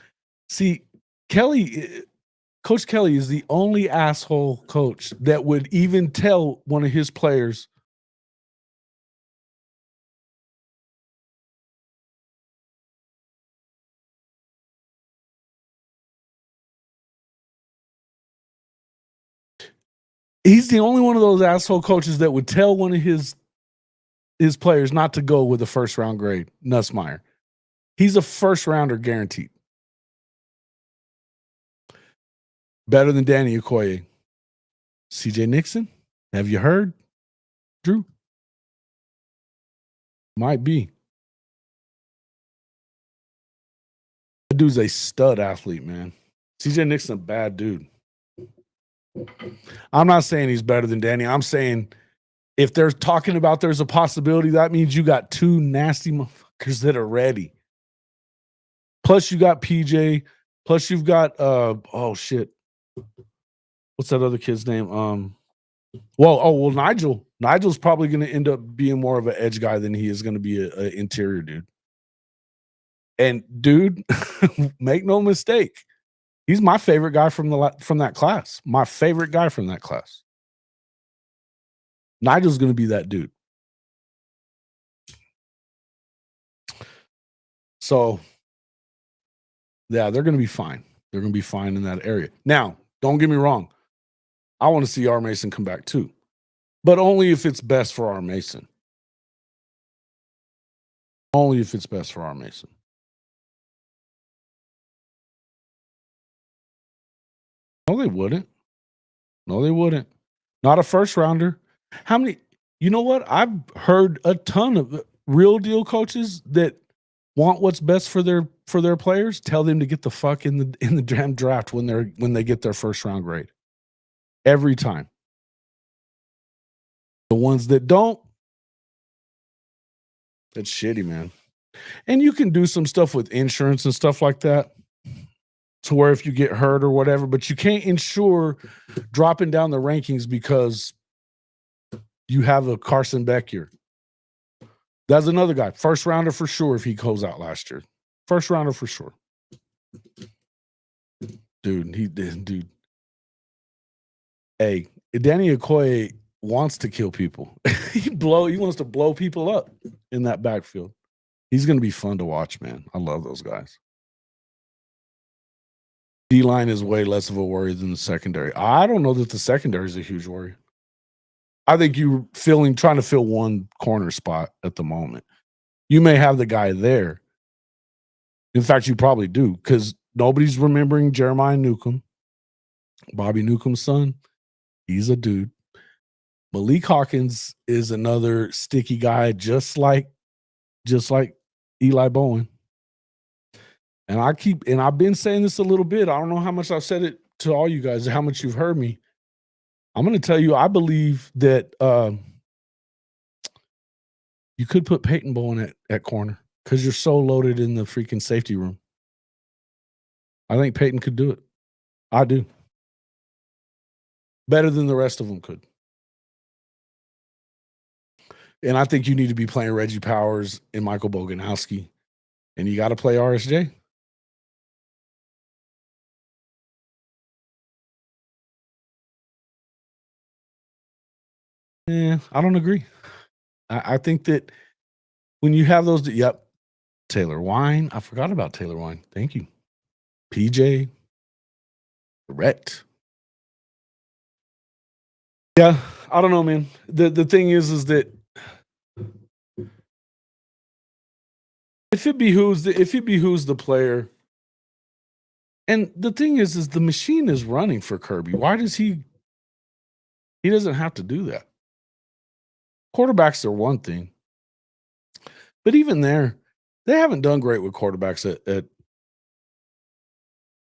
see, Coach Kelly is the only asshole coach that would even tell one of his players, he's the only one of those asshole coaches that would tell one of his players not to go with a first round grade, Nussmeier. He's a first rounder guaranteed. Better than Danny Okoye. CJ Nixon, have you heard? Drew? Might be. That dude's a stud athlete, man. CJ Nixon, a bad dude. I'm not saying he's better than Danny. I'm saying if they're talking about there's a possibility, that means you got two nasty motherfuckers that are ready. Plus you got PJ. Plus you've got oh shit. What's that other kid's name? Nigel. Nigel's probably going to end up being more of an edge guy than he is going to be an interior dude. And dude, make no mistake, he's my favorite guy from that class. My favorite guy from that class. Nigel's going to be that dude. So, yeah, they're going to be fine. They're going to be fine in that area. Now, don't get me wrong. I want to see R. Mason come back too, but only if it's best for R. Mason. Only if it's best for R. Mason. No, they wouldn't. No, they wouldn't. Not a first rounder. How many? You know what? I've heard a ton of real deal coaches that want what's best for their players. Tell them to get the fuck in the damn draft when they get their first round grade. Every time. The ones that don't, that's shitty, man. And you can do some stuff with insurance and stuff like that to where if you get hurt or whatever, but you can't insure dropping down the rankings because you have a Carson Beck here. That's another guy. First rounder for sure if he goes out last year. First rounder for sure. Dude. Hey, Danny Okoye wants to kill people. He wants to blow people up in that backfield. He's going to be fun to watch, man. I love those guys. D-line is way less of a worry than the secondary. I don't know that the secondary is a huge worry. I think you're trying to fill one corner spot at the moment. You may have the guy there. In fact, you probably do because nobody's remembering Jeremiah Newcomb, Bobby Newcomb's son. He's a dude. Malik Hawkins is another sticky guy, just like Eli Bowen. And I've been saying this a little bit. I don't know how much I've said it to all you guys, how much you've heard me. I'm going to tell you, I believe that you could put Peyton Bowen at corner because you're so loaded in the freaking safety room. I think Peyton could do it. I do. Better than the rest of them could. And I think you need to be playing Reggie Powers and Michael Boganowski. And you got to play RSJ. Yeah, I don't agree. I think that when you have those, yep, Taylor Wine. I forgot about Taylor Wine. Thank you. PJ. Correct. Yeah, I don't know, man. The thing is that if it behooves the player, and the thing is the machine is running for Kirby. Why does he doesn't have to do that? Quarterbacks are one thing. But even there, they haven't done great with quarterbacks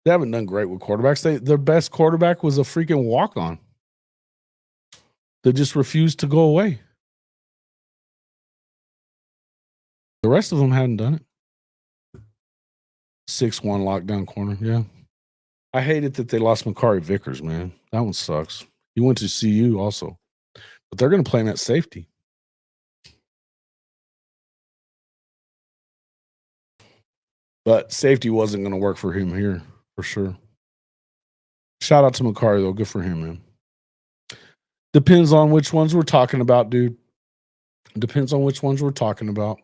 they haven't done great with quarterbacks. Their best quarterback was a freaking walk-on that just refused to go away. The rest of them hadn't done it. 6-1 lockdown corner, yeah. I hated that they lost Makari Vickers, man. That one sucks. He went to CU also. But they're going to play him at safety. But safety wasn't going to work for him here, for sure. Shout out to Makari, though. Good for him, man. Depends on which ones we're talking about, dude. Depends on which ones we're talking about.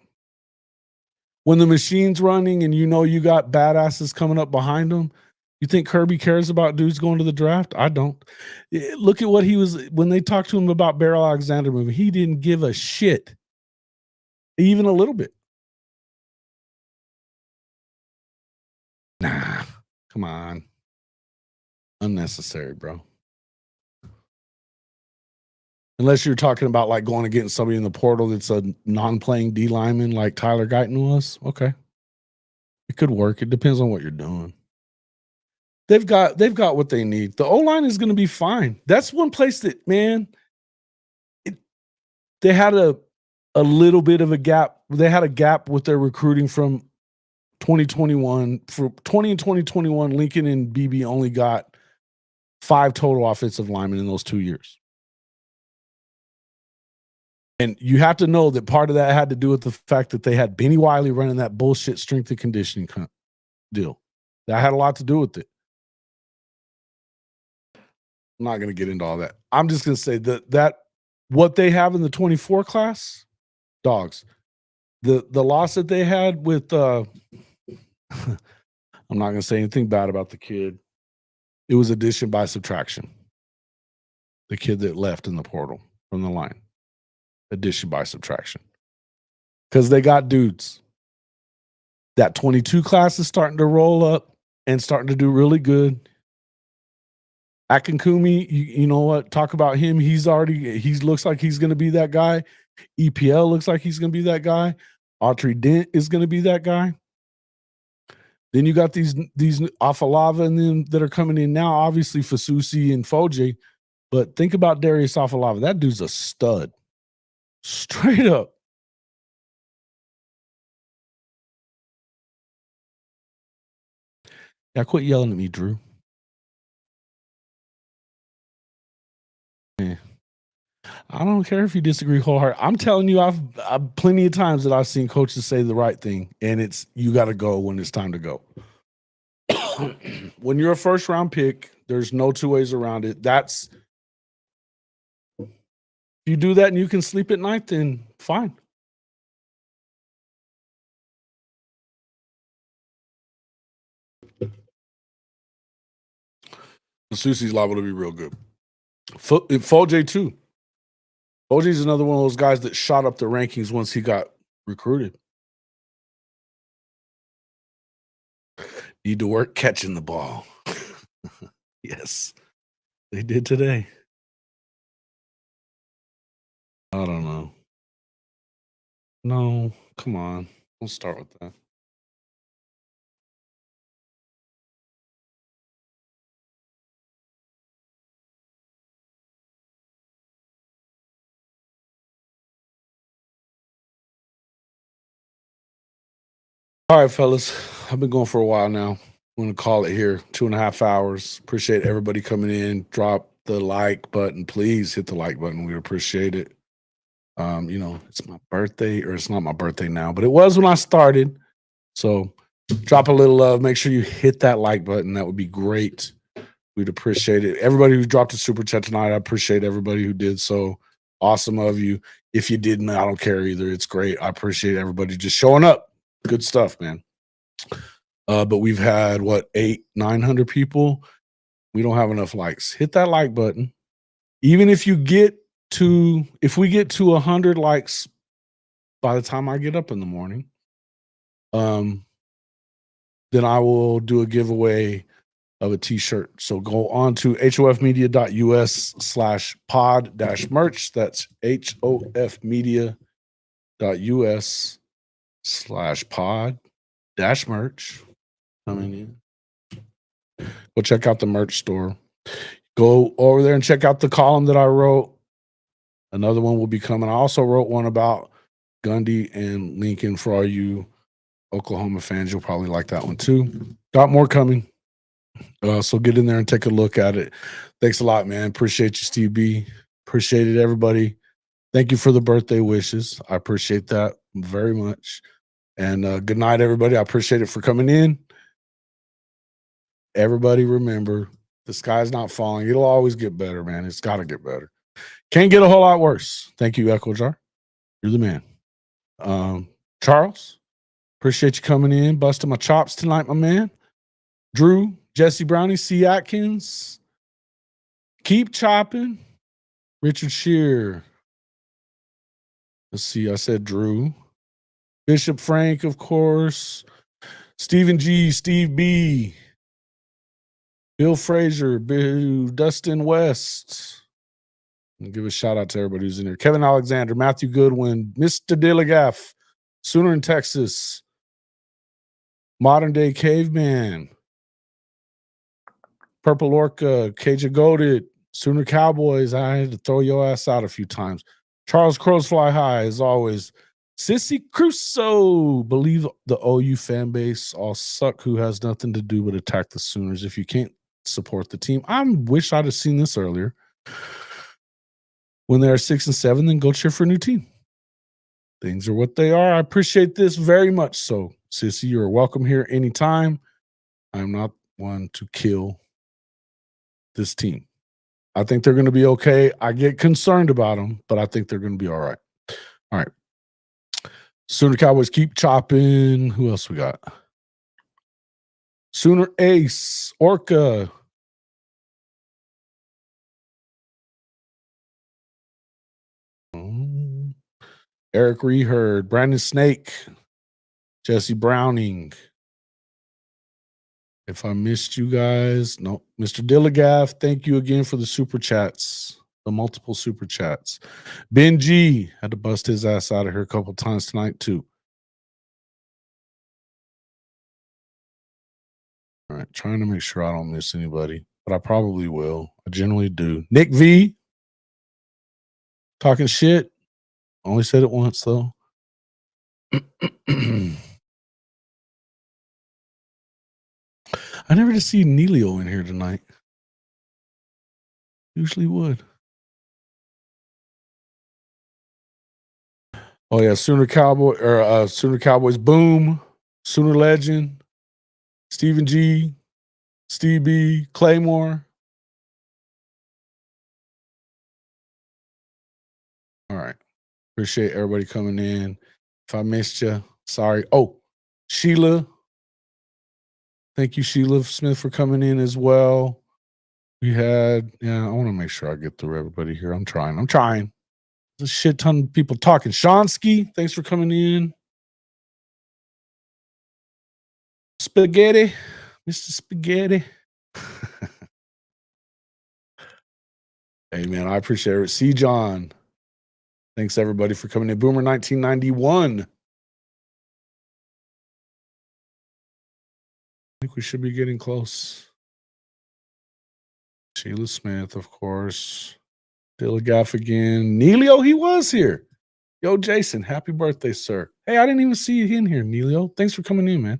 When the machine's running and you know you got badasses coming up behind them, you think Kirby cares about dudes going to the draft? I don't. Look at what he was, when they talked to him about Beryl Alexander moving, he didn't give a shit. Even a little bit. Nah, come on. Unnecessary, bro. Unless you're talking about like going and getting somebody in the portal that's a non-playing D lineman like Tyler Guyton was. Okay. It could work. It depends on what you're doing. They've got what they need. The O-line is going to be fine. That's one place that, man, they had a little bit of a gap. They had a gap with their recruiting from 2021. For 20 and 2021, Lincoln and BB only got 5 total offensive linemen in those 2 years. And you have to know that part of that had to do with the fact that they had Benny Wiley running that bullshit strength and conditioning deal. That had a lot to do with it. I'm not going to get into all that. I'm just going to say that what they have in the 24 class, dogs. The loss that they had with I'm not going to say anything bad about the kid. It was addition by subtraction. The kid that left in the portal from the line. Addition by subtraction. Because they got dudes. That 22 class is starting to roll up and starting to do really good. Akinkumi, you know what? Talk about him. He looks like he's going to be that guy. EPL looks like he's going to be that guy. Autry Dent is going to be that guy. Then you got these Afalava and them that are coming in now. Obviously, Fasusi and Foje. But think about Darius Afalava. That dude's a stud. Straight up. Yeah, quit yelling at me, Drew. Yeah. I don't care if you disagree wholeheartedly. I'm telling you, I've plenty of times that I've seen coaches say the right thing, and it's you got to go when it's time to go. When you're a first round pick, there's no two ways around it. If you do that and you can sleep at night, then fine. Susi's liable to be real good. Foje too. Foje's another one of those guys that shot up the rankings once he got recruited. Need to work catching the ball. Yes, they did today. I don't know. No, come on. Don't start with that. All right, fellas. I've been going for a while now. I'm going to call it here. 2.5 hours. Appreciate everybody coming in. Drop the like button. Please hit the like button. We appreciate it. It's my birthday, or it's not my birthday now, but it was when I started. So drop a little love. Make sure you hit that like button. That would be great. We'd appreciate it. Everybody who dropped a super chat tonight, I appreciate everybody who did so. Awesome of you. If you didn't, I don't care either. It's great. I appreciate everybody just showing up. Good stuff, man. But we've had 900 people. We don't have enough likes. Hit that like button. Even if we get to 100 likes by the time I get up in the morning, then I will do a giveaway of a t-shirt. So go on to hofmedia.us/pod-merch. That's hofmedia.us/pod-merch. Coming in. Go check out the merch store. Go over there and check out the column that I wrote. Another one will be coming. I also wrote one about Gundy and Lincoln for all you Oklahoma fans. You'll probably like that one too. Got more coming. So get in there and take a look at it. Thanks a lot, man. Appreciate you, Steve B. Appreciate it, everybody. Thank you for the birthday wishes. I appreciate that very much. And good night, everybody. I appreciate it for coming in. Everybody remember, the sky's not falling. It'll always get better, man. It's got to get better. Can't get a whole lot worse. Thank you, Echo Jar. You're the man. Charles, appreciate you coming in, busting my chops tonight, my man. Drew, Jesse Brownie, C. Atkins. Keep chopping. Richard Shear. Let's see, I said Drew. Bishop Frank, of course. Stephen G, Steve B. Bill Frazier, Dustin West. I'll give a shout out to everybody who's in here. Kevin Alexander, Matthew Goodwin, Mr. Dilligaff, Sooner in Texas, Modern Day Caveman, Purple Orca, Cajun Goated, Sooner Cowboys. I had to throw your ass out a few times. Charles Crows Fly High, as always. Sissy Crusoe, believe the OU fan base all suck who has nothing to do but attack the Sooners. If you can't support the team, I wish I'd have seen this earlier. When they're 6-7, then go cheer for a new team. Things are what they are. I appreciate this very much. So, Sissy, you're welcome here anytime. I'm not one to kill this team. I think they're going to be okay. I get concerned about them, but I think they're going to be all right. All right. Sooner Cowboys keep chopping. Who else we got? Sooner Ace, Orca. Eric Reherd, Brandon Snake, Jesse Browning. If I missed you guys, no. Mr. Dilligaff, thank you again for the super chats, the multiple super chats. Ben G had to bust his ass out of here a couple times tonight, too. All right, trying to make sure I don't miss anybody, but I probably will. I generally do. Nick V, talking shit. Only said it once, though. I never just see Neilio in here tonight. Usually would. Oh yeah, Sooner Cowboys Boom, Sooner Legend, Stephen G, Steve B, Claymore. All right. Appreciate everybody coming in. If I missed you, sorry. Oh, Sheila. Thank you, Sheila Smith, for coming in as well. We had, I want to make sure I get through everybody here. I'm trying. There's a shit ton of people talking. Shonsky, thanks for coming in. Spaghetti, Mr. Spaghetti. Hey, man, I appreciate it. C. John. Thanks, everybody, for coming in. Boomer 1991. I think we should be getting close. Sheila Smith, of course. Dilligaff again. Neilio, he was here. Yo, Jason, happy birthday, sir. Hey, I didn't even see you in here, Neilio. Thanks for coming in, man.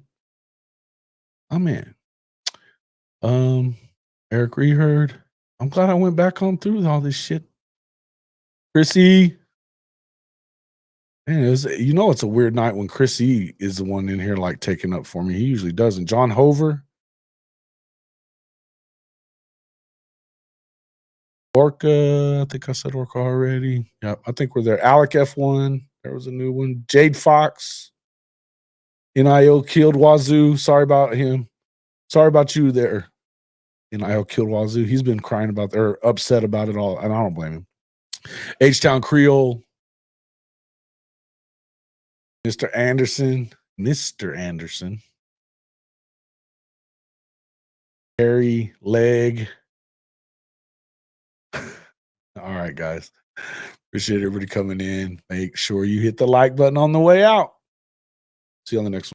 I'm in. Eric Reherd. I'm glad I went back home through all this shit. Chrissy. Man, it's a weird night when Chris E is the one in here like taking up for me. He usually doesn't. John Hover. Orca, I think I said Orca already. Yeah, I think we're there. Alec F1, there was a new one. Jade Fox, NIO killed Wazoo. Sorry about him. Sorry about you there. NIO killed Wazoo. He's been crying about or upset about it all, and I don't blame him. H-Town Creole, Mr. Anderson, Harry Leg. All right, guys. Appreciate everybody coming in. Make sure you hit the like button on the way out. See you on the next one.